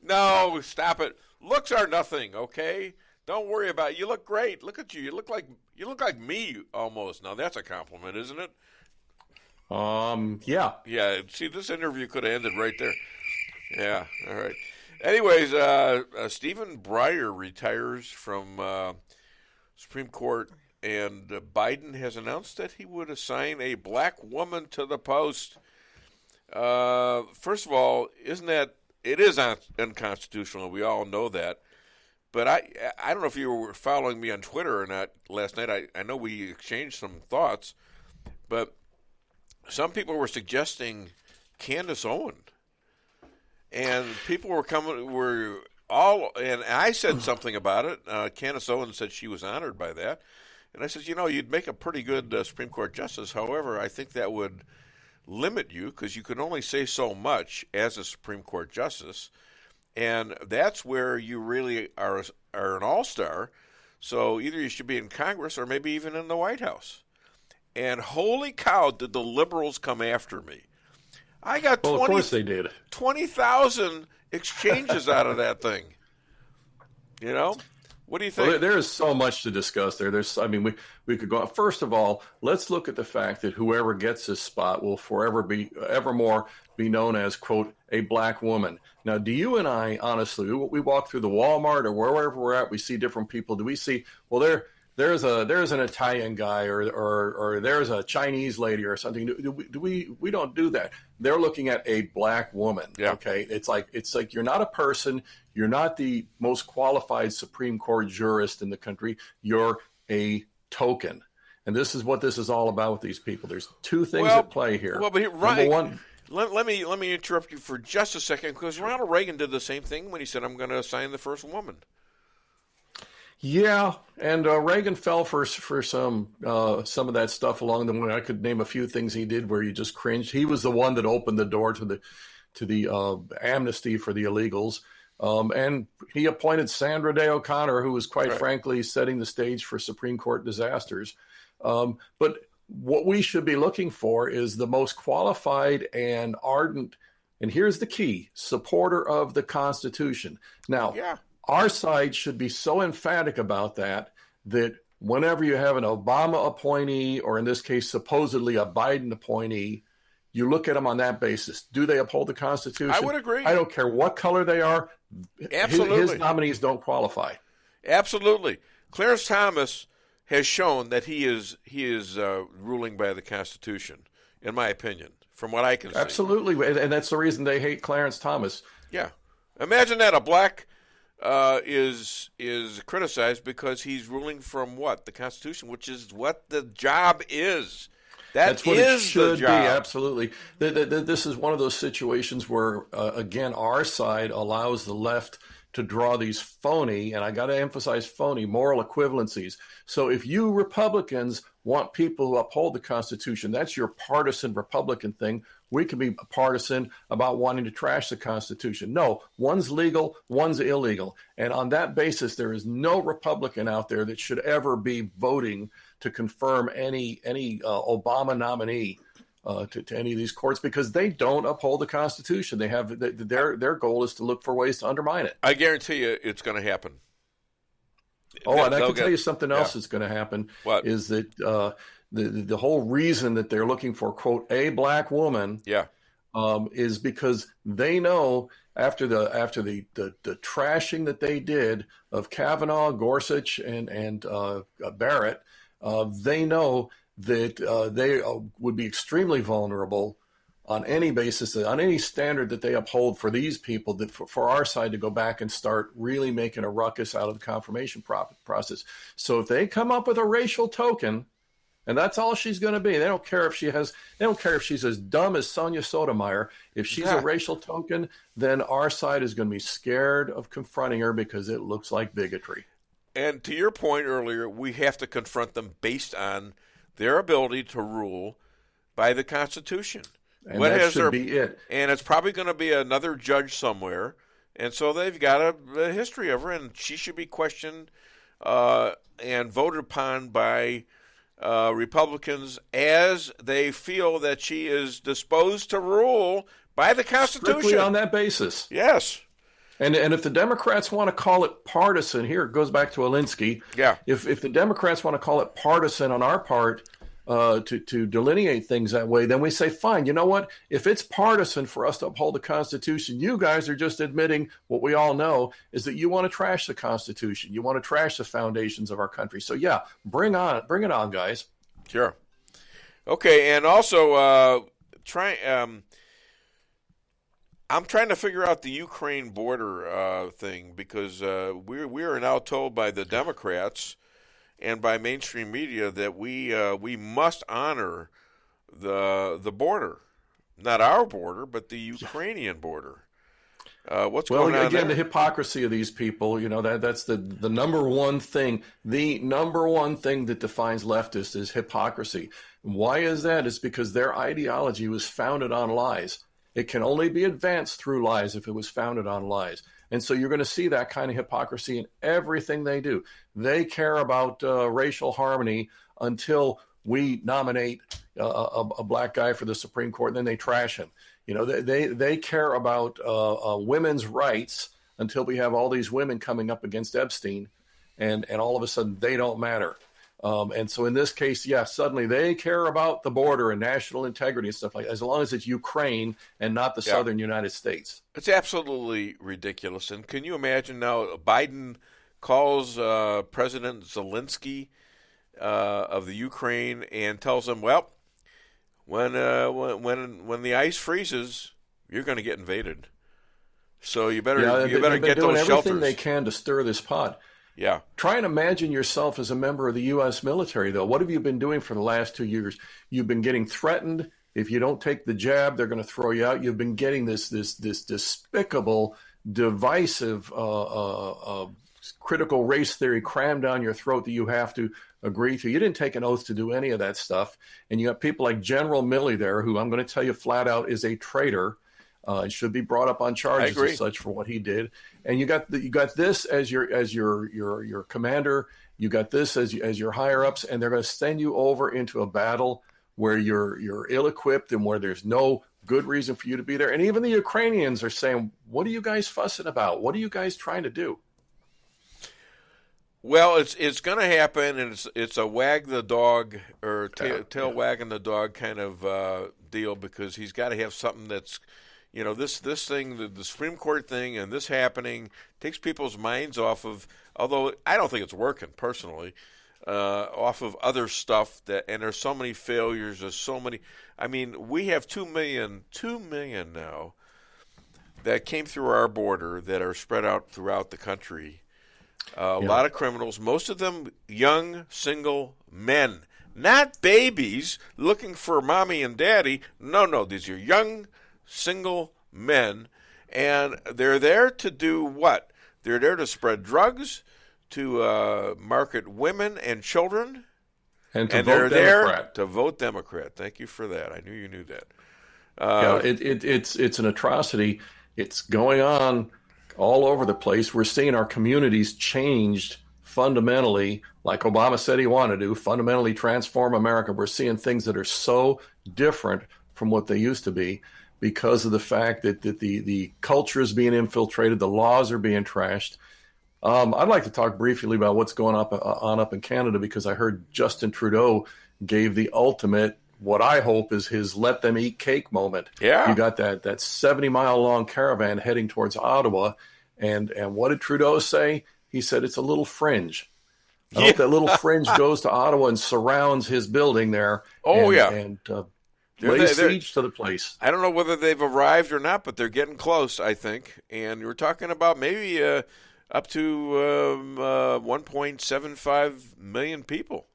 No, stop it. Looks are nothing, okay? Don't worry about it. You look great. Look at you. You look like me almost. Now that's a compliment, isn't it? Yeah. Yeah. See, this interview could have ended right there. Yeah. All right. Anyways, Stephen Breyer retires from Supreme Court, and Biden has announced that he would assign a black woman to the post. First of all, it is unconstitutional. We all know that. But I don't know if you were following me on Twitter or not last night. I know we exchanged some thoughts, but some people were suggesting Candace Owen, and people were all, and I said something about it. Candace Owen said she was honored by that, and I said, you'd make a pretty good Supreme Court justice. However, I think that would limit you because you can only say so much as a Supreme Court justice. And that's where you really are an all-star. So either you should be in Congress or maybe even in the White House. And holy cow, did the liberals come after me. I got of course they did. 20,000 exchanges out of that thing. What do you think? Well, there is so much to discuss there. We could go. First of all, let's look at the fact that whoever gets this spot will evermore be known as, quote, a black woman. Now, do you and I, honestly, we walk through the Walmart or wherever we're at, we see different people. Do we see, well, there's an Italian guy or there's a Chinese lady or something? We don't do that. They're looking at a black woman. Yeah. Okay. It's like you're not a person. You're not the most qualified Supreme Court jurist in the country. You're a token. And this is what this is all about with these people. There's two things at play here. Well, but Number one. Let me interrupt you for just a second, because Ronald Reagan did the same thing when he said, I'm going to assign the first woman. Yeah, and Reagan fell for some of that stuff along the way. I could name a few things he did where you just cringed. He was the one that opened the door to the amnesty for the illegals, and he appointed Sandra Day O'Connor, who was quite frankly setting the stage for Supreme Court disasters. But what we should be looking for is the most qualified and ardent, and here's the key, supporter of the Constitution. Now, our side should be so emphatic about that whenever you have an Obama appointee, or in this case, supposedly a Biden appointee, you look at them on that basis. Do they uphold the Constitution? I would agree. I don't care what color they are. Absolutely. His nominees don't qualify. Absolutely. Clarence Thomas has shown that he is ruling by the Constitution, in my opinion, from what I can see. Absolutely, and that's the reason they hate Clarence Thomas. Yeah, imagine that a black is criticized because he's ruling from what? The Constitution, which is what the job is. That's what is it should the be, job. absolutely. This is one of those situations where, again, our side allows the left to draw these phony, and I got to emphasize phony, moral equivalencies. So if you Republicans want people who uphold the Constitution, that's your partisan Republican thing. We can be partisan about wanting to trash the Constitution. No, one's legal, one's illegal. And on that basis, there is no Republican out there that should ever be voting to confirm any Obama nominee to any of these courts, because they don't uphold the Constitution. They have their goal is to look for ways to undermine it. I guarantee you it's going to happen. Oh, and I can tell you something else that's going to happen. What? Is that the whole reason that they're looking for, quote, a black woman is because they know after the trashing that they did of Kavanaugh, Gorsuch, and Barrett, they know that they would be extremely vulnerable on any basis, on any standard that they uphold for these people, that for our side to go back and start really making a ruckus out of the confirmation process. So if they come up with a racial token, and that's all she's going to be, they don't care if she's as dumb as Sonia Sotomayor. If she's a racial token, then our side is going to be scared of confronting her because it looks like bigotry. And to your point earlier, we have to confront them based on their ability to rule by the Constitution. And that should be it. And it's probably going to be another judge somewhere. And so they've got a history of her, and she should be questioned and voted upon by Republicans as they feel that she is disposed to rule by the Constitution. Strictly on that basis. Yes. And if the Democrats want to call it partisan, here it goes back to Alinsky. Yeah. If the Democrats want to call it partisan on our part to delineate things that way, then we say, fine, you know what? If it's partisan for us to uphold the Constitution, you guys are just admitting what we all know is that you want to trash the Constitution. You want to trash the foundations of our country. So yeah, bring it on, guys. Sure. Okay, and also I'm trying to figure out the Ukraine border thing, because we are now told by the Democrats and by mainstream media that we must honor the border, not our border, but the Ukrainian border. What's going on again, there? the hypocrisy of these people, that's the number one thing. The number one thing that defines leftists is hypocrisy. Why is that? It's because their ideology was founded on lies. It can only be advanced through lies if it was founded on lies. And so you're going to see that kind of hypocrisy in everything they do. They care about racial harmony until we nominate a black guy for the Supreme Court, and then they trash him. They care about women's rights until we have all these women coming up against Epstein, and all of a sudden they don't matter. And so in this case, suddenly they care about the border and national integrity and stuff like that, as long as it's Ukraine and not the southern United States. It's absolutely ridiculous. And can you imagine now Biden calls President Zelensky of the Ukraine and tells him, well, when the ice freezes, you're going to get invaded. So you better get those shelters. Everything they can to stir this pot. Yeah. Try and imagine yourself as a member of the U.S. military, though. What have you been doing for the last 2 years? You've been getting threatened. If you don't take the jab, they're going to throw you out. You've been getting this despicable, divisive, critical race theory crammed down your throat that you have to agree to. You didn't take an oath to do any of that stuff. And you got people like General Milley there, who I'm going to tell you flat out is a traitor. And should be brought up on charges as such for what he did. And you got this as your commander. You got this as your higher ups, and they're going to send you over into a battle where you're ill-equipped and where there's no good reason for you to be there. And even the Ukrainians are saying, "What are you guys fussing about? What are you guys trying to do?" Well, it's going to happen, and it's a wag the dog or tail wagging the dog kind of deal, because he's got to have something that's. This thing, the Supreme Court thing, and this happening takes people's minds off of. Although I don't think it's working personally, off of other stuff and there's so many failures. There's so many. I mean, we have 2 million now that came through our border that are spread out throughout the country. A lot of criminals, most of them young, single men, not babies looking for mommy and daddy. No, these are young, single men, and they're there to do what? They're there to spread drugs, to market women and children, and they're vote there Democrat. to vote Democrat. Thank you for that. I knew you knew that. It's an atrocity. It's going on all over the place. We're seeing our communities changed fundamentally, like Obama said he wanted to, fundamentally transform America. We're seeing things that are so different from what they used to be because of the fact that the culture is being infiltrated, the laws are being trashed. I'd like to talk briefly about what's going on up in Canada, because I heard Justin Trudeau gave the ultimate, what I hope is his let them eat cake moment. Yeah. You got that 70-mile long caravan heading towards Ottawa. And what did Trudeau say? He said it's a little fringe. I hope that little fringe goes to Ottawa and surrounds his building there. And lays siege to the place. I don't know whether they've arrived or not, but they're getting close, I think. And we're talking about maybe up to 1.75 million people.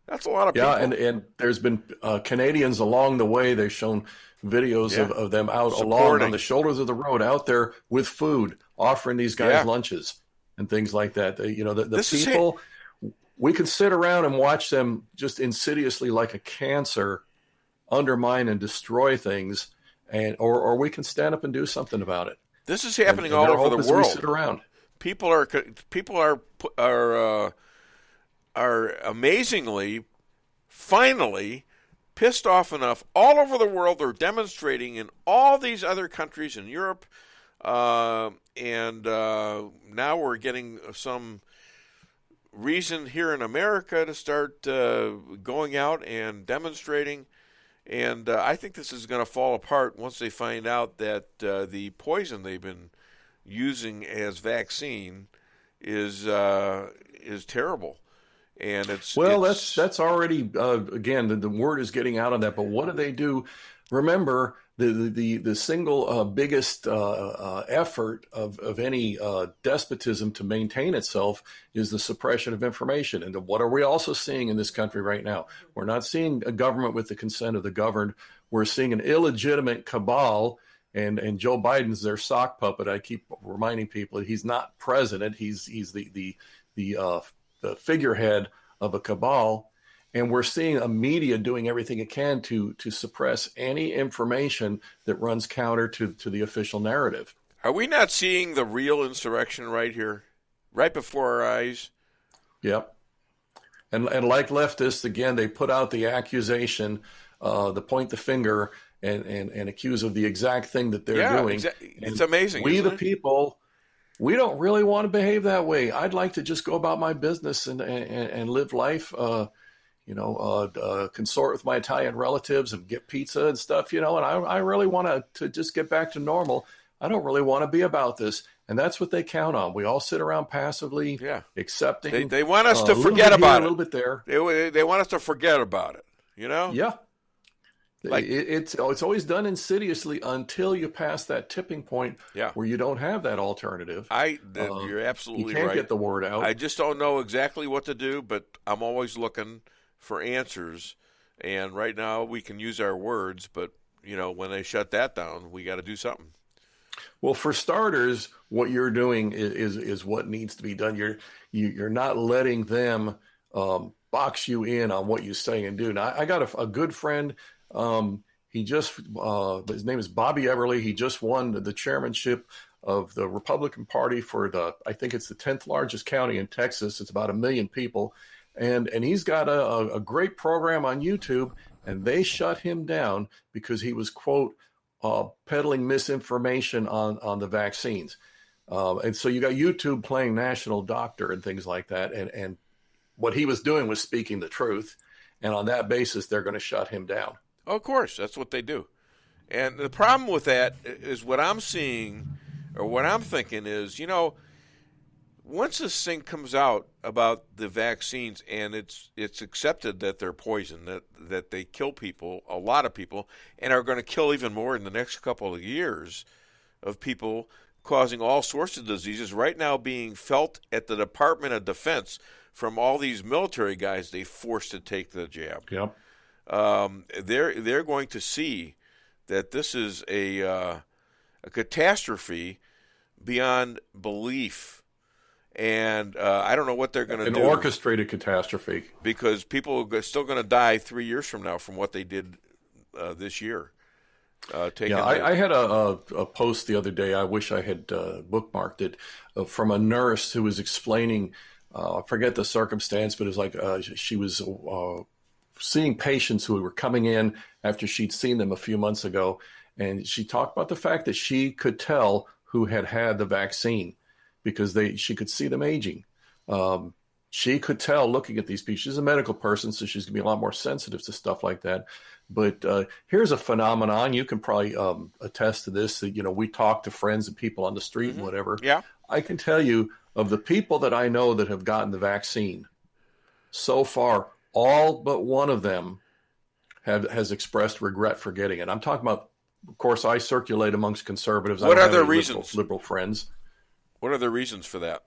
That's a lot of people. Yeah, and there's been Canadians along the way. They've shown videos of them out along on the shoulders of the road, out there with food, offering these guys lunches and things like that. The people, we can sit around and watch them just insidiously, like a cancer, undermine and destroy things, or we can stand up and do something about it. This is happening all over the world. We sit around. People are amazingly, finally, pissed off enough all over the world. They're demonstrating in all these other countries in Europe, and now we're getting some reason here in America to start going out and demonstrating. And I think this is going to fall apart once they find out that the poison they've been using as vaccine is terrible. And that's already again the word is getting out on that. But what do they do? Remember, the single biggest effort of any despotism to maintain itself is the suppression of information. And what are we also seeing in this country right now? We're not seeing a government with the consent of the governed. We're seeing an illegitimate cabal. And Joe Biden's their sock puppet. I keep reminding people he's not president. He's the figurehead of a cabal, and we're seeing a media doing everything it can to suppress any information that runs counter to the official narrative. Are we not seeing the real insurrection right here, right before our eyes? Yep. And like leftists, again, they put out the accusation, the point the finger, and accuse of the exact thing that they're doing. It's amazing. We, the people, we don't really want to behave that way. I'd like to just go about my business and live life, consort with my Italian relatives and get pizza and stuff, and I really want to just get back to normal. I don't really want to be about this. And that's what they count on. We all sit around passively accepting. They want us to forget about it. A little bit there. They want us to forget about it, Yeah. Like it's always done insidiously until you pass that tipping point where you don't have that alternative. You're absolutely right. You can't get the word out. I just don't know exactly what to do, but I'm always looking for answers. And right now we can use our words, but when they shut that down, we got to do something. Well, for starters, what you're doing is what needs to be done. You're not letting them box you in on what you say and do. Now, I got a good friend. He just his name is Bobby Everly. He just won the chairmanship of the Republican Party for I think it's the 10th largest county in Texas. It's about 1 million people, and he's got a great program on YouTube. And they shut him down because he was, quote, peddling misinformation on the vaccines. And so you got YouTube playing national doctor and things like that. And what he was doing was speaking the truth. And on that basis, they're going to shut him down. Of course, that's what they do. And the problem with that is what I'm seeing, or what I'm thinking is, once this thing comes out about the vaccines and it's accepted that they're poison, that they kill people, a lot of people, and are going to kill even more in the next couple of years of people, causing all sorts of diseases right now being felt at the Department of Defense from all these military guys they forced to take the jab. Yep. They're going to see that this is a catastrophe beyond belief, and I don't know what they're going to do. An orchestrated catastrophe. Because people are still going to die 3 years from now from what they did this year. I had a post the other day. I wish I had bookmarked it from a nurse who was explaining. I forget the circumstance, but it was like she was seeing patients who were coming in after she'd seen them a few months ago, and she talked about the fact that she could tell who had the vaccine because she could see them aging. She could tell looking at these people. She's a medical person, so she's going to be a lot more sensitive to stuff like that. But here's a phenomenon. You can probably attest to this. That, we talk to friends and people on the street and whatever. Yeah. I can tell you of the people that I know that have gotten the vaccine, so far, all but one of them has expressed regret for getting it. I'm talking about, of course, I circulate amongst conservatives. What are their reasons? Liberal friends. What are the reasons for that?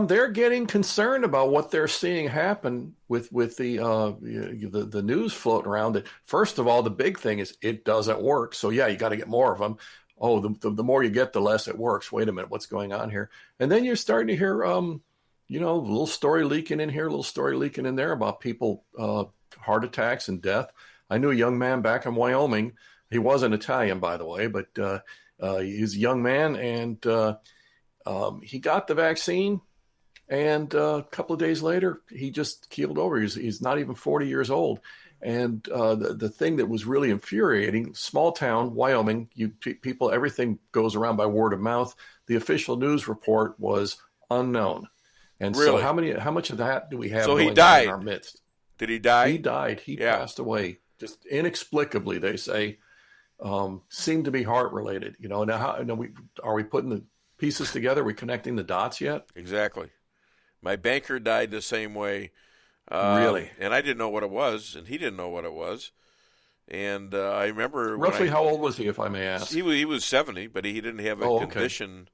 They're getting concerned about what they're seeing happen with the news floating around. That first of all, the big thing is it doesn't work. So yeah, you got to get more of them. Oh, the more you get, the less it works. Wait a minute, what's going on here? And then you're starting to hear, a little story leaking in here, a little story leaking in there about people, heart attacks and death. I knew a young man back in Wyoming. He wasn't Italian, by the way, but he's a young man, and he got the vaccine, and a couple of days later, he just keeled over. He's not even 40 years old. And the thing that was really infuriating, small town, Wyoming, people, everything goes around by word of mouth. The official news report was unknown. And really? So how much of that do we have so going he died. on in our midst? Did he die? He died. He passed away. Just inexplicably, they say. Seemed to be heart related. Now are we putting the pieces together? Are we connecting the dots yet? Exactly. My banker died the same way. Really? And I didn't know what it was, and he didn't know what it was. And I remember roughly how old was he, if I may ask? He was 70, but he didn't have a condition.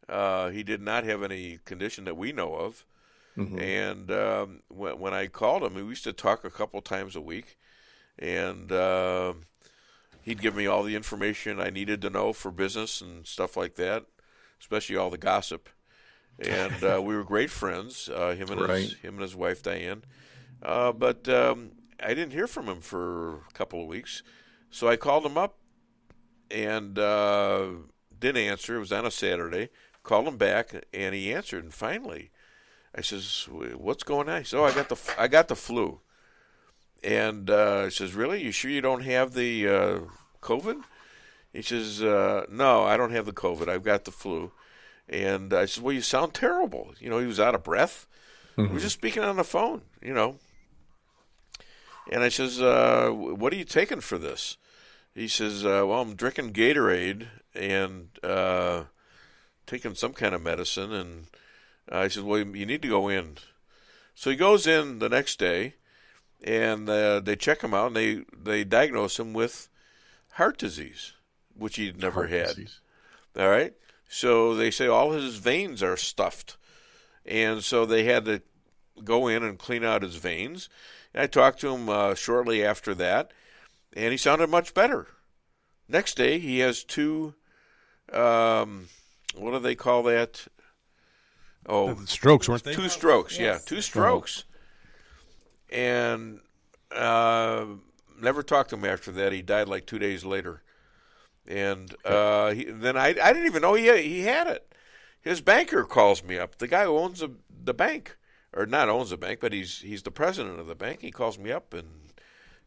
He did not have any condition that we know of. Mm-hmm. And when I called him, we used to talk a couple times a week, and he'd give me all the information I needed to know for business and stuff like that, especially all the gossip. And we were great friends, him and his wife Diane. But I didn't hear from him for a couple of weeks, so I called him up and didn't answer. It was on a Saturday. Called him back, and he answered. And finally, I says, "What's going on?" He said, "Oh, I got the flu." And he says, "Really? You sure you don't have the COVID?" He says, "No, I don't have the COVID. I've got the flu." And I said, "Well, you sound terrible." He was out of breath. Mm-hmm. We were just speaking on the phone, And I says, "What are you taking for this?" He says, "Well, I'm drinking Gatorade and taking some kind of medicine." And I said, "Well, you need to go in." So he goes in the next day, and they check him out, and they diagnose him with heart disease, which he'd never had. Disease. All right? So they say all his veins are stuffed. And so they had to go in and clean out his veins. And I talked to him shortly after that, and he sounded much better. Next day, he has two, what do they call that? Oh, strokes, weren't they? 2 strokes, yes. 2 strokes. And never talked to him after that. He died like 2 days later. And then I didn't even know he had it. His banker calls me up. The guy who owns the bank, or not owns the bank, but he's the president of the bank. He calls me up and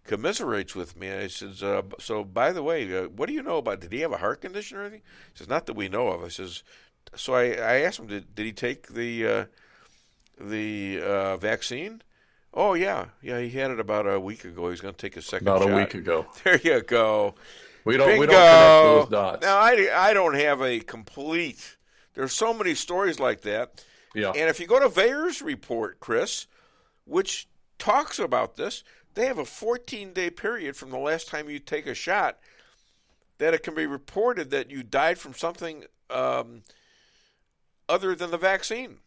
commiserates with me. I says, "So by the way, what do you know about? Did he have a heart condition or anything?" He says, "Not that we know of." I says, so I asked him, did he take the vaccine? Oh yeah, he had it about a week ago. He's going to take his second shot. About a week ago. There you go. We don't Bingo. connect those dots. Now I don't have a complete There's so many stories like that. Yeah. And if you go to VAERS report, Chris, which talks about this, they have a 14-day period from the last time you take a shot that it can be reported that you died from something other than the vaccine.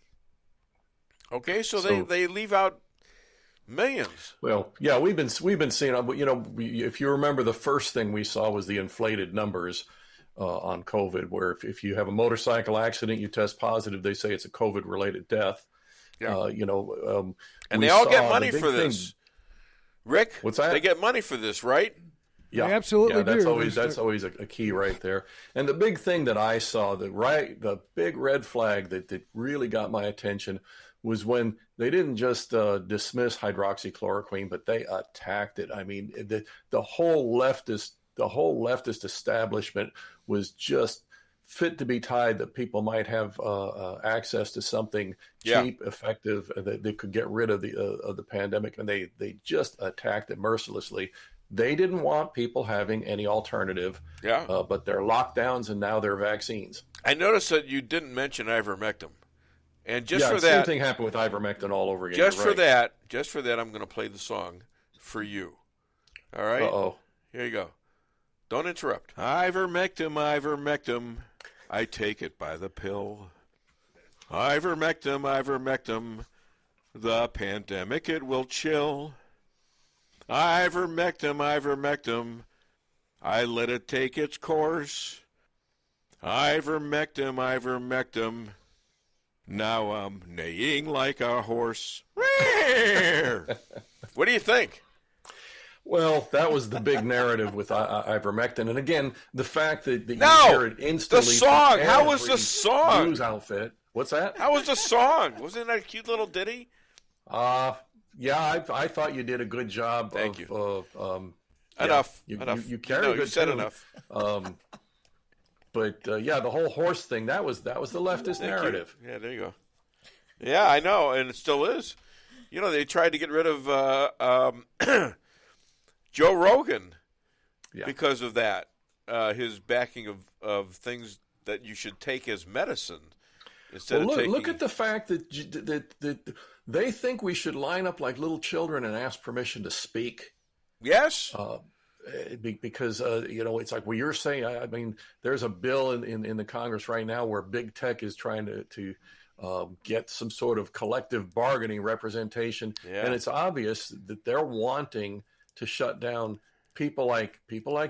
Okay, so they leave out millions. Well, yeah, we've been seeing. If you remember, the first thing we saw was the inflated numbers on COVID, where if you have a motorcycle accident, you test positive, they say it's a COVID-related death. Yeah. And we they all saw get money the big for thing. this. Rick, what's that? They get money for this, right? Yeah, They absolutely that's do. That's always a key right there. And the big thing that I saw, the big red flag that really got my attention was when they didn't just dismiss hydroxychloroquine, but they attacked it. I mean, the whole leftist establishment was just fit to be tied that people might have access to something cheap, effective, that they could get rid of the pandemic, and they just attacked it mercilessly. They didn't want people having any alternative, but they're lockdowns and now they're vaccines. I noticed that you didn't mention ivermectin. And just for the that, same thing happened with ivermectin all over again. Just for that, I'm going to play the song for you. All right? Uh-oh. Here you go. Don't interrupt. Ivermectin, I take it by the pill. Ivermectin, the pandemic it will chill. Ivermectin, I let it take its course. Ivermectin, now I'm neighing like a horse. What do you think? Well, that was the big narrative with ivermectin. And again, the fact that you hear it instantly. The song. From How was the song? News outfit. What's that? How was the song? Wasn't that a cute little ditty? Yeah, I thought you did a good job. Thank you. Enough. Enough. You carry a good you said tune. enough. But the whole horse thing, that was the leftist narrative. Yeah, there you go. Yeah, I know, and it still is. You know, they tried to get rid of Joe Rogan because of that, his backing of things that you should take as medicine instead of taking. Look at the fact that they think we should line up like little children and ask permission to speak. Yes. Because it's like, well, you're saying. I mean, there's a bill in the Congress right now where big tech is trying to get some sort of collective bargaining representation, and it's obvious that they're wanting to shut down people like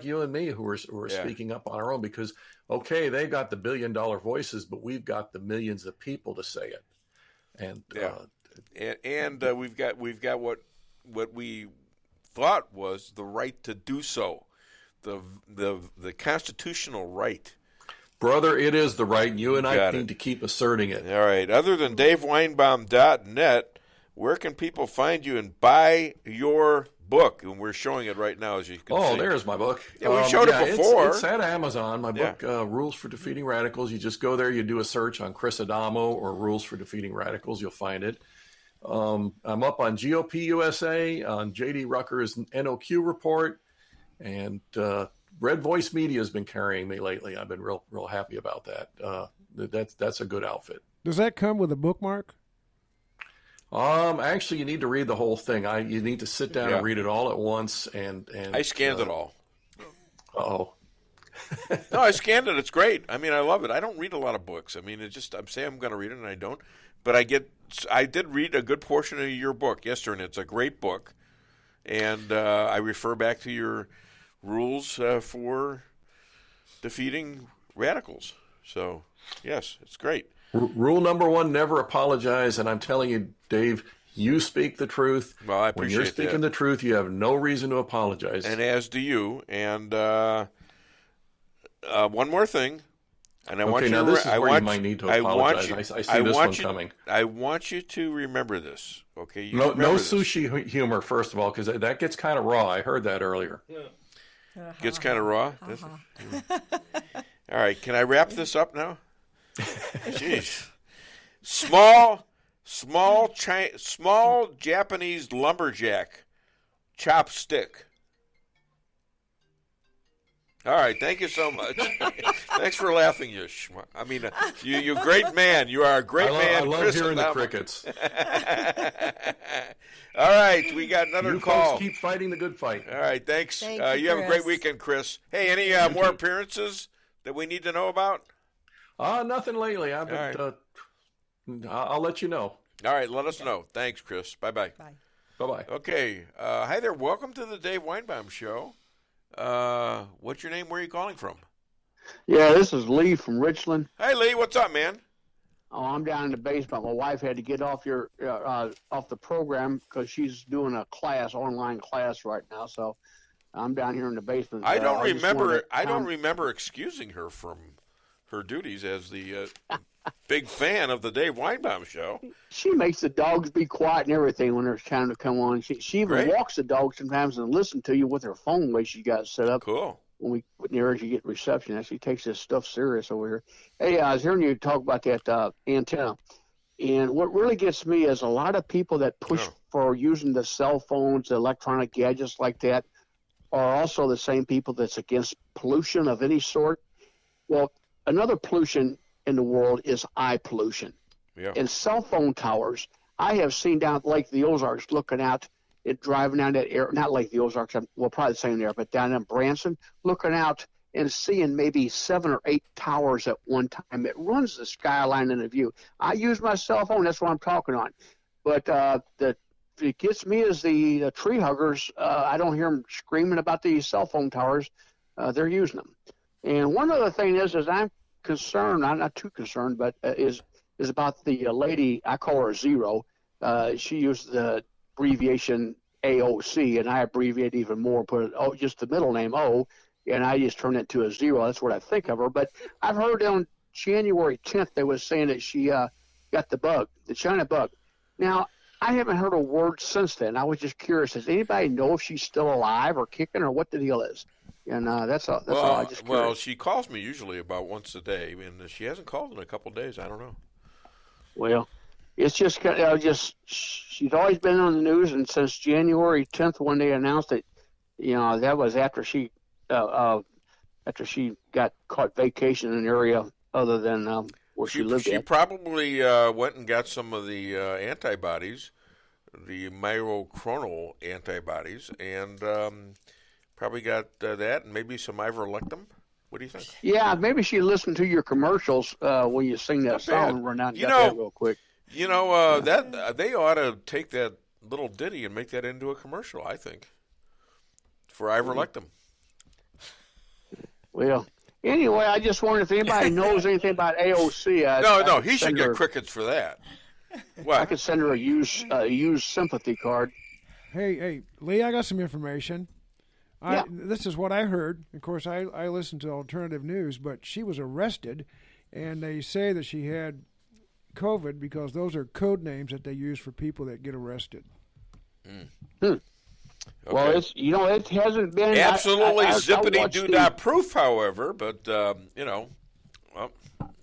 you and me who are speaking up on our own, because they've got the $1 billion voices, but we've got the millions of people to say it, and we've got what we thought was the right to do so, the constitutional right. Brother, it is the right. You and I need to keep asserting it. All right. Other than DaveWeinbaum.net, where can people find you and buy your book? And we're showing it right now, as you can see. Oh, there's my book. Yeah, we showed it before. It's at Amazon. My book, Rules for Defeating Radicals. You just go there, you do a search on Chris Adamo or Rules for Defeating Radicals. You'll find it. I'm up on GOP USA, on J.D. Rucker's NOQ report, and Red Voice Media has been carrying me lately. I've been real happy about that. That's a good outfit. Does that come with a bookmark? Actually, you need to read the whole thing. You need to sit down and read it all at once. And I scanned it all. Oh. No, I scanned it. It's great. I mean, I love it. I don't read a lot of books. I mean, I'm saying I'm going to read it and I don't. But I did read a good portion of your book yesterday, and it's a great book. And I refer back to your rules for defeating radicals. So, yes, it's great. Rule number 1, never apologize. And I'm telling you, Dave, you speak the truth. Well, I appreciate that. When you're speaking the truth, you have no reason to apologize. And as do you. And one more thing. And I want you now this is where you might need to apologize. I see this one coming. I want you to remember this. Okay? No sushi humor, first of all, because that gets kind of raw. I heard that earlier. Gets kind of raw? All right. Can I wrap this up now? Jeez. Small Japanese lumberjack chopstick. All right, thank you so much. Thanks for laughing, you schmuck. I mean, you're a great man. You are a great man. I love Chris hearing the Adamo. crickets. All right, we got another you call. Folks keep fighting the good fight. All right, thanks. Thank you have a great weekend, Chris. Hey, any more appearances that we need to know about? Nothing lately. I've been, I'll let you know. All right, let us know. Thanks, Chris. Bye-bye. Bye. Bye-bye. Okay. Hi there. Welcome to the Dave Weinbaum Show. What's your name? Where are you calling from? Yeah, this is Lee from Richland. Hey, Lee. What's up, man? Oh, I'm down in the basement. My wife had to get off the program because she's doing a online class right now. So I'm down here in the basement. I don't remember excusing her from her duties as the big fan of the Dave Weinbaum Show. She makes the dogs be quiet and everything when there's time to come on. She even walks the dog sometimes and listen to you with her phone the way she got it set up. Cool. When we put near her, she get reception. She takes this stuff serious over here. Hey, I was hearing you talk about that antenna. And what really gets me is a lot of people that push for using the cell phones, the electronic gadgets like that, are also the same people that's against pollution of any sort. Well, another pollution in the world is eye pollution. Yeah. And cell phone towers, I have seen down at Lake the Ozarks looking out, driving down that area, not Lake the Ozarks, well, probably the same there, but down in Branson, looking out and seeing maybe 7 or 8 towers at one time. It runs the skyline in the view. I use my cell phone, that's what I'm talking on. But it gets me is the tree huggers. I don't hear them screaming about these cell phone towers. They're using them. And one other thing is I'm concerned, I'm not too concerned, but is about the lady, I call her Zero. She used the abbreviation AOC, and I abbreviate even more, put just the middle name O, and I just turned it to a zero. That's what I think of her. But I've heard on January 10th they was saying that she got the bug, the China bug. Now, I haven't heard a word since then. I was just curious. Does anybody know if she's still alive or kicking or what the deal is? And that's all. That's all. I just curious. Well, she calls me usually about once a day, and she hasn't called in a couple of days. I don't know. Well, it's just she's always been on the news, and since January 10th when they announced it, that was after she got caught vacation in an area other than where she lived. She probably went and got some of the antibodies, the myoclonal antibodies, and probably got that, and maybe some ivermectin. What do you think? Yeah, maybe she listened to your commercials when you sing that song and run out and got that real quick. That they ought to take that little ditty and make that into a commercial, I think, for ivermectin. Well, anyway, I just wondered if anybody knows anything about AOC. No, he should get crickets for that. What? I could send her a used sympathy card. Hey, Lee, I got some information. Yeah. This is what I heard. Of course, I listen to alternative news, but she was arrested, and they say that she had COVID because those are code names that they use for people that get arrested. Okay. Well, it hasn't been absolutely zippity-doo-dah proof, however, but well,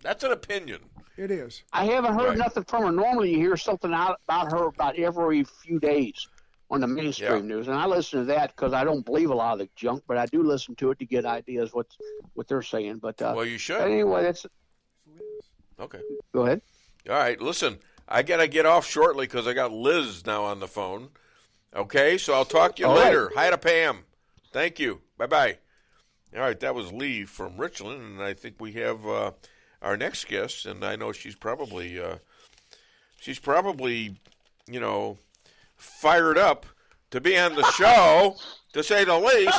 that's an opinion. It is. I haven't heard nothing from her. Normally, you hear something out about her about every few days on the mainstream news, and I listen to that because I don't believe a lot of the junk, but I do listen to it to get ideas what they're saying. But well, you should. Anyway, that's okay. Go ahead. All right, listen, I got to get off shortly because I got Liz now on the phone. Okay, so I'll talk to you later. Right. Hi to Pam. Thank you. Bye-bye. All right, that was Lee from Richland, and I think we have our next guest, and I know she's probably fired up to be on the show, to say the least.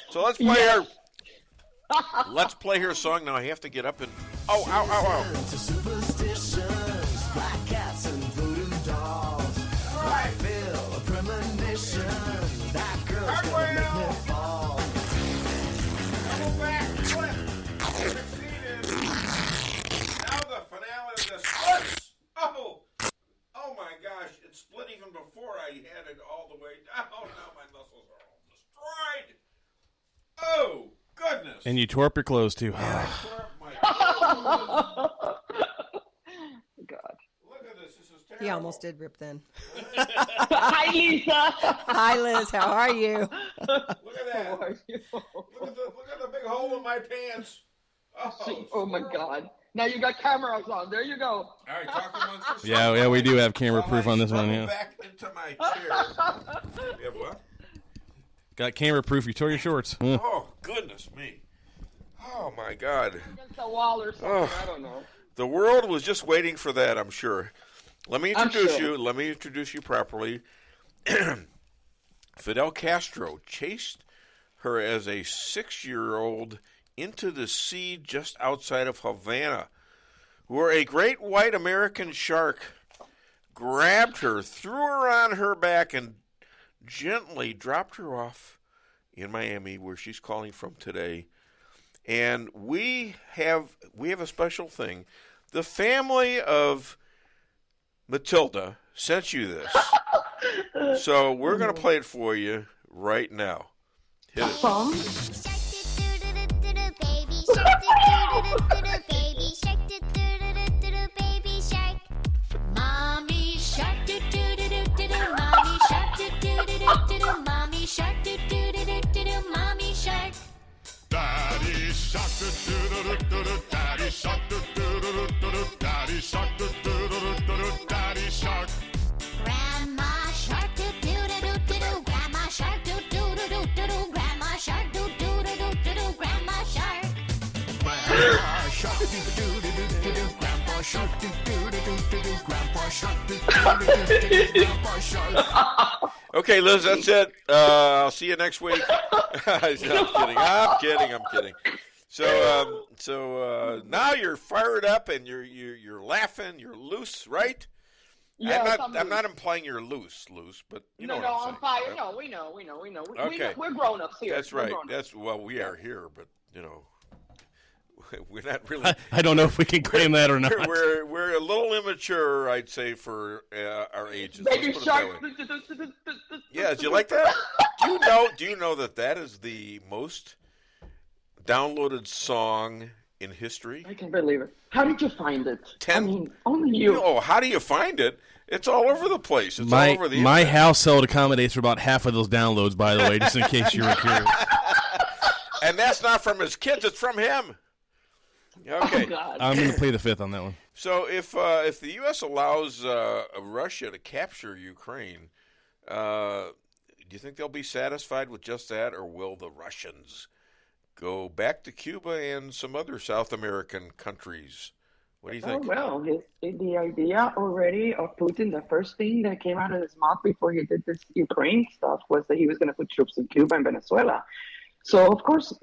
So let's play her. Let's play her song now. I have to get up and ow. To superstitions, black cats and voodoo dolls. I feel a premonition. That girl's gonna make me fall. Double back flip. Succeeded. Now the finale of the splits. Oh my gosh! It split even before I had it all the way down. Now my muscles are all destroyed. Oh goodness! And you tore up your clothes too. Yeah, I tore up my clothes. God. Look at this. This is terrible. He almost did rip then. Hi, Lisa. Hi, Liz. How are you? Look at that. Look at the big hole in my pants. Oh my God. Now you got cameras on. There you go. All right, talk amongst yourselves. Yeah, we do have camera proof on this one. Yeah. Back into my chair. You have what? Got camera proof. You tore your shorts. Oh, goodness me. Oh, my God. Against the wall or something. I don't know. The world was just waiting for that, I'm sure. Let me introduce you properly. Fidel Castro chased her as a 6-year-old into the sea just outside of Havana, where a great white American shark grabbed her, threw her on her back, and gently dropped her off in Miami, where she's calling from today. And we have a special thing. The family of Matilda sent you this. So we're going to play it for you right now. Hit it. Mommy shark do do do do do do. Mommy shark do do do do do do. Mommy shark do do do do do do. Mommy shark. Daddy shark do do do do do. Daddy shark do do do do do. Daddy shark do do do do do. Daddy shark. Grandma shark do do do do do. Grandma shark do do do do do. Grandma shark do do do do do. Grandma shark. Grandma shark do do do do do. Grandpa shark do do do do do. Grandpa shark do do do do do. Grandpa shark. Okay, Liz, that's it. I'll see you next week. I'm kidding. So now you're fired up and you're laughing. You're loose, right? Yes, I'm not implying you're loose, but you know what I'm saying. I'm fire. No, we know. Okay. We're grown-ups here. That's right. We are here, but we're not really. I don't know if we can claim that or not. We're a little immature, I'd say, for our ages. Baby shark. Yeah, do you like that? Do you know that is the most downloaded song in history? I can't believe it. How did you find it? Only you. Oh, how do you find it? It's all over the place. It's all over the my internet. household accommodates for about half of those downloads, by the way, just in case you were curious. And that's not from his kids; it's from him. Okay, I'm going to play the fifth on that one. So if the U.S. allows Russia to capture Ukraine, do you think they'll be satisfied with just that, or will the Russians go back to Cuba and some other South American countries? What do you think? Oh, well, the idea already of Putin, the first thing that came out of his mouth before he did this Ukraine stuff was that he was going to put troops in Cuba and Venezuela. So, of course,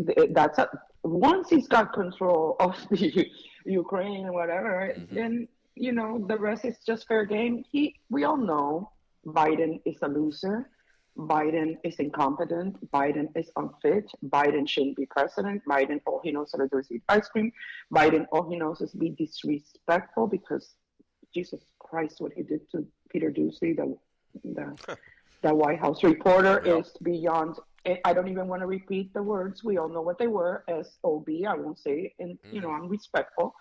once he's got control of the Ukraine and whatever, then, the rest is just fair game. We all know Biden is a loser. Biden is incompetent. Biden is unfit. Biden shouldn't be president. Biden, all he knows how to do is eat ice cream. Biden, all he knows is be disrespectful because, Jesus Christ, what he did to Peter Doocy, the White House reporter, is beyond. I don't even want to repeat the words. We all know what they were. S-O-B, I won't say it. And, I'm respectful.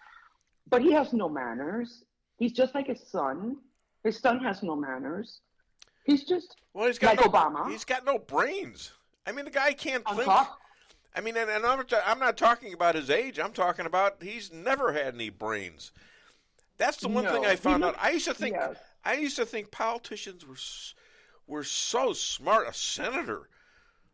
But he has no manners. He's just like his son. His son has no manners. He's just Obama. He's got no brains. I mean, the guy can't think. I mean, and I'm not talking about his age. I'm talking about he's never had any brains. That's the one thing I found out. I used to think politicians were so smart. A senator,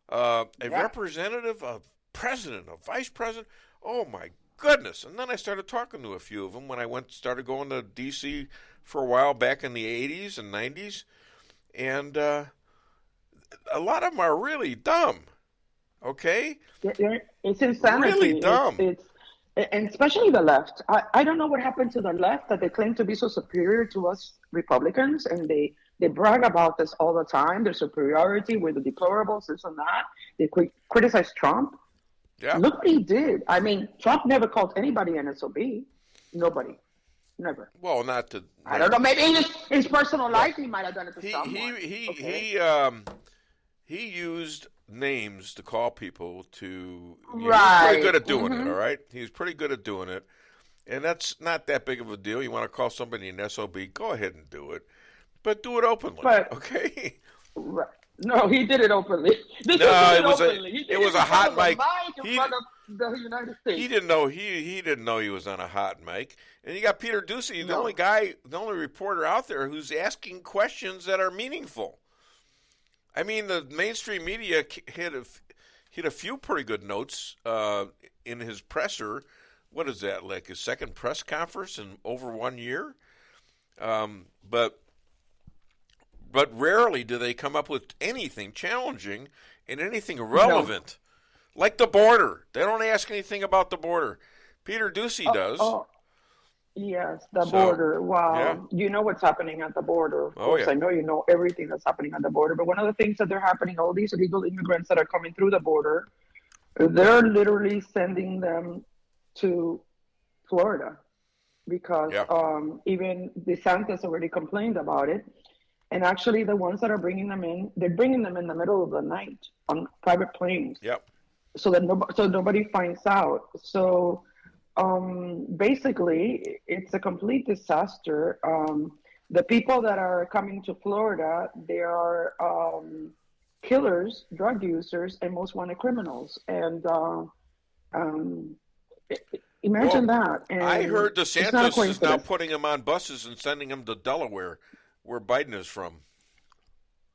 a representative, a president, a vice president. Oh my goodness! And then I started talking to a few of them when I started going to D.C. for a while back in the 80s and 90s. And a lot of them are really dumb, okay? It's insanity. Really dumb. And especially the left. I don't know what happened to the left that they claim to be so superior to us Republicans, and they brag about this all the time, their superiority, we're the deplorables, this and that. They criticize Trump. Yeah. Look what he did. I mean, Trump never called anybody an SOB. Nobody. Never. Well, not to. I don't know. Maybe in his personal life, he might have done it to someone. He used names to call people to. Right. He was pretty good at doing it. All right. He was pretty good at doing it, and that's not that big of a deal. You want to call somebody an SOB? Go ahead and do it. But do it openly, okay? Right. No, he did it openly. It was a hot mic. In front of the United States. He didn't know he was on a hot mic. And you got Peter Ducey, the only reporter out there who's asking questions that are meaningful. I mean, the mainstream media hit a few pretty good notes in his presser. What is that, like his second press conference in over 1 year? But rarely do they come up with anything challenging and anything relevant. No. Like the border. They don't ask anything about the border. Peter Ducey does. Oh, yes, the border. Wow. Yeah. You know what's happening at the border. Of course, yeah. I know you know everything that's happening at the border. But one of the things that they're happening, all these illegal immigrants that are coming through the border, they're literally sending them to Florida because even DeSantis already complained about it. And actually, the ones that are bringing them in, they're bringing them in the middle of the night on private planes. Yep. So that nobody finds out. So basically, it's a complete disaster. The people that are coming to Florida, they are killers, drug users, and most wanted criminals. And imagine that. And I heard DeSantis is now putting them on buses and sending them to Delaware, where Biden is from.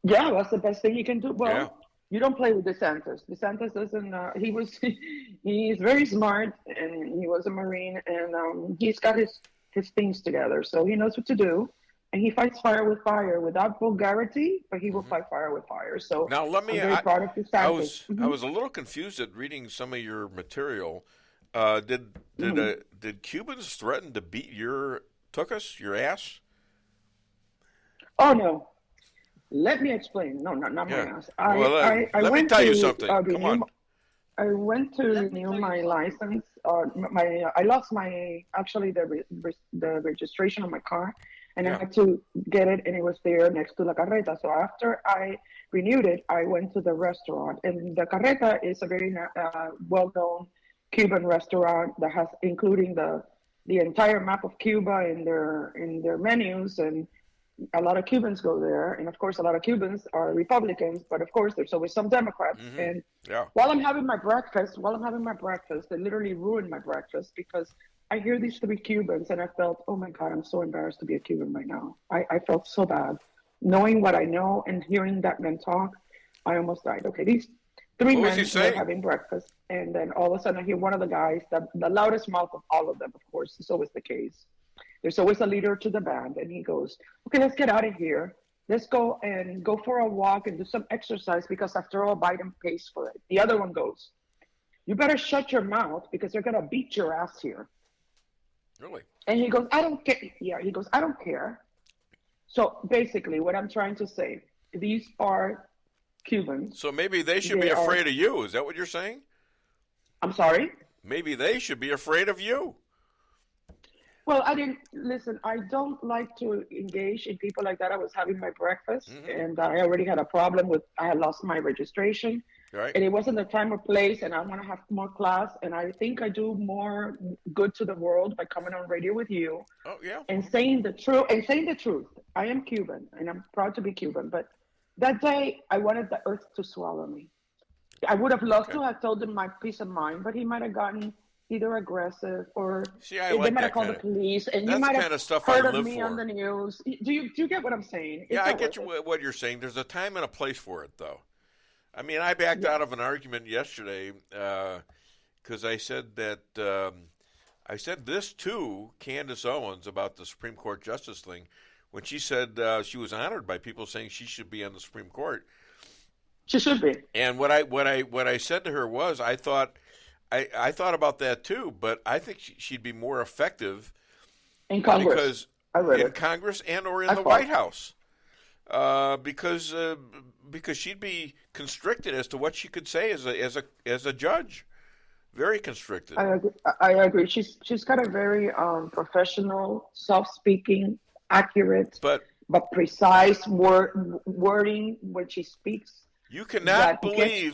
Yeah, that's the best thing you can do. Well, you don't play with DeSantis. DeSantis doesn't. He's very smart, and he was a Marine, and he's got his things together, so he knows what to do, and he fights fire with fire without vulgarity, but he will fight fire with fire. So now let me. I'm very proud of DeSantis. I was a little confused at reading some of your material. Did Cubans threaten to beat your ass? Oh, no. Let me explain. No, not my ass. Let me tell you something. Come on. I went to renew my license. I lost the registration of my car, and I had to get it, and it was there next to La Carreta. So after I renewed it, I went to the restaurant. And the Carreta is a very well-known Cuban restaurant that has, including the entire map of Cuba in their menus, and a lot of Cubans go there, and of course a lot of Cubans are Republicans, but of course there's always some Democrats. And while I'm having my breakfast, they literally ruined my breakfast because I hear these three Cubans, and I felt, oh my God, I'm so embarrassed to be a Cuban right now. I felt so bad. Knowing what I know and hearing that man talk, I almost died. Okay, these three men were having breakfast, and then all of a sudden I hear one of the guys, the loudest mouth of all of them, of course, is always the case. There's always a leader to the band, and he goes, okay, let's get out of here. Let's go for a walk and do some exercise because after all, Biden pays for it. The other one goes, you better shut your mouth because they're going to beat your ass here. Really? And he goes, I don't care. Yeah, he goes, I don't care. So basically what I'm trying to say, these are Cubans. So maybe they should be afraid of you. Is that what you're saying? I'm sorry? Maybe they should be afraid of you. Well, I don't like to engage in people like that. I was having my breakfast, and I already had a problem I had lost my registration. Right. And it wasn't the time or place, and I want to have more class, and I think I do more good to the world by coming on radio with you. Oh, yeah. And saying the truth. I am Cuban, and I'm proud to be Cuban, but that day I wanted the earth to swallow me. I would have loved to have told him my peace of mind, but he might have gotten either aggressive or they might have called the police, and you might have heard of me on the news. Do you get what I'm saying? Yeah, I get what you're saying. There's a time and a place for it, though. I mean, I backed out of an argument yesterday because I said that I said this to Candace Owens about the Supreme Court justice thing when she said she was honored by people saying she should be on the Supreme Court. She should be. And what I said to her was I thought about that too, but I think she'd be more effective in Congress. Congress and or in the White House, because she'd be constricted as to what she could say as a judge, very constricted. I agree. She's got a very professional, soft-speaking, accurate, but precise wording when she speaks. You cannot believe.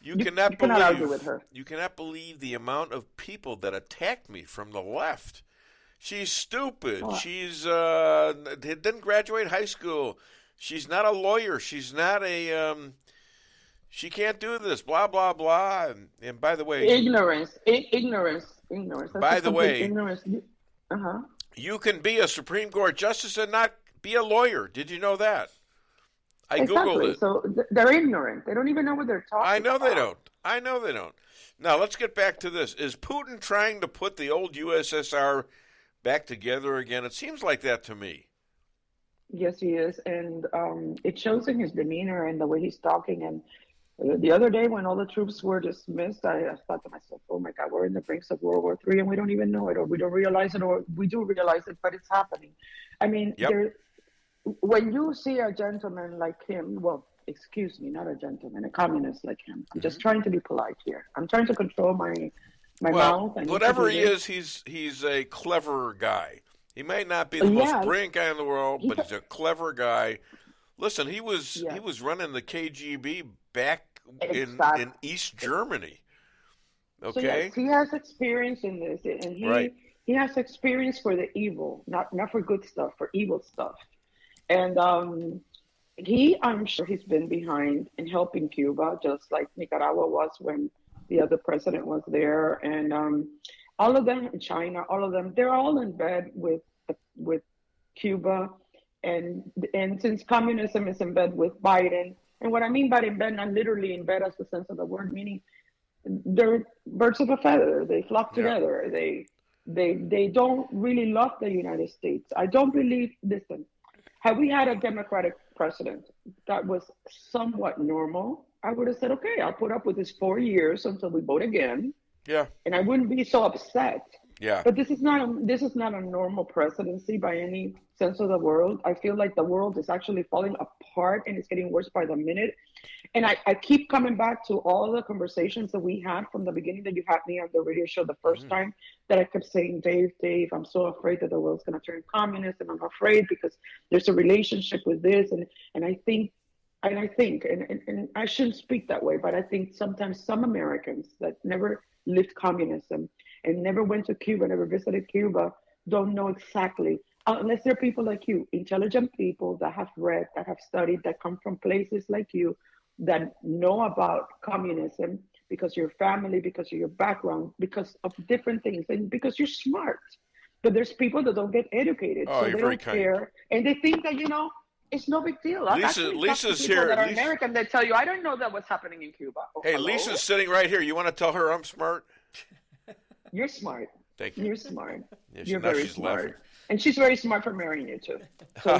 You cannot argue with her. You cannot believe the amount of people that attacked me from the left She's stupid. She's didn't graduate high school. She's not a lawyer. She's not a she can't do this. Blah blah blah. And by the way, ignorance. That's by the way, ignorance. You can be a Supreme Court justice and not be a lawyer. Did you know that? I Googled it. So they're ignorant. They don't even know what they're talking about. I know they don't. Now, let's get back to this. Is Putin trying to put the old USSR back together again? It seems like that to me. Yes, he is. And it shows in his demeanor and the way he's talking. And the other day when all the troops were dismissed, I thought to myself, oh, my God, we're in the brinks of World War III, and we don't even know it, or we don't realize it, or we do realize it, but it's happening. I mean, when you see a gentleman like him, well, excuse me, not a gentleman, a communist like him. I'm just trying to be polite here. I'm trying to control my mouth. And whatever he is, he's a clever guy. He may not be the most brilliant guy in the world, but he's a clever guy. Listen, he was running the KGB back in East Germany. Okay, so yes, he has experience in this, and he has experience for the evil, not for good stuff, for evil stuff. And I'm sure he's been behind in helping Cuba, just like Nicaragua was when the other president was there. And all of them in China, all of them, they're all in bed with Cuba. And since communism is in bed with Biden, and what I mean by in bed, not literally in bed as the sense of the word, meaning they're birds of a feather. They flock together. They don't really love the United States. I don't believe, listen, had we had a Democratic president that was somewhat normal, I would have said, okay, I'll put up with this 4 years until we vote again. Yeah. And I wouldn't be so upset. Yeah. But this is not a normal presidency by any sense of the world. I feel like the world is actually falling apart and it's getting worse by the minute. And I keep coming back to all the conversations that we had from the beginning that you had me on the radio show the first time, that I kept saying, Dave, I'm so afraid that the world's going to turn communist, and I'm afraid because there's a relationship with this. And I think, and I shouldn't speak that way, but I think sometimes some Americans that never lived communism and never went to Cuba, never visited Cuba, don't know exactly, unless they're people like you, intelligent people that have read, that have studied, that come from places like you, that know about communism because of your family, because of your background, because of different things, and because you're smart. But there's people that don't get educated, so they don't care, and they think that, it's no big deal. Lisa's here. That are American, they tell you, I don't know that what's happening in Cuba. Hey, hello? Lisa's sitting right here. You want to tell her I'm smart? You're smart. Thank you. You're smart. Yeah, You're very smart. Laughing. And she's very smart for marrying you, too. So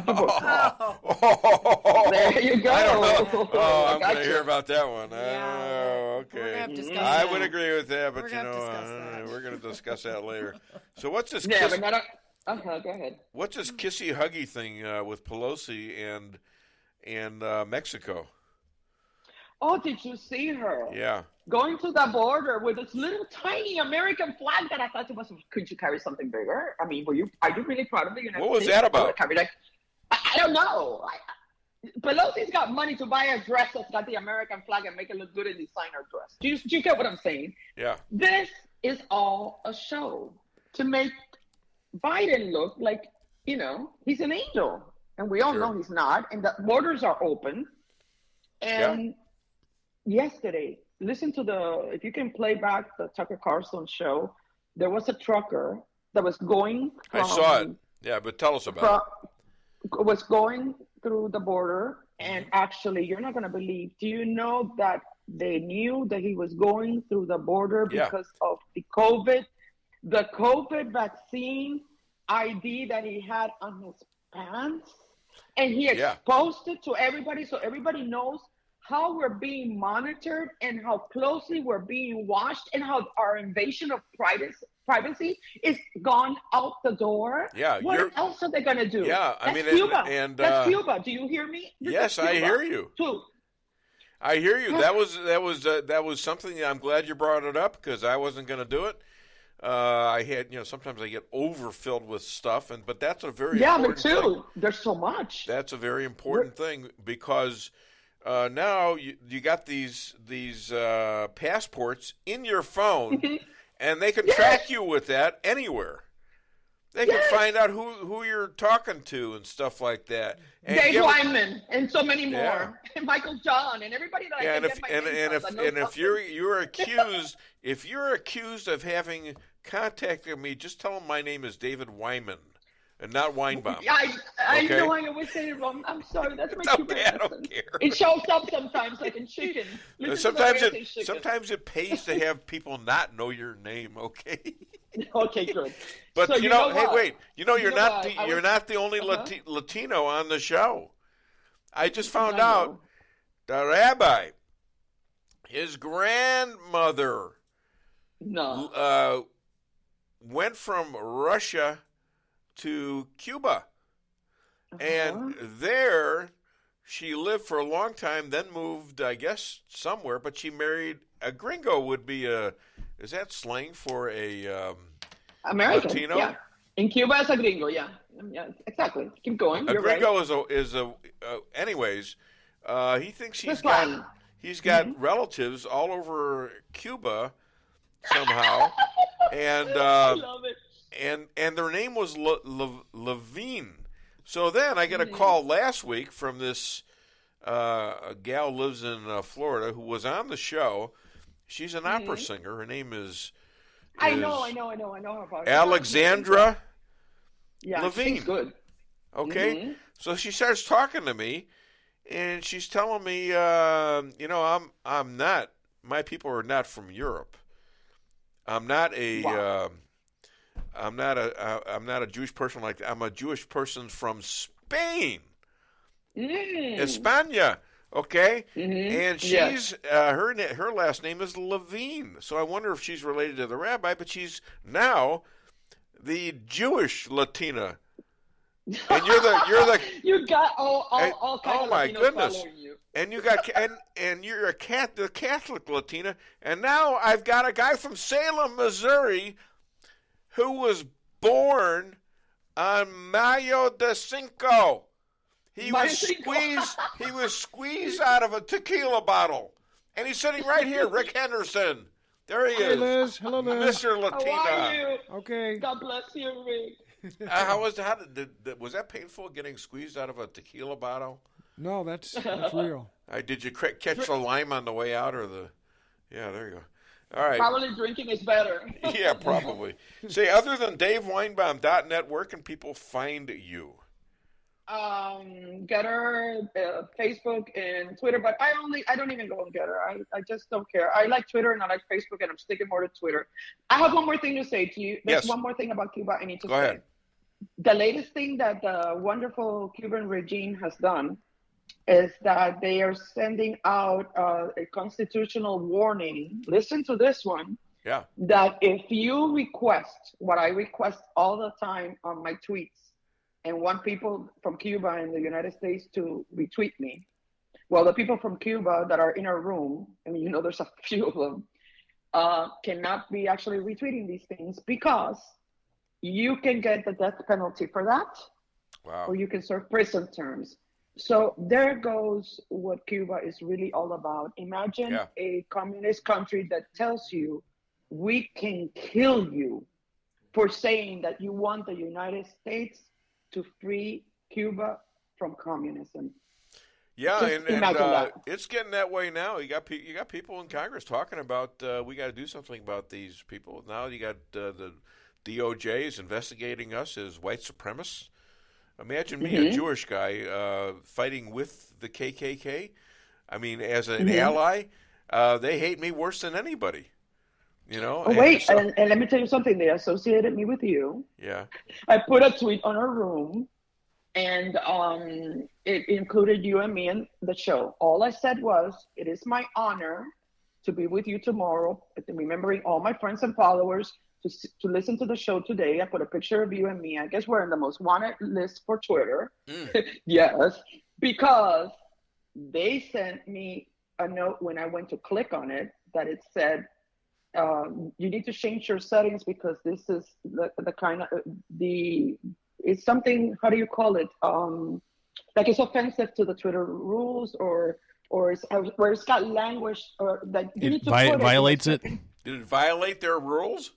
there you go. I don't know. I'm going to hear about that one. Yeah. Okay. I would agree with that, but we're going to discuss that later. So what's this? Yeah, but not go ahead. What's this kissy huggy thing with Pelosi and Mexico? Oh, did you see her? Yeah. Going to the border with this little tiny American flag that I thought it was, could you carry something bigger? I mean, are you really proud of the United States? What was that about? I don't know. Pelosi's got money to buy a dress that's got the American flag and make it look good in designer dress. Do you get what I'm saying? Yeah. This is all a show to make Biden look like, he's an angel. And we all know he's not. And the borders are open. And yesterday, listen to if you can play back the Tucker Carlson show, there was a trucker that was going I saw it. Yeah, but tell us about it. Was going through the border, and actually, you're not going to believe, do you know that they knew that he was going through the border because of the COVID vaccine ID that he had on his pants? And he exposed it to everybody, so everybody knows how we're being monitored and how closely we're being watched, and how our invasion of privacy is gone out the door. Yeah. What else are they going to do? Yeah. That's Cuba. That's Cuba. Do you hear me? Yes, I hear you. Too. I hear you. That was something. I'm glad you brought it up because I wasn't going to do it. I had, sometimes I get overfilled with stuff, but that's a very important me too. thing. There's so much. That's a very important thing because now you got these passports in your phone, and they can track you with that anywhere. They can find out who you're talking to and stuff like that. And Dave Wyman and so many more, and Michael John and everybody that I can get my name from. If you're accused of having contacted me, just tell them my name is David Wyman and not Weinbaum. I know I always say it wrong. I'm sorry. That's my Cuban accent. I don't care. It shows up sometimes, like in chicken. Sometimes it pays to have people not know your name. Okay. Okay, good. But so hey, wait. You're not the only Latino on the show. I just found out the rabbi, his grandmother, went from Russia to Cuba, and there she lived for a long time. Then moved, I guess, somewhere. But she married a gringo. Would be a. Is that slang for a American? Latino? Yeah. In Cuba, it's a gringo. Yeah, exactly. Keep going. A You're gringo right. is a. Anyways, he thinks he's got relatives all over Cuba somehow, and I love it. and their name was Levine. So then I got a call last week from this a gal lives in Florida who was on the show. She's an opera singer. Her name is I know her about Alexandra Levine. She's good. Okay, so she starts talking to me, and she's telling me, I'm not. My people are not from Europe. I'm not a. I'm not a Jewish person like that. I'm a Jewish person from Spain, España. Okay, and she's her last name is Levine. So I wonder if she's related to the rabbi, but she's now the Jewish Latina. And you're the you got all kinds of my Latinos goodness. following you. And you got and you're the Catholic Latina, and now I've got a guy from Salem, Missouri, who was born on Mayo de Cinco. He was squeezed out of a tequila bottle, and he's sitting right here, Rick Henderson. There he is. Hey, Liz. Hello, Liz. Mr. Latina. How are you? Okay. God bless you, Rick. Was that painful, getting squeezed out of a tequila bottle? No, that's real. Did you catch the lime on the way out, or the? Yeah, there you go. All right. Probably drinking is better. Yeah, probably. Say, other than DaveWeinbaum.net, where can people find you? Getter, Facebook, and Twitter, but I don't even go on Getter. I just don't care. I like Twitter and I like Facebook, and I'm sticking more to Twitter. I have one more thing to say to you. There's one more thing about Cuba I need to say. Go ahead. The latest thing that the wonderful Cuban regime has done is that they are sending out a constitutional warning. Listen to this one. Yeah. That if you request what I request all the time on my tweets, and want people from Cuba and the United States to retweet me, well, the people from Cuba that are in our room, and there's a few of them, cannot be actually retweeting these things because you can get the death penalty for that. Wow. Or you can serve prison terms. So there goes what Cuba is really all about. Imagine a communist country that tells you, we can kill you for saying that you want the United States to free Cuba from communism. Yeah, Just and that. it's getting that way now. You got people in Congress talking about we got to do something about these people. Now you got the DOJ is investigating us as white supremacists. Imagine me, a Jewish guy, fighting with the KKK. I mean, as an ally, they hate me worse than anybody. Oh, wait, and let me tell you something. They associated me with you. Yeah. I put a tweet on our room, and it included you and me in the show. All I said was, it is my honor to be with you tomorrow, remembering all my friends and followers to listen to the show today. I put a picture of you and me. I guess we're in the most wanted list for Twitter. Yes, because they sent me a note when I went to click on it that it said, you need to change your settings because this is the kind of it's something, how do you call it? Like it's offensive to the Twitter rules or it's, where it's got language or that you need to put violates it. Did it violate their rules?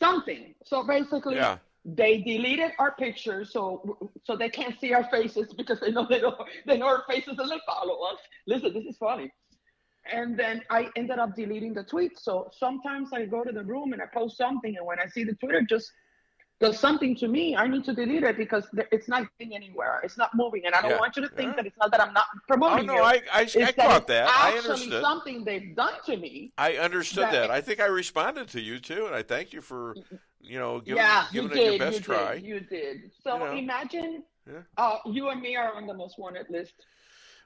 Something. So basically, They deleted our pictures so they can't see our faces because they know our faces and they follow us. Listen, this is funny. And then I ended up deleting the tweet. So sometimes I go to the room and I post something, and when I see the Twitter just does something to me, I need to delete it because it's not getting anywhere. It's not moving, and I don't want you to think that it's not that I'm not promoting. Oh no, I caught that. I Actually, understood. Something they've done to me. I understood that. I think I responded to you too, and I thank you for giving it your best try. You did. So imagine you and me are on the most wanted list.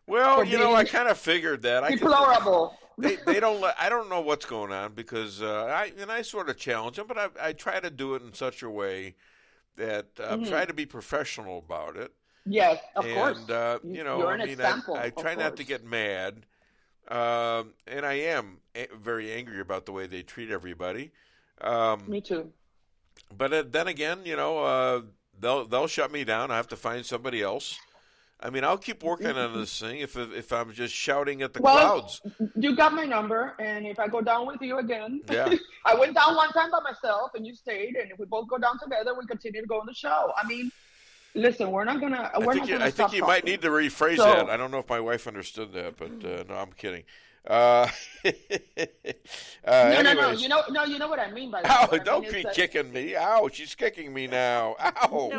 Well, I kind of figured that. Deplorable. They don't. I don't know what's going on because I sort of challenge them, but I try to do it in such a way that try to be professional about it. Yes, of course. And you're an example. I try not to get mad, and I am very angry about the way they treat everybody. Me too. But then again, they'll shut me down. I have to find somebody else. I mean, I'll keep working on this thing if I'm just shouting at the clouds. You got my number, and if I go down with you again, yeah. I went down one time by myself, and you stayed, and if we both go down together, we continue to go on the show. I mean, listen, we're not gonna. I think you might need to rephrase that. I don't know if my wife understood that, but no, I'm kidding. No. You know what I mean by that. Ow! Don't be kicking me. Ow! She's kicking me now. Ow! No.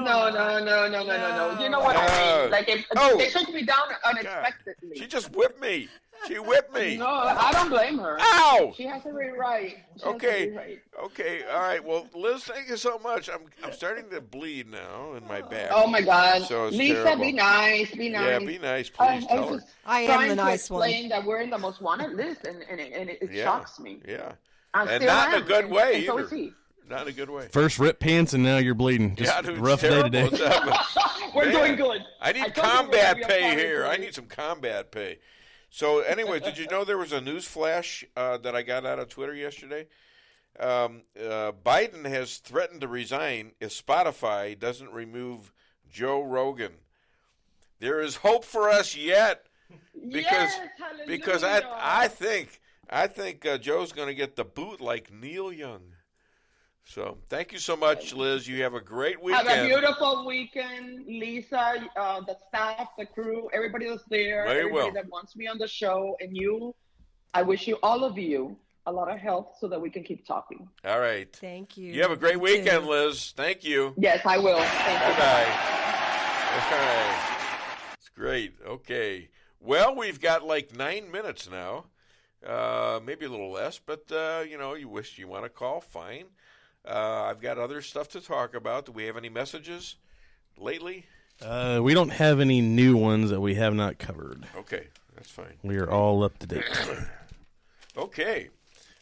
You know what I mean? Like if they took me down unexpectedly. She just whipped me. She whipped me. No, I don't blame her. Ow! She has every right. Okay. All right. Well, Liz, thank you so much. I'm starting to bleed now in my back. Oh my God, so Lisa, terrible. be nice. Be nice. Yeah, be nice, please. Tell her. I am the nice one. Trying to explain that we're in the most wanted list, and it shocks me. Yeah. And not in a good way so either. is he. Not in a good way. First rip pants, and now you're bleeding. Just dude, rough day today. We're doing good. I need combat pay here. I need some combat pay. So, anyway, did you know there was a news flash that I got out of Twitter yesterday? Biden has threatened to resign if Spotify doesn't remove Joe Rogan. There is hope for us yet, because I think Joe's going to get the boot like Neil Young. So, thank you so much, Liz. You have a great weekend. Have a beautiful weekend, Lisa, the staff, the crew, everybody that's there, everybody that wants me on the show, and you. I wish you, all of you, a lot of health so that we can keep talking. All right. Thank you. You have a great weekend, Liz. Thank you. Yes, I will. Thank you. Bye-bye. All right. It's great. Okay. Well, we've got like 9 minutes now. Maybe a little less, but, you want to call, fine. I've got other stuff to talk about. Do we have any messages lately? We don't have any new ones that we have not covered. Okay, that's fine. We are all up to date. Okay.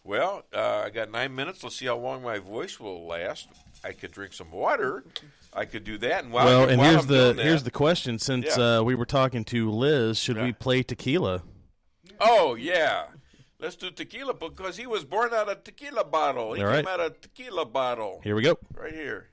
Well, I got 9 minutes. Let's see how long my voice will last. I could drink some water. I could do that. And here's the question. Since we were talking to Liz, should we play tequila? Oh, yeah. Let's do tequila because he was born out of tequila bottle. He came out of tequila bottle. Here we go. Right here.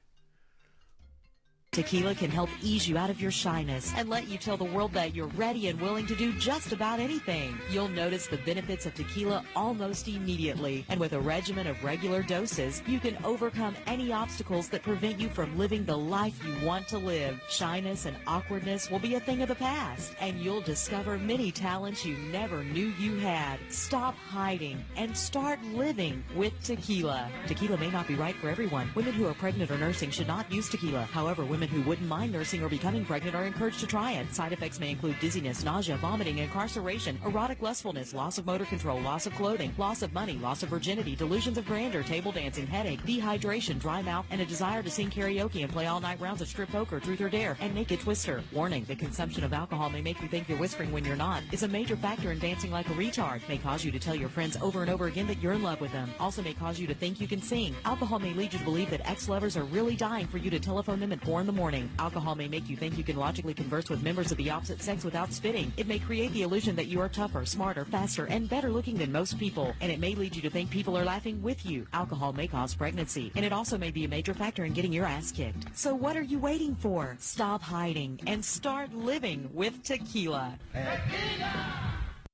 Tequila can help ease you out of your shyness and let you tell the world that you're ready and willing to do just about anything. You'll notice the benefits of tequila almost immediately. And with a regimen of regular doses, you can overcome any obstacles that prevent you from living the life you want to live. Shyness and awkwardness will be a thing of the past, and you'll discover many talents you never knew you had. Stop hiding and start living with tequila. Tequila may not be right for everyone. Women who are pregnant or nursing should not use tequila. However, women who wouldn't mind nursing or becoming pregnant are encouraged to try it. Side effects may include dizziness, nausea, vomiting, incarceration, erotic lustfulness, loss of motor control, loss of clothing, loss of money, loss of virginity, delusions of grandeur, table dancing, headache, dehydration, dry mouth, and a desire to sing karaoke and play all-night rounds of strip poker, truth or dare, and naked twister. Warning, the consumption of alcohol may make you think you're whispering when you're not. Is a major factor in dancing like a retard. May cause you to tell your friends over and over again that you're in love with them. Also may cause you to think you can sing. Alcohol may lead you to believe that ex-lovers are really dying for you to telephone them at 4 in the morning. Alcohol may make you think you can logically converse with members of the opposite sex without spitting. It may create the illusion that you are tougher, smarter, faster, and better looking than most people. And it may lead you to think people are laughing with you. Alcohol may cause pregnancy. And it also may be a major factor in getting your ass kicked. So what are you waiting for? Stop hiding and start living with tequila.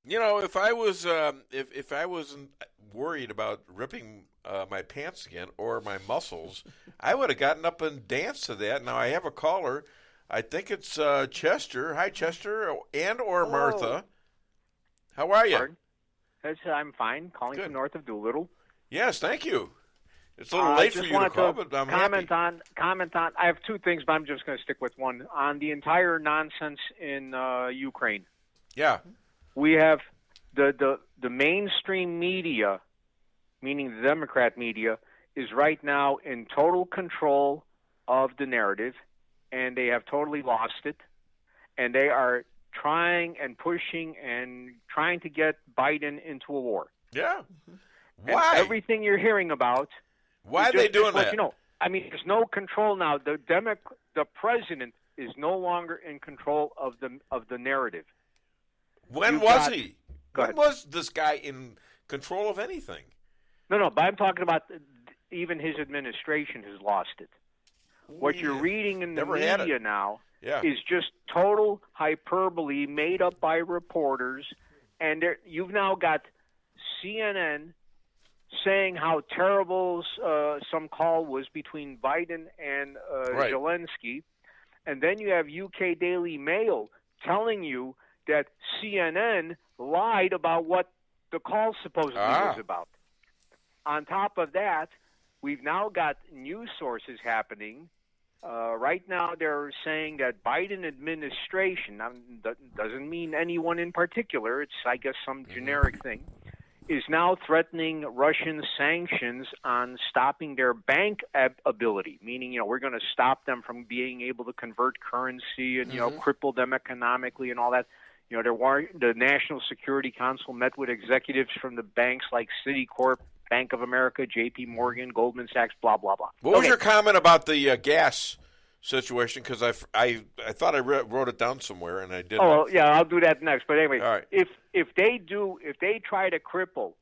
You know, if I was worried about ripping my pants again or my muscles, I would have gotten up and danced to that. Now I have a caller. I think it's Chester. Hi, Chester, or Martha. How are you? Pardon? I'm fine. Calling from north of Doolittle. Yes, thank you. It's a little late for you to call, but I'm happy. Comment on. I have two things, but I'm just going to stick with one. On the entire nonsense in Ukraine. Yeah. We have the mainstream media, meaning the Democrat media, is right now in total control of the narrative, and they have totally lost it, and they are trying and pushing and trying to get Biden into a war. Yeah. Why? And everything you're hearing about. Why are they doing that? You know, I mean, there's no control now. The president is no longer in control of the narrative. When was he? When was this guy in control of anything? No, but I'm talking about even his administration has lost it. What you're reading in the media now is just total hyperbole made up by reporters, and you've now got CNN saying how terrible some call was between Biden and Zelensky, and then you have UK Daily Mail telling you that CNN lied about what the call supposedly was about. On top of that, we've now got news sources happening. Right now they're saying that Biden administration, doesn't mean anyone in particular, it's, I guess, some generic thing, is now threatening Russian sanctions on stopping their bank ability, meaning, we're going to stop them from being able to convert currency and, cripple them economically and all that. The National Security Council met with executives from the banks like Citicorp, Bank of America, J.P. Morgan, Goldman Sachs, blah, blah, blah. What was your comment about the gas situation? Because I thought I wrote it down somewhere and I didn't. Oh, well, yeah, I'll do that next. But anyway, all right. If they try to cripple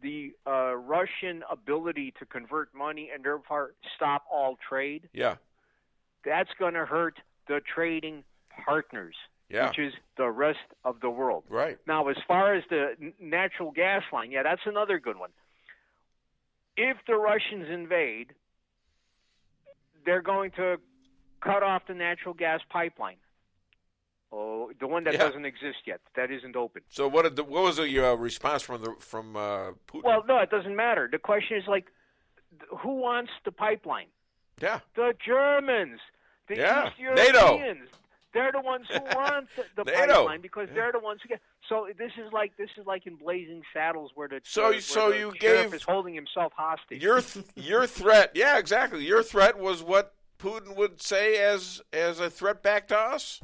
the Russian ability to convert money and therefore stop all trade, that's going to hurt the trading partners. Which is the rest of the world. Right. Now, as far as the natural gas line, that's another good one. If the Russians invade, they're going to cut off the natural gas pipeline. Oh, the one that doesn't exist yet, that isn't open. So what was the response from Putin? Well, no, it doesn't matter. The question is who wants the pipeline? Yeah. The Germans, the East Europeans. NATO. They're the ones who want the pipeline because they're the ones who get. So this is like in Blazing Saddles where the sheriff is holding himself hostage. Your threat, exactly. Your threat was what Putin would say as a threat back to us.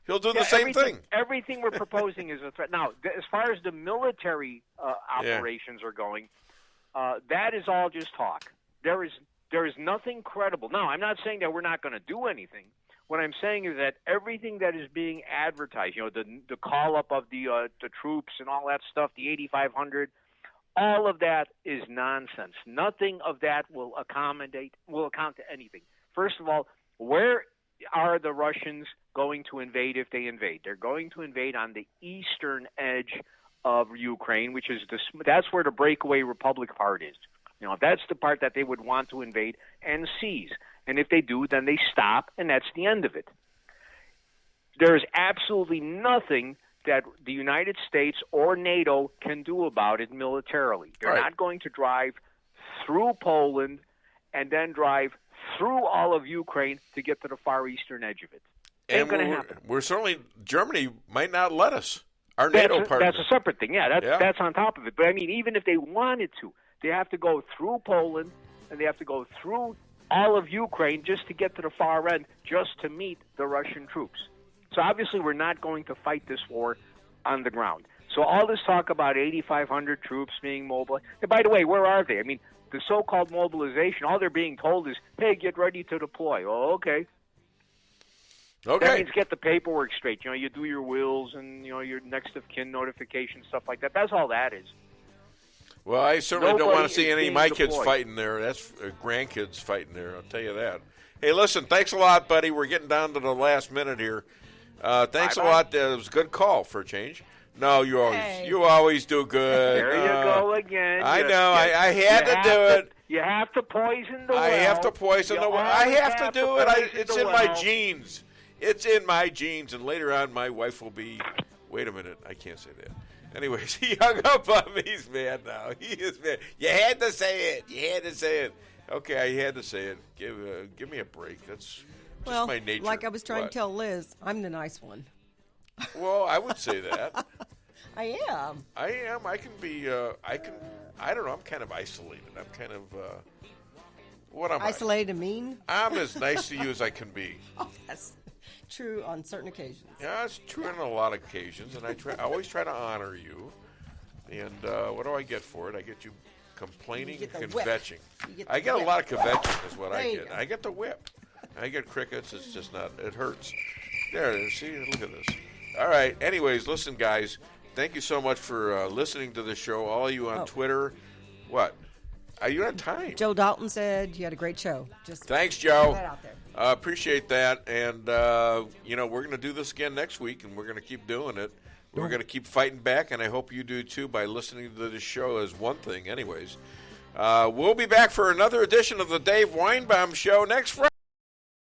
He'll do the same thing. Everything we're proposing is a threat. Now, as far as the military operations are going, that is all just talk. There is nothing credible. Now, I'm not saying that we're not going to do anything. What I'm saying is that everything that is being advertised, the call up of the troops and all that stuff, the 8,500, all of that is nonsense. Nothing of that will account to anything. First of all, where are the Russians going to invade if they invade? They're going to invade on the eastern edge of Ukraine, which is that's where the breakaway republic part is. That's the part that they would want to invade and seize. And if they do, then they stop, and that's the end of it. There is absolutely nothing that the United States or NATO can do about it militarily. They're not going to drive through Poland and then drive through all of Ukraine to get to the far eastern edge of it. Ain't going to happen. We're certainly, Germany might not let us. Our NATO partner. That's a separate thing. That's on top of it. But, I mean, even if they wanted to, they have to go through Poland, and they have to go through all of Ukraine just to get to the far end, just to meet the Russian troops. So obviously we're not going to fight this war on the ground. So all this talk about 8,500 troops being mobilized, and by the way, where are they? I mean, the so-called mobilization, all they're being told is, hey, get ready to deploy. Oh, okay. That means get the paperwork straight. You do your wills and, your next of kin notification, stuff like that. That's all that is. Well, I certainly don't want to see any of my kids fighting there. That's grandkids fighting there, I'll tell you that. Hey, listen, thanks a lot, buddy. We're getting down to the last minute here. Thanks a lot. It was a good call for a change. No, you always do good. There you go again. I know. I had to do it. You have to poison the well. I have to poison the well. I have to do it. It's in my genes. It's in my genes. And later on, my wife will be. Wait a minute. I can't say that. Anyways, he hung up on me. He's mad now. He is mad. You had to say it. You had to say it. Okay, I had to say it. Give me a break. That's just my nature. Like I was trying to tell Liz, I'm the nice one. Well, I would say that. I am. I can be. I don't know. I'm kind of isolated. I'm kind of. What am I? Isolated and mean? I'm as nice to you as I can be. Oh, that's true on certain occasions. Yeah, it's true on a lot of occasions, and I always try to honor you. And what do I get for it? I get you complaining and kvetching. I get a lot of kvetching is what I get. I get the whip. I get crickets. It's just not. It hurts. There. See. Look at this. All right. Anyways, listen, guys. Thank you so much for listening to the show. All of you on Twitter. What? Are you on time? Joe Dalton said you had a great show. Thanks, Joe. Put that out there. Appreciate that. And, we're going to do this again next week, and we're going to keep doing it. We're going to keep fighting back, and I hope you do, too, by listening to this show as one thing anyways. We'll be back for another edition of the Dave Weinbaum Show next Friday.